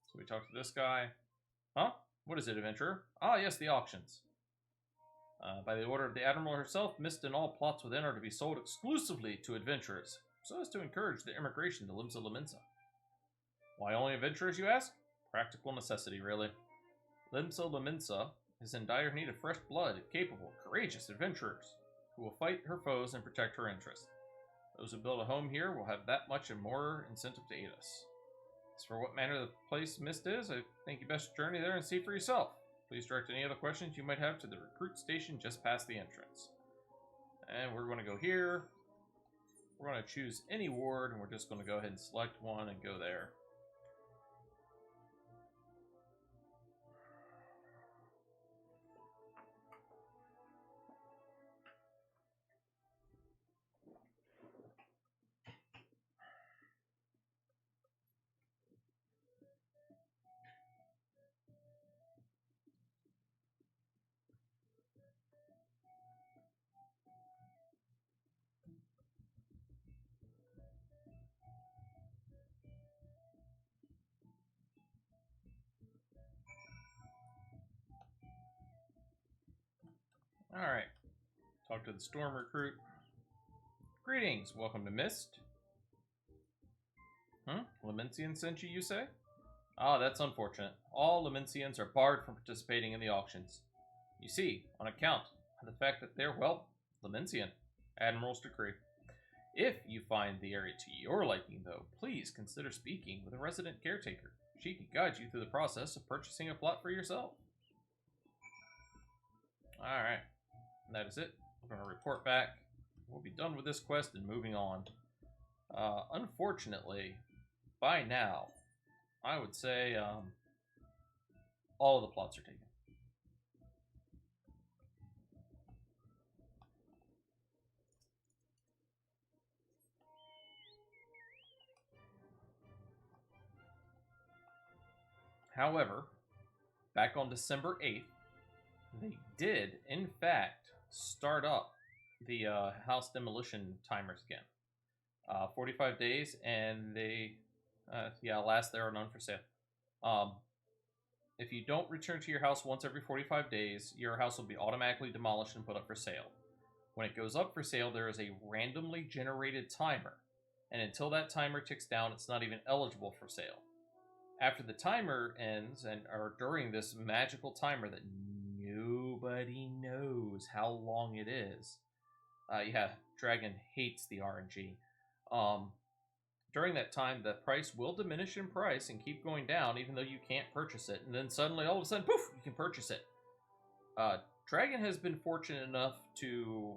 So we talk to this guy. Huh? What is it, adventurer? Ah, yes, the auctions. By the order of the Admiral herself, Mist and all plots within are to be sold exclusively to adventurers, so as to encourage the immigration to Limsa Lominsa. Why only adventurers, you ask? Practical necessity, really. Limsa Lominsa is in dire need of fresh blood, capable, courageous adventurers who will fight her foes and protect her interests. Those who build a home here will have that much and more incentive to aid us. As for what manner the place Mist is, I think you best journey there and see for yourself. Please direct any other questions you might have to the recruit station just past the entrance. And we're going to go here. We're going to choose any ward, and we're just going to go ahead and select one and go there. Alright. Talk to the storm recruit. Greetings, welcome to Mist. Lamencians sent you, you say? Ah, that's unfortunate. All Lamencians are barred from participating in the auctions. You see, on account of the fact that they're, well, Lamencian. Admiral's decree. If you find the area to your liking, though, please consider speaking with a resident caretaker. She can guide you through the process of purchasing a plot for yourself. Alright. That is it. We're going to report back. We'll be done with this quest and moving on. Unfortunately, by now, I would say all of the plots are taken. However, back on December 8th, they did, in fact, start up the house demolition timers again. 45 days, and they, last there or none for sale. If you don't return to your house once every 45 days, your house will be automatically demolished and put up for sale. When it goes up for sale, there is a randomly generated timer, and until that timer ticks down, it's not even eligible for sale. After the timer ends, or during this magical timer that nobody knows how long it is, Dragon hates the RNG. During that time, the price will diminish in price and keep going down, even though you can't purchase it. And then suddenly, all of a sudden, poof, you can purchase it. Dragon has been fortunate enough to,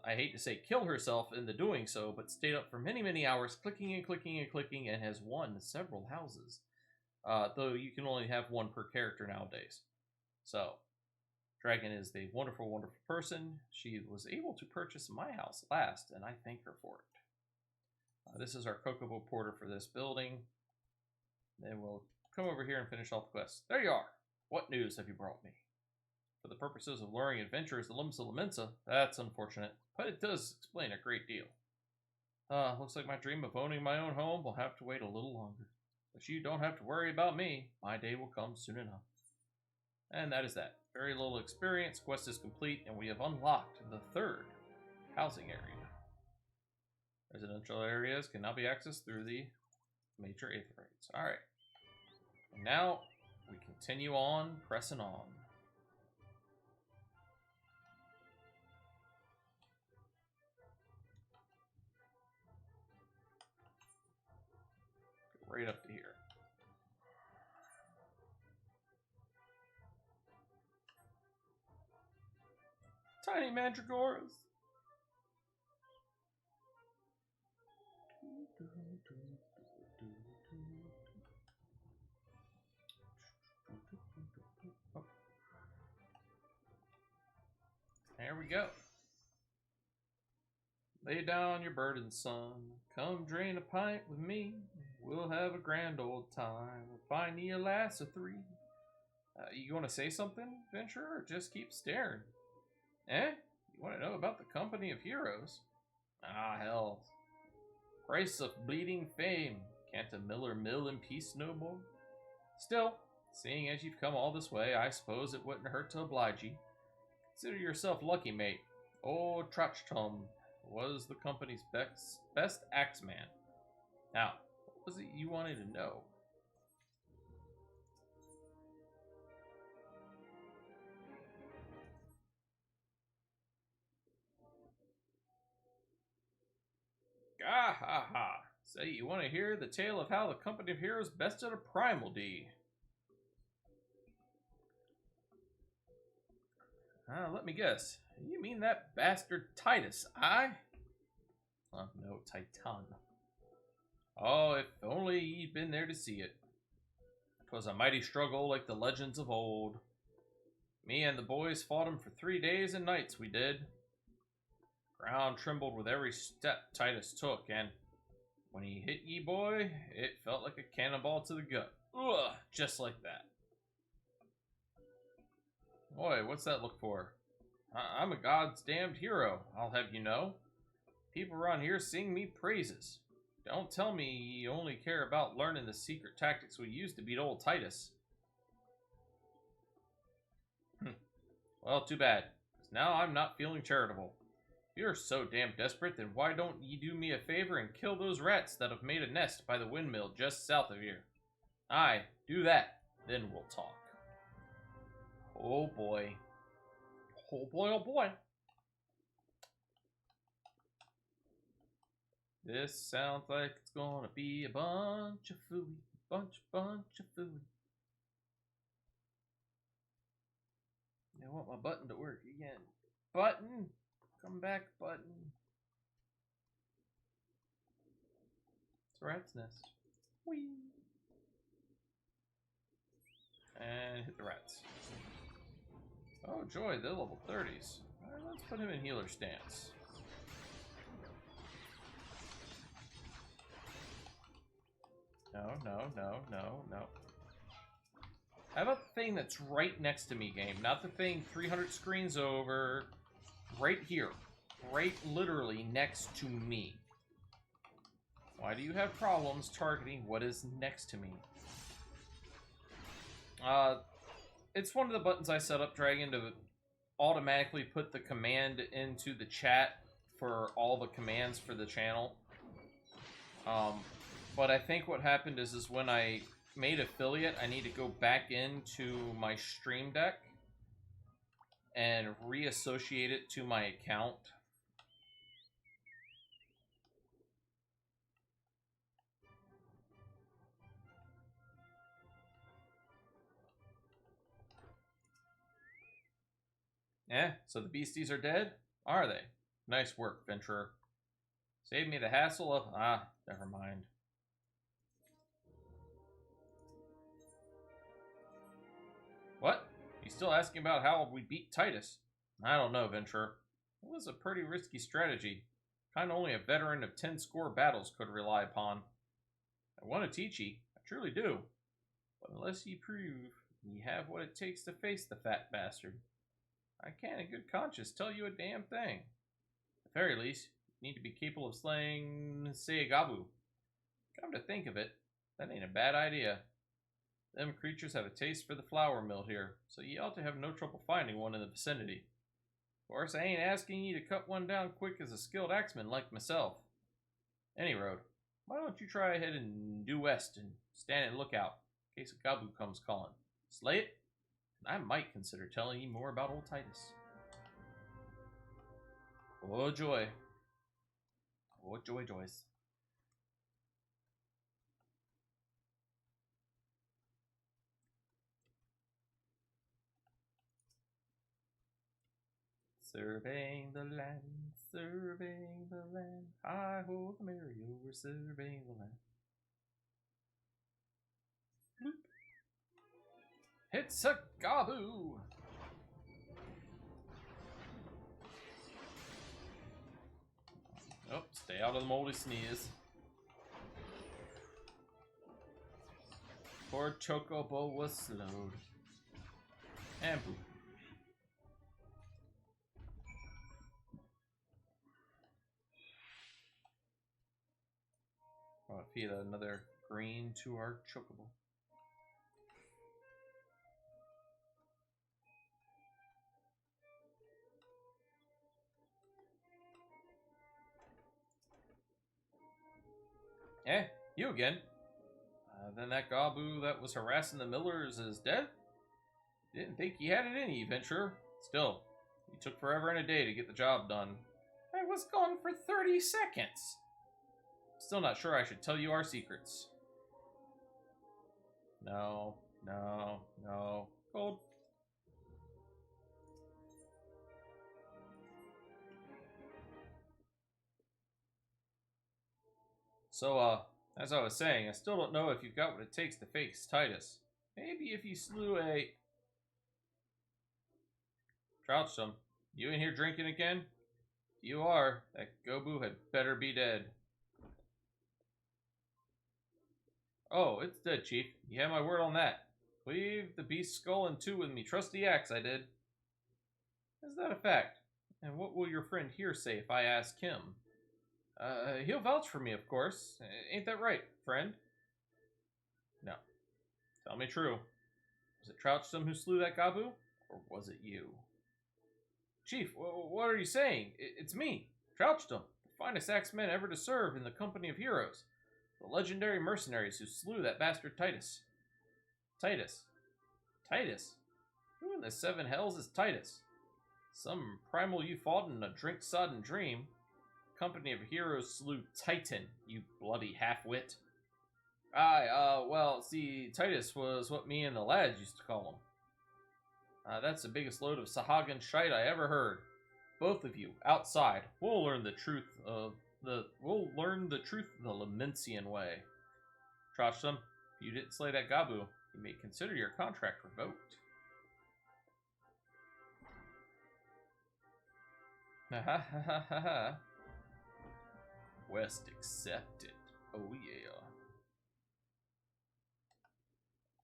I hate to say kill herself in the doing so, but stayed up for many, many hours, clicking and clicking and clicking, and has won several houses. Though you can only have one per character nowadays. So, Dragon is the wonderful, wonderful person. She was able to purchase my house last, and I thank her for it. This is our Kokobo Porter for this building. Then we'll come over here and finish off the quest. There you are. What news have you brought me? For the purposes of luring adventurers to Limsa Lominsa, that's unfortunate, but it does explain a great deal. Looks like my dream of owning my own home will have to wait a little longer. But you don't have to worry about me. My day will come soon enough. And that is that. Very little experience. Quest is complete, and we have unlocked the third housing area. Residential areas can now be accessed through the major aetherytes. Alright. And now we continue on, pressing on. Right up to here. Tiny mandragoras. There we go. Lay down your burden, son. Come drain a pint with me. We'll have a grand old time. We'll find you a lass of 3. You want to say something, adventurer, or just keep staring? Eh? You want to know about the company of heroes? Ah, hell. Price of bleeding fame. Can't a miller mill in peace no more? Still, seeing as you've come all this way, I suppose it wouldn't hurt to oblige ye. Consider yourself lucky, mate. Old Trachtom was the company's best axeman. Now, what was it you wanted to know? Ah ha ha! Say, you want to hear the tale of how the company of heroes bested a primal D? Let me guess. You mean that bastard Titus, Oh, no, Titan. Oh, if only you'd been there to see it. 'Twas a mighty struggle like the legends of old. Me and the boys fought him for 3 days and nights, we did. Ground trembled with every step Titus took, and when he hit ye, boy, it felt like a cannonball to the gut. Ugh, just like that. Boy, what's that look for? I'm a god's damned hero, I'll have you know. People around here sing me praises. Don't tell me you only care about learning the secret tactics we used to beat old Titus. Well, too bad, because now I'm not feeling charitable. If you're so damn desperate, then why don't you do me a favor and kill those rats that have made a nest by the windmill just south of here? Aye, do that, then we'll talk. Oh boy. Oh boy, oh boy. This sounds like it's gonna be a bunch of fooey. Bunch of fooey. I want my button to work again. Button! Come back, button. It's a rat's nest. Whee! the rats. Oh, joy, they're level 30s. Alright, let's put him in healer stance. No, no, no, no, no. How about the thing that's right next to me, game? Not the thing 300 screens over. Right here. Right literally next to me. Why do you have problems targeting what is next to me? It's one of the buttons I set up, Dragon, to automatically put the command into the chat for all the commands for the channel. But I think what happened is when I made affiliate, I need to go back into my stream deck and reassociate it to my account. So the beasties are dead? Are they? Nice work, Venturer. Save me the hassle of... never mind. What? You still asking about how we beat Titus? I don't know, Venturer. It was a pretty risky strategy. Kind of only a veteran of 10-score battles could rely upon. I want to teach ye. I truly do. But unless ye prove ye have what it takes to face the fat bastard, I can't in good conscience tell you a damn thing. At the very least, you need to be capable of slaying Seagabu. Come to think of it, that ain't a bad idea. Them creatures have a taste for the flour mill here, so ye ought to have no trouble finding one in the vicinity. Of course, I ain't asking ye to cut one down quick as a skilled axeman like myself. Any road, why don't you try ahead and due west and stand and look out, in case a Gabu comes calling. Slay it, and I might consider telling ye more about old Titus. Oh joy. Oh joy joys. Surveying the land, surveying the land. Hi ho, the Mario, we're surveying the land. Bloop. It's a Gabu! Oh, stay out of the moldy sneeze. Poor Chocobo was slowed. And boop. I'll feed another green to our Chocobo. You again. Then that Gabu that was harassing the Millers is dead? Didn't think he had it in you, Venturer. Still, he took forever and a day to get the job done. I was gone for 30 seconds. Still not sure I should tell you our secrets. No, no, no. Gold. So, as I was saying, I still don't know if you've got what it takes to face Titus. Maybe if you slew a... Trouchsome, you in here drinking again? If you are, that Gobu had better be dead. Oh, it's dead, Chief. You have my word on that. Cleave the beast's skull in two with me trusty axe, I did. Is that a fact? And what will your friend here say if I ask him? He'll vouch for me, of course. Ain't that right, friend? No. Tell me true. Was it Trouchsome who slew that Gabu? Or was it you? Chief, what are you saying? It's me, Trouchsome, the finest axeman ever to serve in the company of heroes. The legendary mercenaries who slew that bastard Titus. Titus? Titus? Who in the seven hells is Titus? Some primal you fought in a drink-sodden dream. Company of heroes slew Titan, you bloody half-wit. Aye, well, see, Titus was what me and the lads used to call him. That's the biggest load of Sahagan shite I ever heard. Both of you, outside, we'll learn the truth the Lemencian way. Trouchsome, if you didn't slay that Gabu, you may consider your contract revoked. Ha ha ha ha ha. Quest accepted. Oh yeah.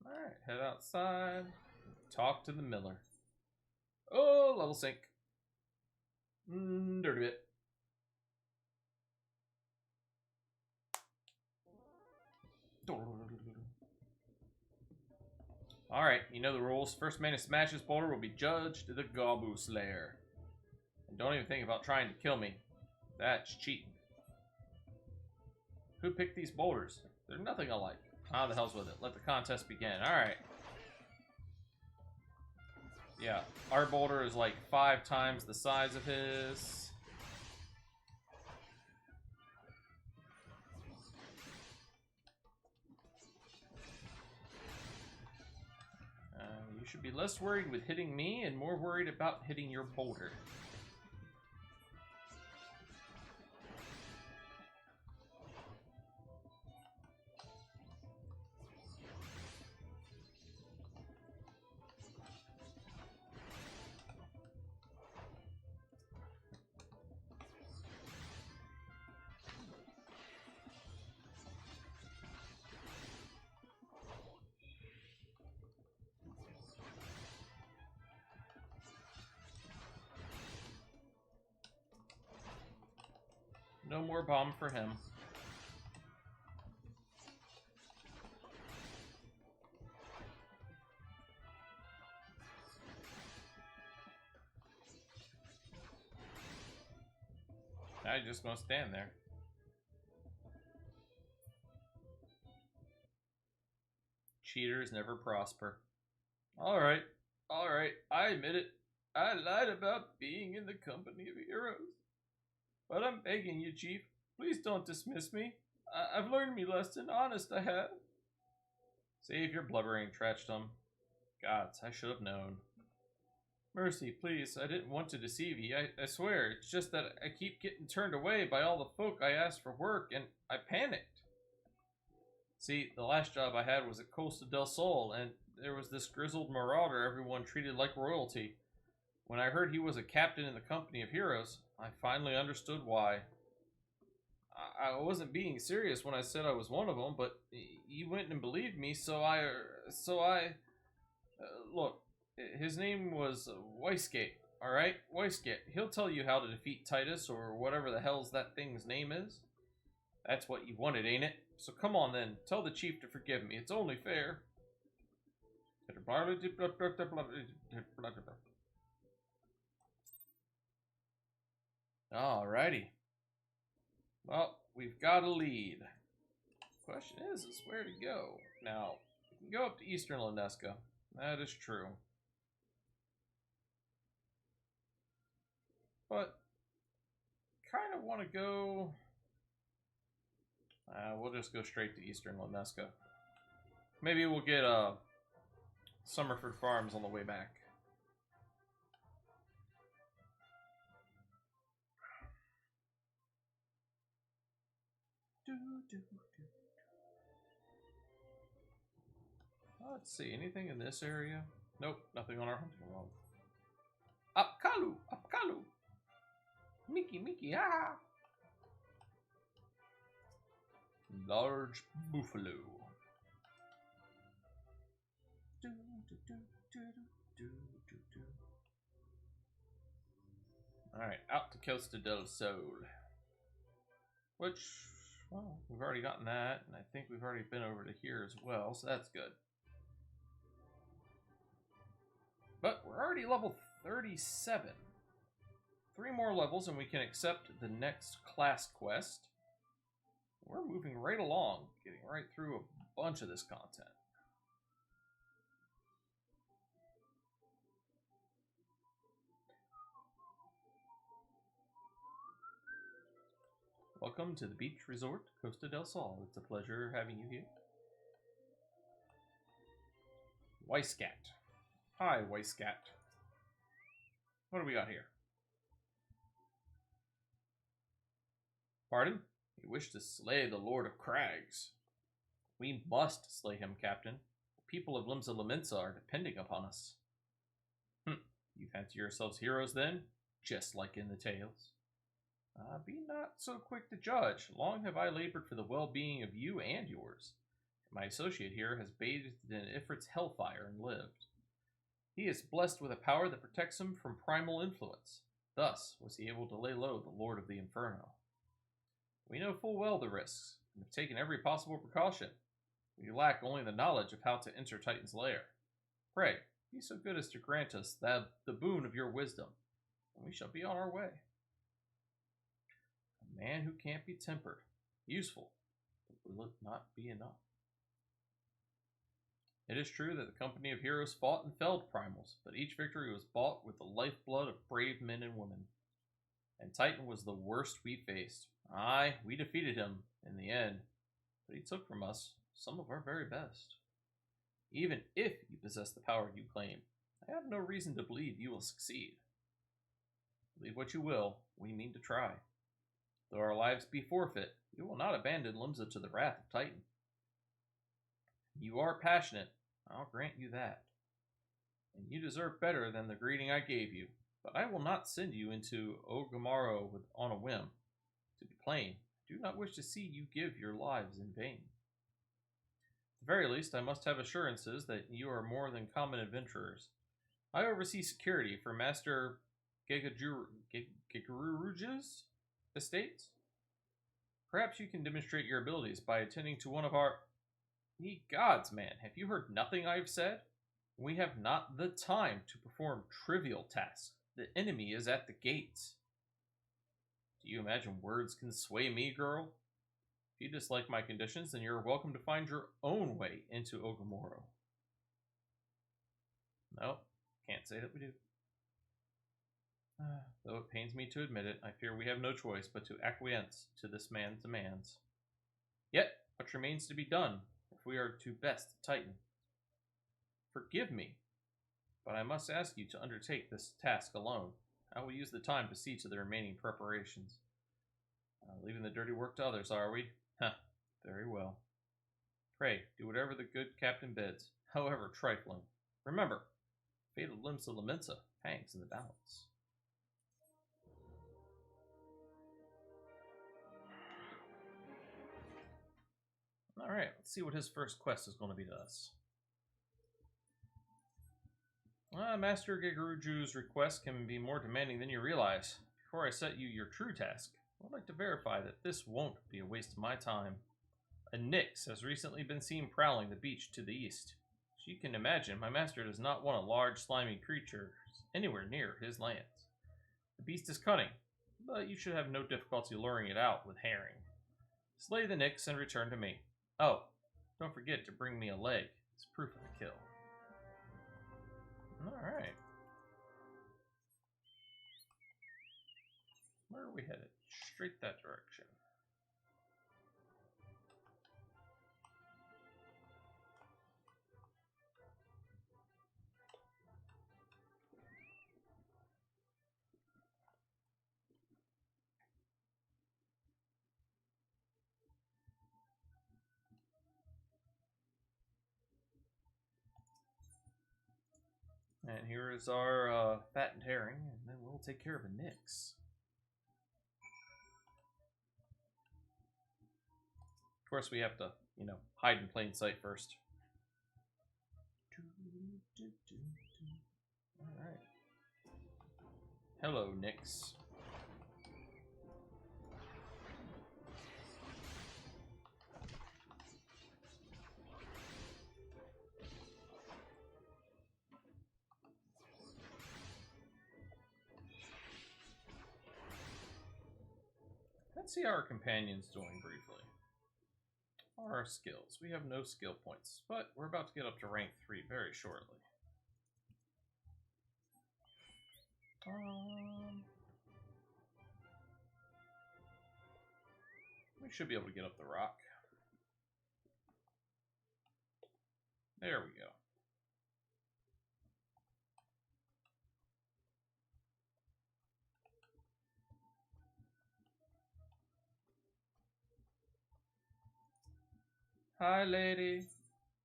Alright, head outside. Talk to the miller. Oh, level sync. Dirty bit. Alright, you know the rules. First man to smash this boulder will be judged the Gabu Slayer. And don't even think about trying to kill me. That's cheating. Who picked these boulders? They're nothing alike. How the hell's with it? Let the contest begin. Alright. Yeah, our boulder is like 5 times the size of his. You should be less worried with hitting me and more worried about hitting your boulder. No more bomb for him. Now you're just gonna stand there. Cheaters never prosper. Alright, alright, I admit it. I lied about being in the company of heroes. But I'm begging you, Chief, please don't dismiss me. I've learned me lesson, honest I have. Save your blubbering, Trachtum. Gods, I should have known. Mercy, please, I didn't want to deceive you, I swear. It's just that I keep getting turned away by all the folk I asked for work, and I panicked. See, the last job I had was at Costa del Sol, and there was this grizzled marauder everyone treated like royalty. When I heard he was a captain in the company of heroes, I finally understood why. I wasn't being serious when I said I was one of them, but you went and believed me, so I look, his name was Weisgate, alright? Weisgate. He'll tell you how to defeat Titus, or whatever the hell's that thing's name is. That's what you wanted, ain't it? So come on then, tell the chief to forgive me, it's only fair. Alrighty. Well, we've got a lead. Question is where to go. Now, we can go up to Eastern Lanesca. That is true. But, kind of want to go... we'll just go straight to Eastern Lanesca. Maybe we'll get Summerford Farms on the way back. Let's see, anything in this area? Nope, nothing on our hunting log. Apkalu! Apkalu! Mickey, ah! Large buffalo. Alright, out to Costa del Sol. Which, well, we've already gotten that, and I think we've already been over to here as well, so that's good. But we're already level 37. 3 more levels and we can accept the next class quest. We're moving right along, getting right through a bunch of this content. Welcome to the beach resort, Costa del Sol. It's a pleasure having you here. Weisgat. Hi, Weisgat. What do we got here? Pardon? You wish to slay the Lord of Crags. We must slay him, Captain. The people of Limsa Lominsa are depending upon us. You fancy yourselves heroes, then? just like in the tales. Be not so quick to judge. Long have I labored for the well-being of you and yours. My associate here has bathed in Ifrit's hellfire and lived. He is blessed with a power that protects him from primal influence. Thus was he able to lay low the Lord of the Inferno. We know full well the risks, and have taken every possible precaution. We lack only the knowledge of how to enter Titan's lair. Pray, be so good as to grant us the boon of your wisdom, and we shall be on our way. A man who can't be tempered. Useful, but will it not be enough? It is true that the company of heroes fought and felled primals, but each victory was bought with the lifeblood of brave men and women. And Titan was the worst we faced. Aye, we defeated him in the end, but he took from us some of our very best. Even if you possess the power you claim, I have no reason to believe you will succeed. Believe what you will, we mean to try. Though our lives be forfeit, we will not abandon Limsa to the wrath of Titan. You are passionate, I'll grant you that. And you deserve better than the greeting I gave you, but I will not send you into Ogamaro on a whim. To be plain, I do not wish to see you give your lives in vain. At the very least, I must have assurances that you are more than common adventurers. I oversee security for Master Gegaruja's estates. Perhaps you can demonstrate your abilities by attending to one of our... Ye gods, man, have you heard nothing I have said? We have not the time to perform trivial tasks. The enemy is at the gates. Do you imagine words can sway me, girl? If you dislike my conditions, then you're welcome to find your own way into Ogamoro. No, can't say that we do. Though it pains me to admit it, I fear we have no choice but to acquiesce to this man's demands. Yet, much remains to be done if we are to best Titan. Forgive me, but I must ask you to undertake this task alone. I will use the time to see to the remaining preparations. Leaving the dirty work to others, are we? Huh, very well. Pray, do whatever the good captain bids, however trifling. Remember, the fate of Limsa hangs in the balance. Alright, let's see what his first quest is going to be to us. Master Gegaruju's request can be more demanding than you realize. Before I set you your true task, I'd like to verify that this won't be a waste of my time. A Nyx has recently been seen prowling the beach to the east. As you can imagine, my master does not want a large, slimy creature anywhere near his lands. The beast is cunning, but you should have no difficulty luring it out with herring. Slay the Nyx and return to me. Oh, don't forget to bring me a leg as proof of the kill. Alright. Where are we headed? Straight that direction. And here is our fattened herring, and then we'll take care of a Nyx. Of course, we have to, hide in plain sight first. Alright. Hello, Nyx. Let's see how our companion's doing briefly. Our skills. We have no skill points, but we're about to get up to rank 3 very shortly. We should be able to get up the rock. There we go. Hi, lady.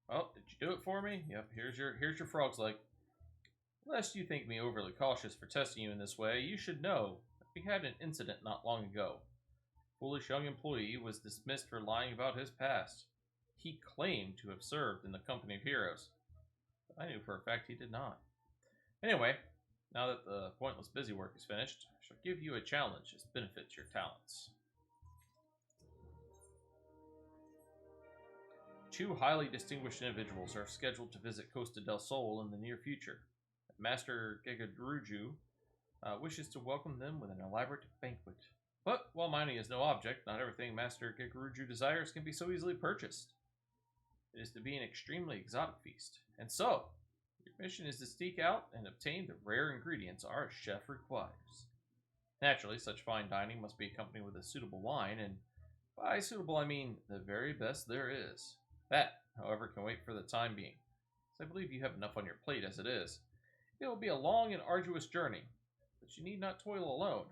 Oh, did you do it for me? Yep. Here's your frog's leg. Lest you think me overly cautious for testing you in this way, you should know that we had an incident not long ago. A foolish young employee was dismissed for lying about his past. He claimed to have served in the company of heroes, but I knew for a fact he did not. Anyway, now that the pointless busy work is finished, I shall give you a challenge that benefits your talents. 2 highly distinguished individuals are scheduled to visit Costa del Sol in the near future. Master Gegadruju wishes to welcome them with an elaborate banquet. But while mining is no object, not everything Master Gegadruju desires can be so easily purchased. It is to be an extremely exotic feast, and so your mission is to seek out and obtain the rare ingredients our chef requires. Naturally, such fine dining must be accompanied with a suitable wine, and by suitable I mean the very best there is. That, however, can wait for the time being, as I believe you have enough on your plate as it is. It will be a long and arduous journey, but you need not toil alone.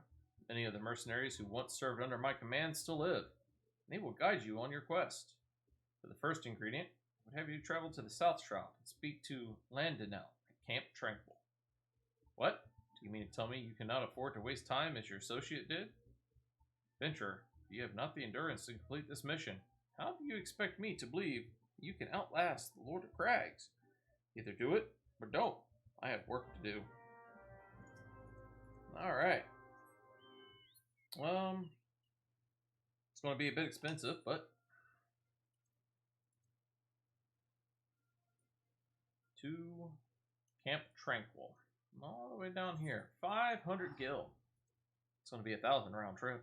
Many of the mercenaries who once served under my command still live, and they will guide you on your quest. For the first ingredient, I would have you travel to the South Shroud and speak to Landinel at Camp Tranquil. What? Do you mean to tell me you cannot afford to waste time as your associate did? Adventurer, if you have not the endurance to complete this mission, how do you expect me to believe you can outlast the Lord of Crags? Either do it, or don't. I have work to do. Alright. It's going to be a bit expensive, but to Camp Tranquil. All the way down here. 500 gil. It's going to be 1,000 round trip.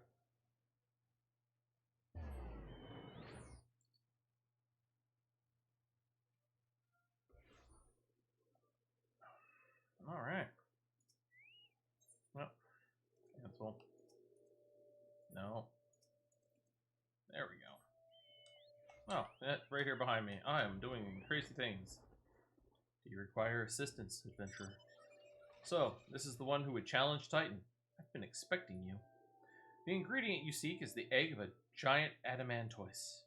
Alright. Well, cancel. No. There we go. Oh, that's right here behind me. I am doing crazy things. Do you require assistance, adventurer? So, this is the one who would challenge Titan. I've been expecting you. The ingredient you seek is the egg of a giant adamantoise.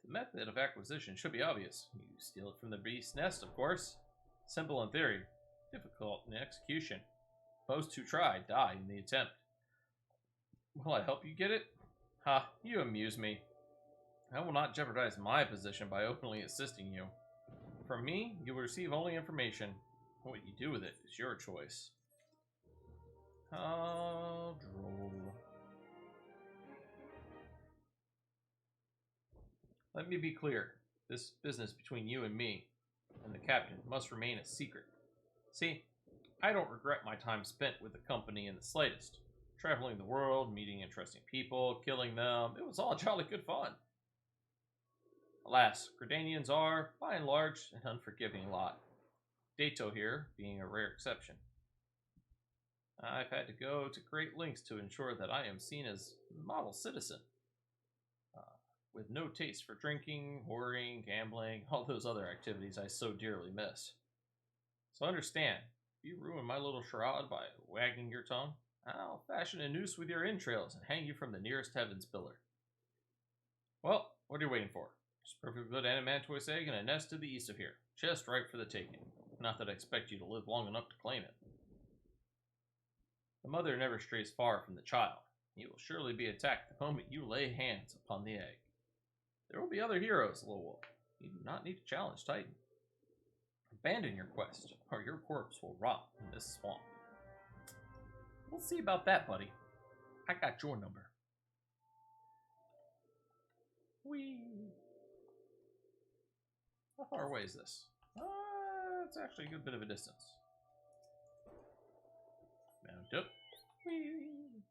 The method of acquisition should be obvious. You steal it from the beast's nest, of course. Simple in theory, difficult in execution. Most who try die in the attempt. Will I help you get it? Ha, you amuse me. I will not jeopardize my position by openly assisting you. From me, you will receive only information. What you do with it is your choice. How droll. Let me be clear. This business between you and me and the captain must remain a secret. See, I don't regret my time spent with the company in the slightest. Traveling the world, meeting interesting people, killing them, it was all jolly good fun. Alas, Gridanians are, by and large, an unforgiving lot. Dato here being a rare exception. I've had to go to great lengths to ensure that I am seen as a model citizen, with no taste for drinking, whoring, gambling, all those other activities I so dearly miss. So understand, if you ruin my little charade by wagging your tongue, I'll fashion a noose with your entrails and hang you from the nearest heavens pillar. Well, what are you waiting for? There's a perfectly good adamantoise egg in a nest to the east of here, just right for the taking. Not that I expect you to live long enough to claim it. The mother never strays far from the child. You will surely be attacked the moment you lay hands upon the egg. There will be other heroes, little wolf. You do not need to challenge Titan. Abandon your quest, or your corpse will rot in this swamp. We'll see about that, buddy. I got your number. Whee! How far away is this? It's actually a good bit of a distance. Mount up. Whee!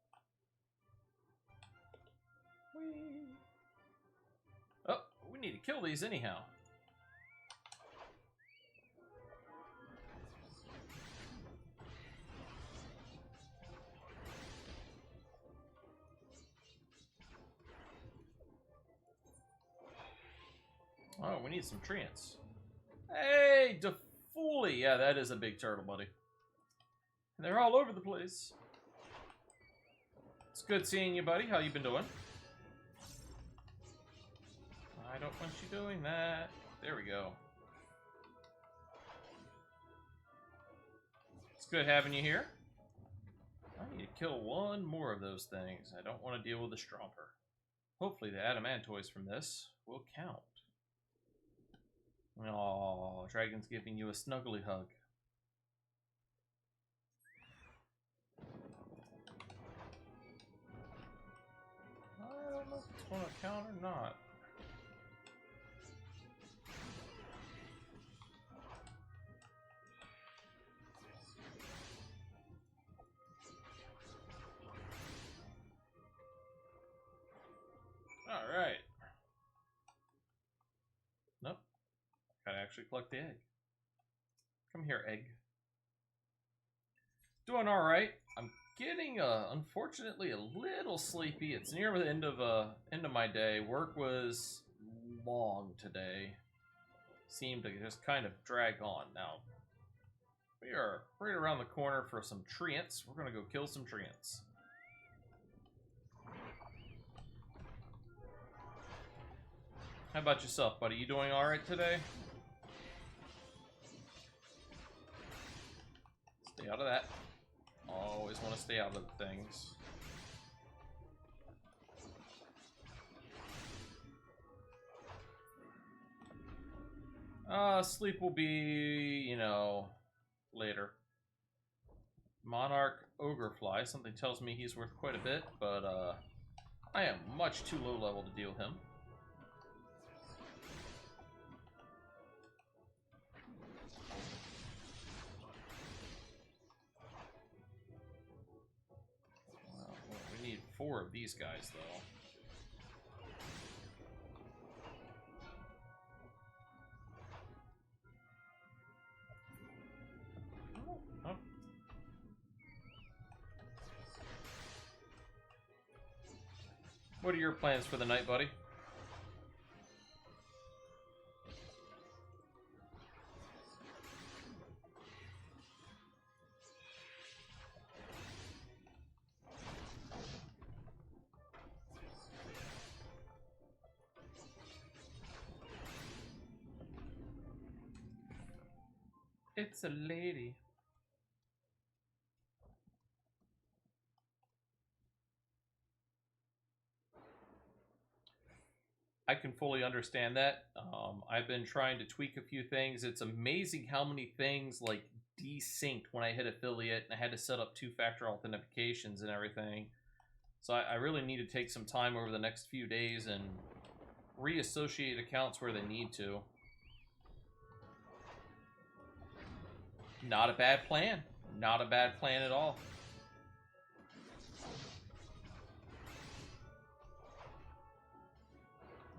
Whee! Oh, we need to kill these anyhow. Oh, we need some treants. Hey, DeFooly! Yeah, that is a big turtle, buddy. And they're all over the place. It's good seeing you, buddy. How you been doing? I don't want you doing that. There we go. good having you here. I need to kill one more of those things. I don't want to deal with the Stromper. Hopefully the adamantoids from this will count. Oh, dragon's giving you a snuggly hug. I don't know if it's going to count or not. Alright. Nope. Gotta actually collect the egg. Come here, egg. Doing alright. I'm getting, unfortunately, a little sleepy. It's near the end of my day. Work was long today. Seemed to just kind of drag on. Now, we are right around the corner for some treants. We're gonna go kill some treants. How about yourself, buddy? You doing alright today? Stay out of that. Always want to stay out of things. Sleep will be, you know, later. Monarch Ogrefly. Something tells me he's worth quite a bit, but, I am much too low level to deal with him. We need 4 of these guys, though. Oh. What are your plans for the night, buddy? It's a lady. I can fully understand that. I've been trying to tweak a few things. It's amazing how many things like desynced when I hit affiliate, and I had to set up 2-factor authentications and everything. So I really need to take some time over the next few days and reassociate accounts where they need to. Not a bad plan. Not a bad plan at all.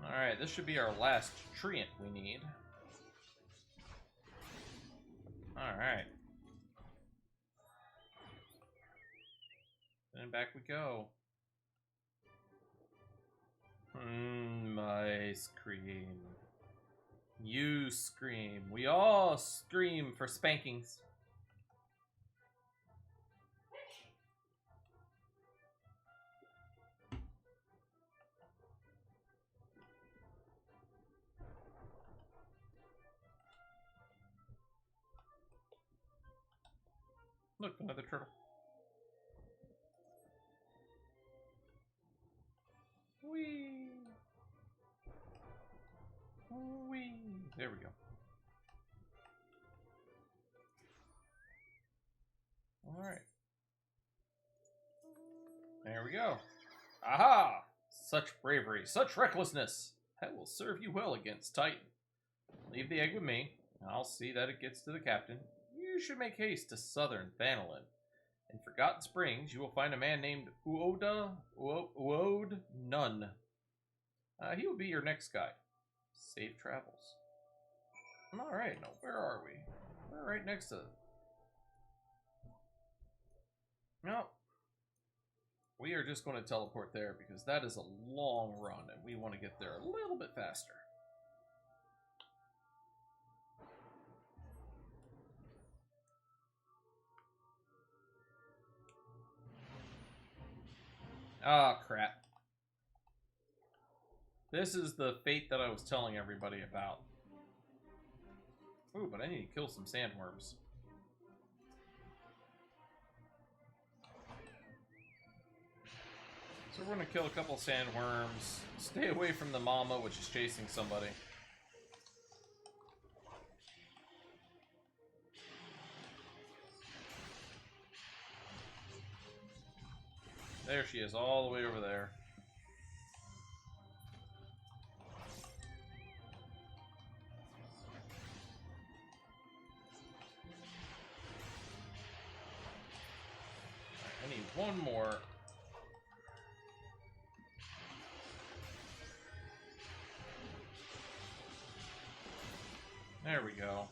Alright, this should be our last treant we need. Alright. And back we go. I scream. You scream. We all scream for spankings. Look, another turtle. Whee! Whee! There we go. Alright. There we go. Aha! Such bravery, such recklessness! That will serve you well against Titan. Leave the egg with me. I'll see that it gets to the captain. You should make haste to southern Thanalin. In Forgotten Springs, you will find a man named Uode Nunn. He will be your next guide. Safe travels. Alright, now where are we? We're right next to... No. We are just going to teleport there because that is a long run and we want to get there a little bit faster. Ah, crap. This is the fate that I was telling everybody about. Ooh, but I need to kill some sandworms. So we're gonna kill a couple sandworms. Stay away from the mama, which is chasing somebody. There she is, all the way over there. I need one more. There we go.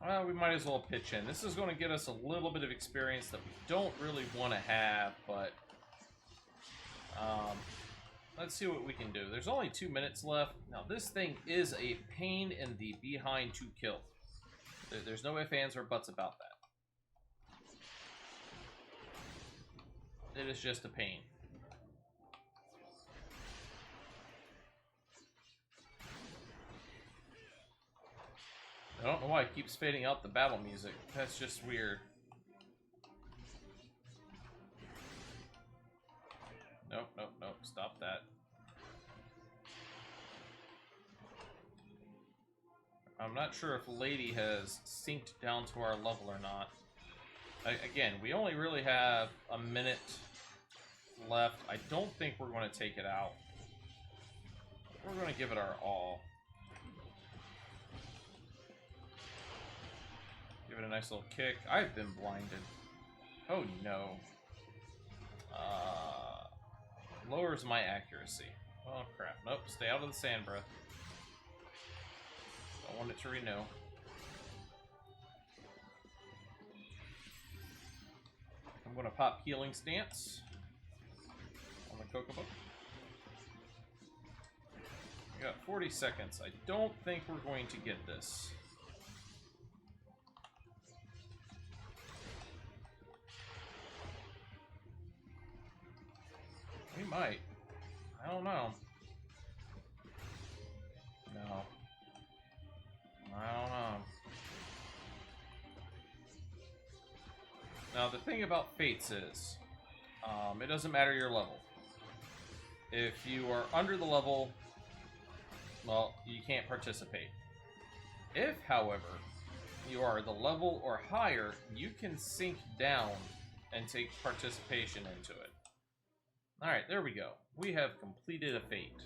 Well, we might as well pitch in. This is going to get us a little bit of experience that we don't really want to have, but let's see what we can do. There's only 2 minutes left. Now, this thing is a pain in the behind to kill. There's no ifs, ands, or buts about that. It is just a pain. I don't know why it keeps fading out the battle music. That's just weird. Nope, nope, nope. Stop that. I'm not sure if Lady has synced down to our level or not. Again, we only really have a minute left. I don't think we're going to take it out. We're going to give it our all. Give it a nice little kick. I've been blinded. Oh no. Lowers my accuracy. Oh crap. Nope. Stay out of the sand breath. Don't want it to renew. I'm going to pop healing stance on the Kokobo. We got 40 seconds. I don't think we're going to get this. We might. I don't know. No. I don't know. Now, the thing about fates is, it doesn't matter your level. If you are under the level, well, you can't participate. If, however, you are the level or higher, you can sink down and take participation into it. Alright, there we go. We have completed a fate.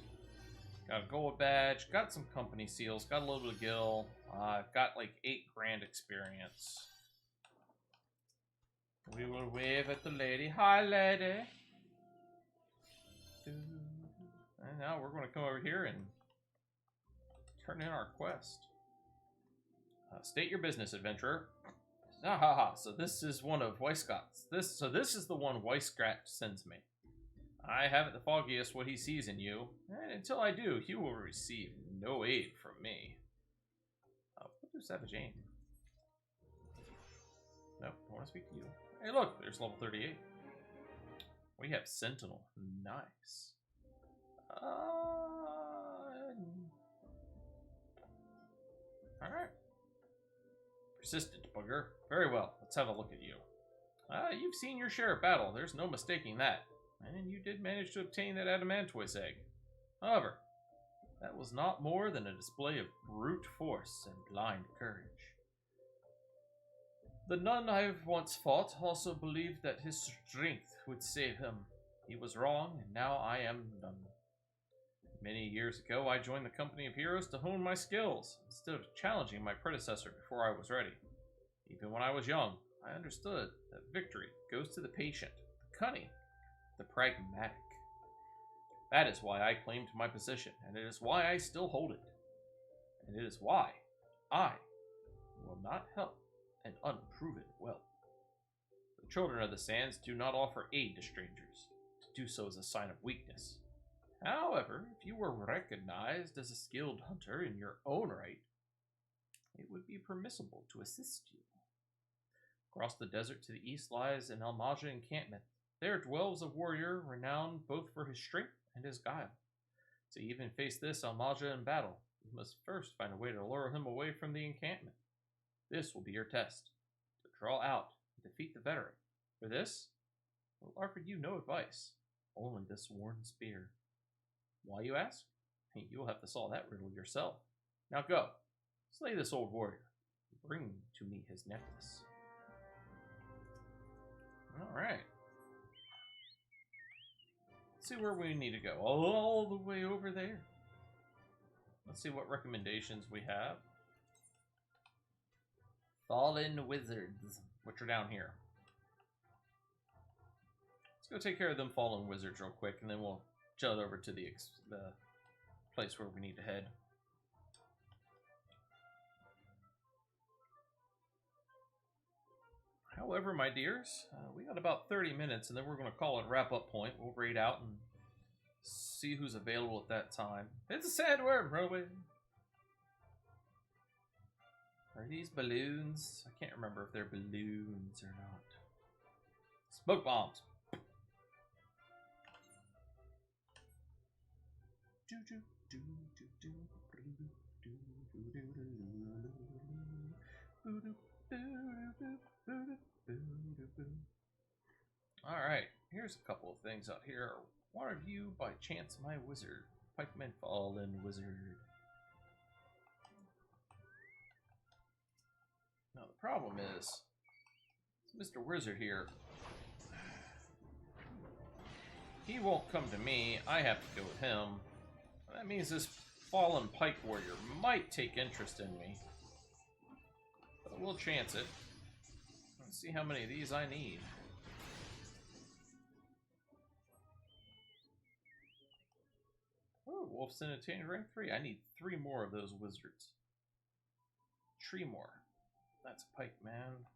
Got a gold badge, got some company seals, got a little bit of gil, got like 8 grand experience. We will wave at the lady. Hi, lady! And now we're going to come over here and turn in our quest. State your business, adventurer. Ah ha ha, so this is one of Weiscott's. This is the one Weiscott sends me. I haven't the foggiest what he sees in you, and until I do, you will receive no aid from me. Oh, what does Savage aim? Nope, I want to speak to you. Hey look, there's level 38. We have Sentinel. Nice. Alright. Persistent bugger. Very well, let's have a look at you. You've seen your share of battle, there's no mistaking that. And you did manage to obtain that adamantoise egg. However, that was not more than a display of brute force and blind courage. The nun I've once fought also believed that his strength would save him. He was wrong, and now I am none. Many years ago, I joined the company of heroes to hone my skills, instead of challenging my predecessor before I was ready. Even when I was young, I understood that victory goes to the patient, the cunning, the pragmatic. That is why I claimed my position, and it is why I still hold it. And it is why I will not help an unproven whelp. The children of the sands do not offer aid to strangers. To do so is a sign of weakness. However, if you were recognized as a skilled hunter in your own right, it would be permissible to assist you. Across the desert to the east lies an Almaja encampment. There dwells a warrior renowned both for his strength and his guile. To even face this Almaja in battle, you must first find a way to lure him away from the encampment. This will be your test, to draw out and defeat the veteran. For this, will offer you no advice, only this worn spear. Why, you ask? You'll have to solve that riddle yourself. Now go, slay this old warrior. Bring to me his necklace. Alright. Let's see where we need to go. All the way over there. Let's see what recommendations we have. Fallen Wizards, which are down here. Let's go take care of them fallen wizards real quick, and then we'll jut over to the place where we need to head. However, my dears, we got about 30 minutes, and then we're going to call it wrap-up point. We'll raid out and see who's available at that time. It's a sandworm, Robin! Are these balloons? I can't remember if they're balloons or not. Smoke bombs! Alright, here's a couple of things out here. One of you, by chance, my wizard. Pikeman Fallen Wizard. Now the problem is, Mr. Wizard here, he won't come to me, I have to go with him. That means this fallen pike warrior might take interest in me. But we'll chance it. Let's see how many of these I need. Oh, Wolf's in attained rank 3. I need 3 more of those wizards. 3 more. That's a pike, man.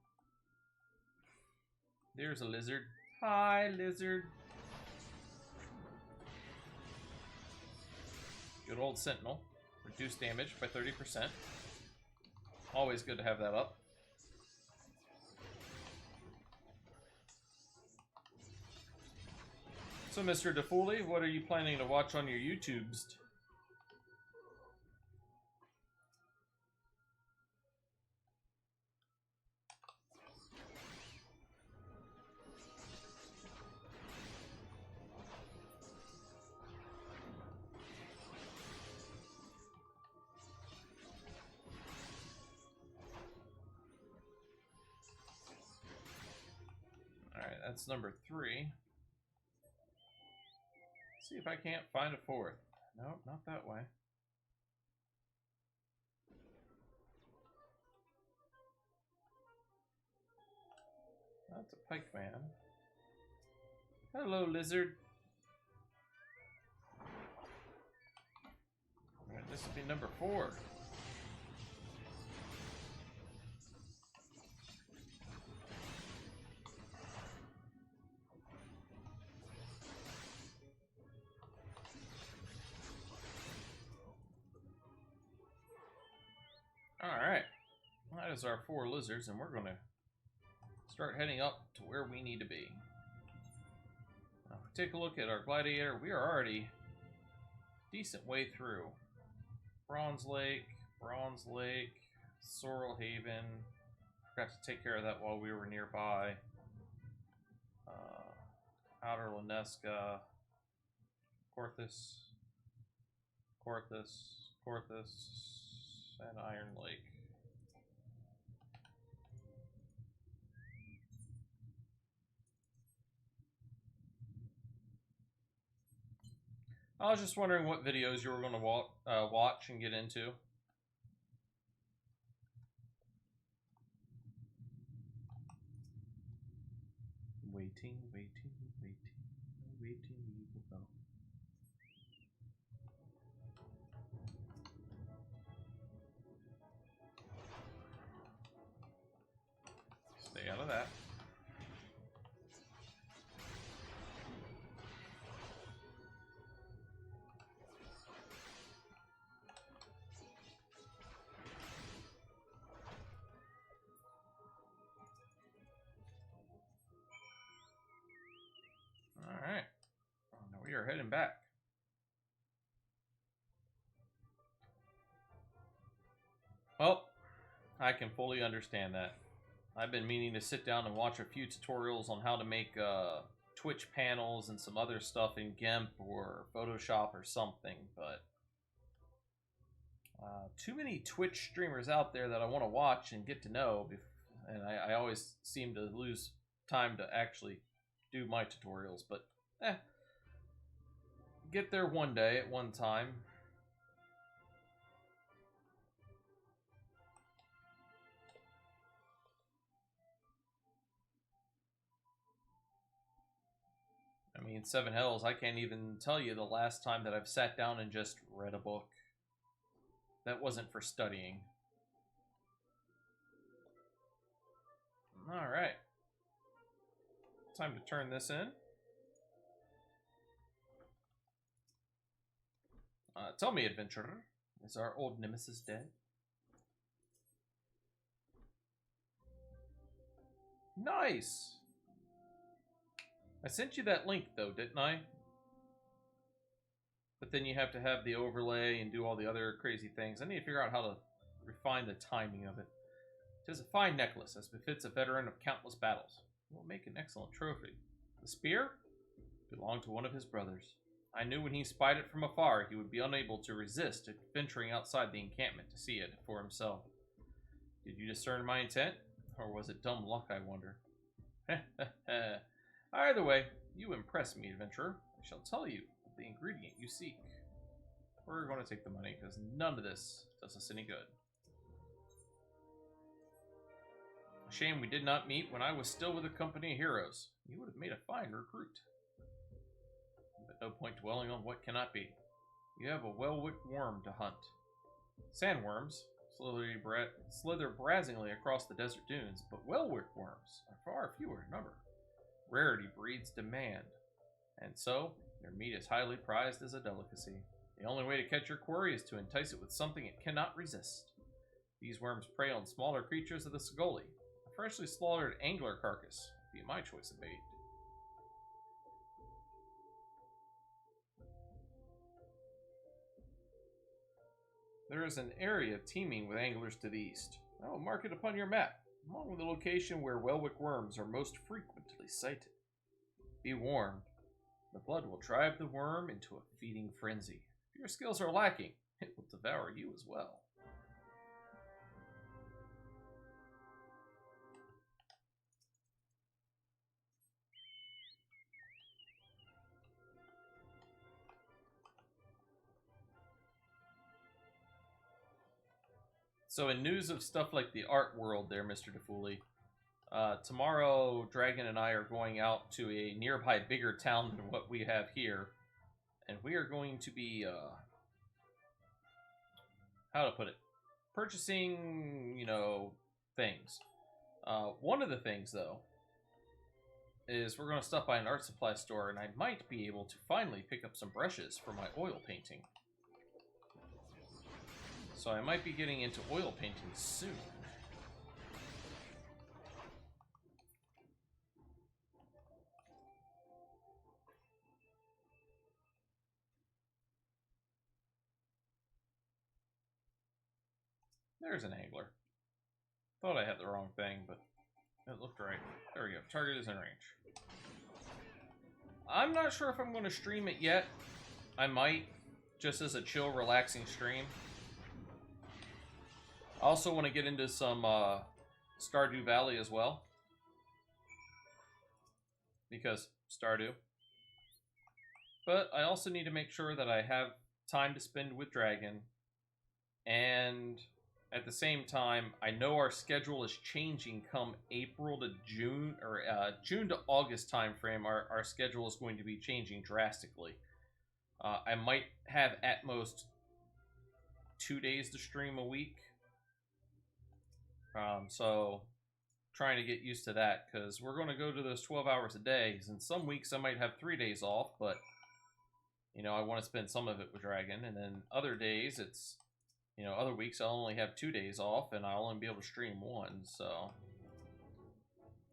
There's a lizard. Hi, lizard. Good old Sentinel. Reduced damage by 30%. Always good to have that up. So, Mr. DeFooley, what are you planning to watch on your YouTubes? Alright, that's number 3. See if I can't find a 4th. Nope, not that way. That's a pike man. Hello, lizard. This would be number 4. Alright, that is our 4 lizards, and we're going to start heading up to where we need to be. Now, if we take a look at our gladiator, we are already a decent way through. Bronze Lake, Sorrel Haven. Forgot to take care of that while we were nearby. Outer Lanesca, Corthus, and Iron Lake. I was just wondering what videos you were going to watch and get into. Waiting, we will go. Stay out of that. Alright. Now we are heading back. Well, I can fully understand that. I've been meaning to sit down and watch a few tutorials on how to make Twitch panels and some other stuff in GIMP or Photoshop or something, but too many Twitch streamers out there that I want to watch and get to know, and I always seem to lose time to actually do my tutorials, but get there one day at one time. I mean, Seven Hells, I can't even tell you the last time that I've sat down and just read a book. That wasn't for studying. Alright. Time to turn this in. Tell me, adventurer, is our old nemesis dead? Nice! I sent you that link, though, didn't I? But then you have to have the overlay and do all the other crazy things. I need to figure out how to refine the timing of it. 'Tis a fine necklace, as befits a veteran of countless battles. It will make an excellent trophy. The spear belonged to one of his brothers. I knew when he spied it from afar, he would be unable to resist venturing outside the encampment to see it for himself. Did you discern my intent? Or was it dumb luck, I wonder? Either way, you impress me, adventurer. I shall tell you the ingredient you seek. We're going to take the money, because none of this does us any good. A shame we did not meet when I was still with a company of heroes. You would have made a fine recruit. But no point dwelling on what cannot be. You have a well-wicked worm to hunt. Sandworms slither brazenly across the desert dunes, but well-wicked worms are far fewer in number. Rarity breeds demand, and so their meat is highly prized as a delicacy. The only way to catch your quarry is to entice it with something it cannot resist. These worms prey on smaller creatures of the Sigoli. A freshly slaughtered angler carcass would be my choice of bait. There is an area teeming with anglers to the east. I will mark it upon your map, along with the location where Welwick worms are most frequently sighted. Be warned, the blood will drive the worm into a feeding frenzy. If your skills are lacking, it will devour you as well. So in news of stuff like the art world there, Mr. DeFooley, tomorrow Dragon and I are going out to a nearby bigger town than what we have here. And we are going to be, how to put it, purchasing, things. One of the things, though, is we're going to stop by an art supply store, and I might be able to finally pick up some brushes for my oil painting. So I might be getting into oil painting soon. There's an angler. Thought I had the wrong thing, but it looked right. There we go. Target is in range. I'm not sure if I'm going to stream it yet. I might, just as a chill, relaxing stream. I also want to get into some Stardew Valley as well. Because Stardew. But I also need to make sure that I have time to spend with Dragon. And at the same time, I know our schedule is changing come April to June, or June to August time frame. Our schedule is going to be changing drastically. I might have at most 2 days to stream a week. So trying to get used to that, because we're going to go to those 12 hours a day. And some weeks I might have 3 days off, but I want to spend some of it with Dragon. And then other days it's, other weeks I'll only have 2 days off, and I'll only be able to stream one. So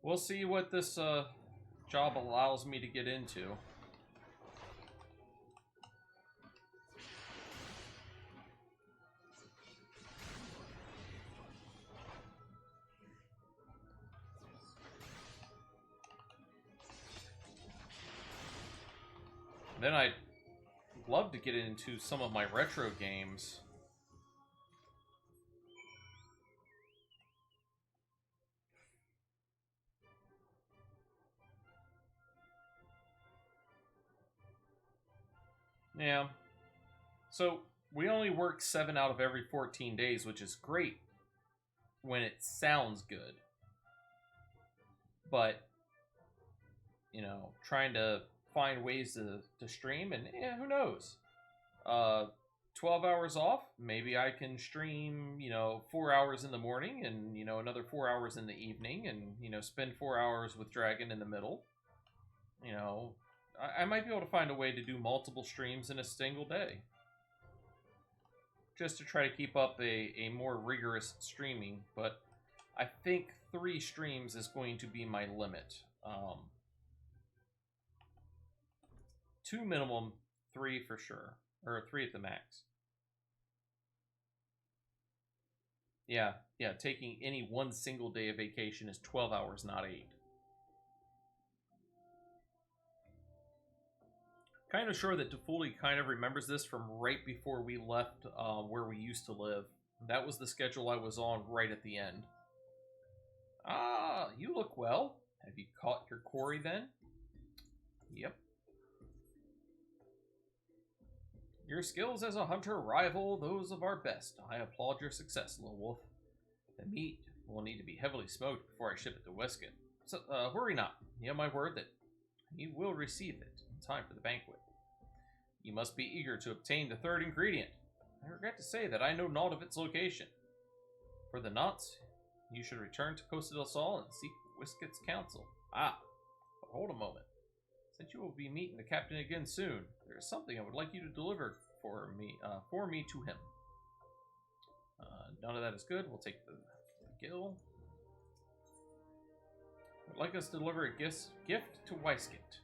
we'll see what this job allows me to get into. Then I'd love to get into some of my retro games. Yeah. So, we only work 7 out of every 14 days, which is great when it sounds good. But, trying to find ways to stream, and who knows? 12 hours off, maybe I can stream, 4 hours in the morning and, another 4 hours in the evening and, spend 4 hours with Dragon in the middle. I might be able to find a way to do multiple streams in a single day. Just to try to keep up a more rigorous streaming, but I think 3 streams is going to be my limit. 2 minimum, 3 for sure. Or 3 at the max. Yeah, taking any one single day of vacation is 12 hours, not 8. Kind of sure that Tafuli kind of remembers this from right before we left where we used to live. That was the schedule I was on right at the end. Ah, you look well. Have you caught your quarry then? Yep. Your skills as a hunter rival those of our best. I applaud your success, Little Wolf. The meat will need to be heavily smoked before I ship it to Westgate. So, worry not. You have my word that you will receive it in time for the banquet. You must be eager to obtain the 3rd ingredient. I regret to say that I know naught of its location. For the nonce, you should return to Costa del Sol and seek Westgate's counsel. Ah, but hold a moment. Since you will be meeting the captain again soon, there is something I would like you to deliver for me to him. None of that is good. We'll take the gill. Would like us to deliver a gift to Weisgate.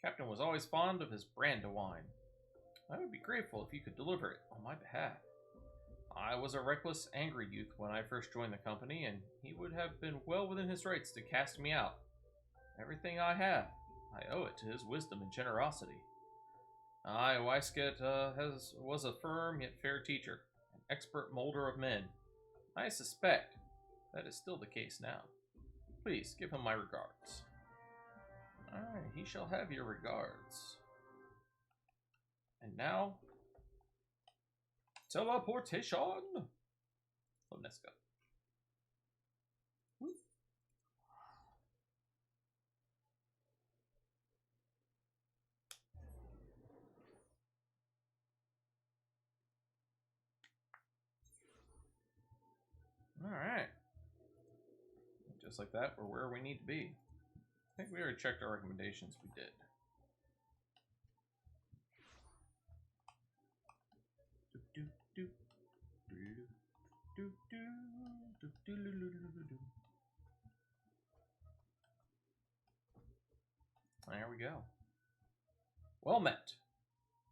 Captain was always fond of his Brandywine. I would be grateful if you could deliver it on my behalf. I was a reckless, angry youth when I first joined the company, and he would have been well within his rights to cast me out. Everything I have, I owe it to his wisdom and generosity. Weisgate was a firm yet fair teacher, an expert molder of men. I suspect that is still the case now. Please give him my regards. Alright, he shall have your regards. And now, teleportation! Let's go. Alright. Just like that, we're where we need to be. I think we already checked our recommendations. We did. There we go. Well met.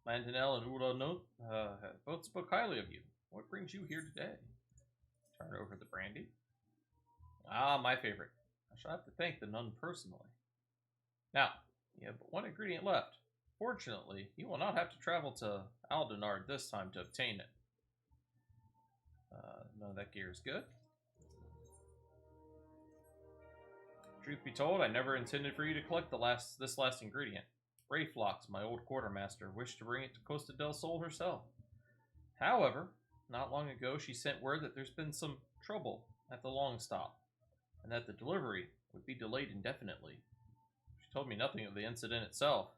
Lantinel and Ulo both spoke highly of you. What brings you here today? Turn over the brandy. Ah, my favorite. I shall have to thank the nun personally. Now, you have but one ingredient left. Fortunately, you will not have to travel to Aldenard this time to obtain it. None of that gear is good. Truth be told, I never intended for you to collect this last ingredient. Rayflox, my old quartermaster, wished to bring it to Costa del Sol herself. However, not long ago she sent word that there's been some trouble at the long stop, and that the delivery would be delayed indefinitely. She told me nothing of the incident itself.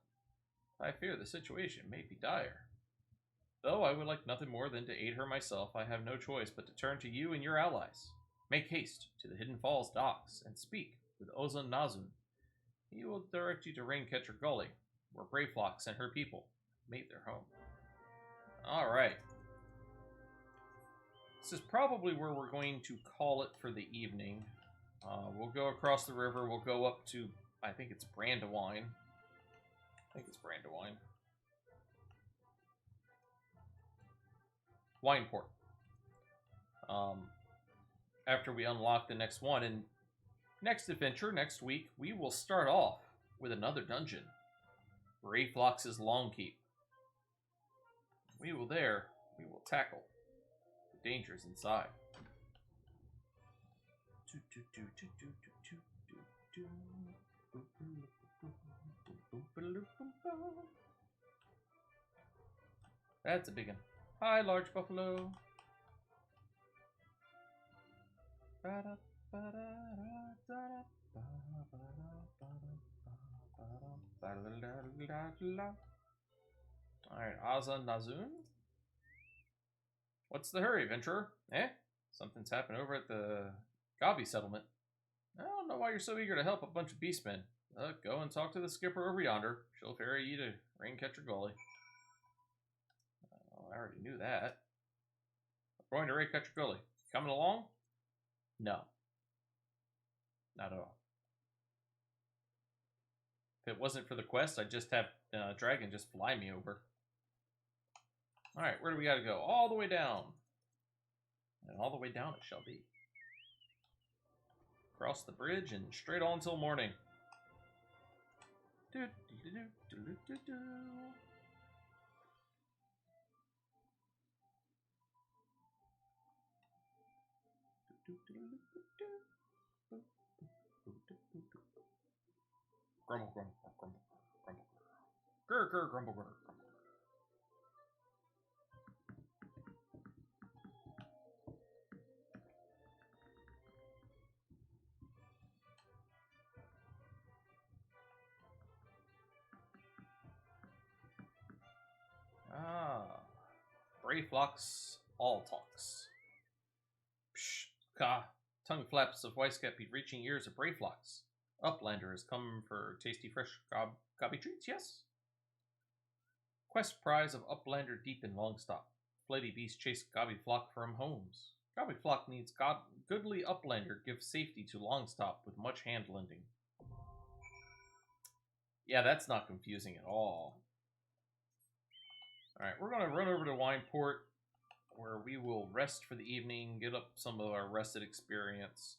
I fear the situation may be dire. Though I would like nothing more than to aid her myself, I have no choice but to turn to you and your allies. Make haste to the Hidden Falls docks and speak with Ozan Nazun. He will direct you to Raincatcher Gully, where Brayflox and her people made their home. Alright. This is probably where we're going to call it for the evening. We'll go across the river. We'll go up to, I think it's Brandywine. Wineport. After we unlock the next one. And next adventure, next week, we will start off with another dungeon. Rayflox's Long Keep. We will tackle the dangers inside. That's a big one. Hi, large buffalo. Alright, Aza Nazun. What's the hurry, Venturer? Eh? Something's happened over at the Gabi settlement. I don't know why you're so eager to help a bunch of beastmen. Go and talk to the skipper over yonder. She'll ferry you to Raincatcher Gully. I already knew that. We're going to Raincatcher Gully. Coming along? No. Not at all. If it wasn't for the quest, I'd just have Dragon just fly me over. Alright, where do we gotta go? All the way down. And all the way down it shall be. Cross the bridge and straight on till morning. Do, do, do, do, do, do, do. Grumble, grumble, grumble, grumble. Grr, grr, grumble, grr, grumble. Rayflox all talks. Psh, ka. Tongue flaps of Weiskeppy reaching ears of Rayflox. Uplander has come for tasty fresh gobby treats, yes? Quest prize of Uplander deep in Longstop. Flighty beast chase gobby flock from homes. Gobby flock needs goodly Uplander give safety to Longstop with much hand lending. Yeah, that's not confusing at all. Alright, we're going to run over to Wineport, where we will rest for the evening, get up some of our rested experience.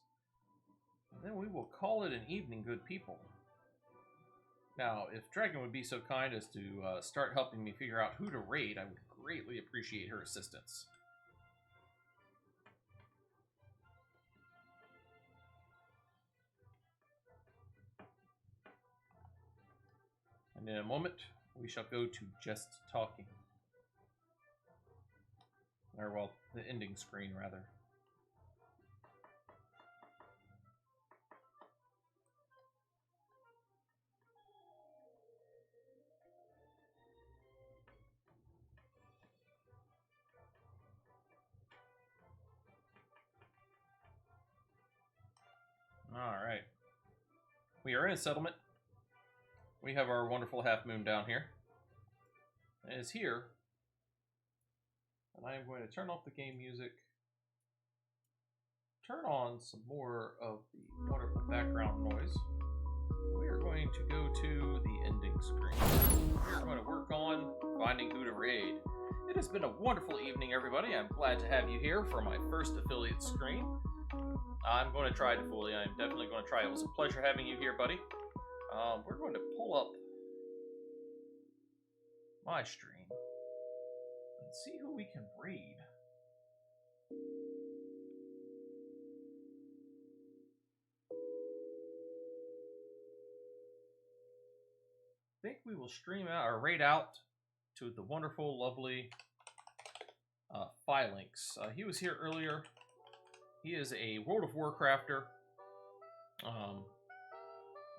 And then we will call it an evening, good people. Now, if Dragon would be so kind as to start helping me figure out who to raid, I would greatly appreciate her assistance. And in a moment, we shall go to just talking. Or, well, the ending screen, rather. Alright. We are in a settlement. We have our wonderful half moon down here. It is here. And I am going to turn off the game music. Turn on some more of the wonderful background noise. We are going to go to the ending screen. We are going to work on finding who to raid. It has been a wonderful evening, everybody. I'm glad to have you here for my first affiliate screen. I'm going to try to fool you. I'm definitely going to try. It was a pleasure having you here, buddy. We're going to pull up my stream and see who we can raid. I think we will stream out or raid out to the wonderful, lovely Phylinx. He was here earlier. He is a World of Warcrafter.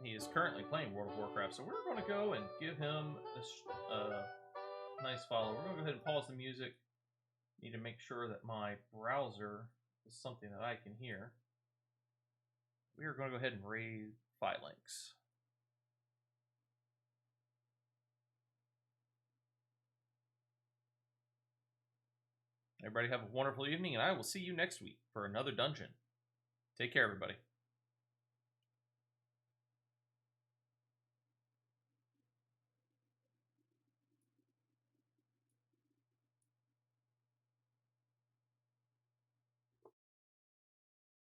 He is currently playing World of Warcraft, so we're going to go and give him a nice follow. We're going to go ahead and pause the music. Need to make sure that my browser is something that I can hear. We are going to go ahead and raid Phylinx. Everybody have a wonderful evening, and I will see you next week for another dungeon. Take care, everybody.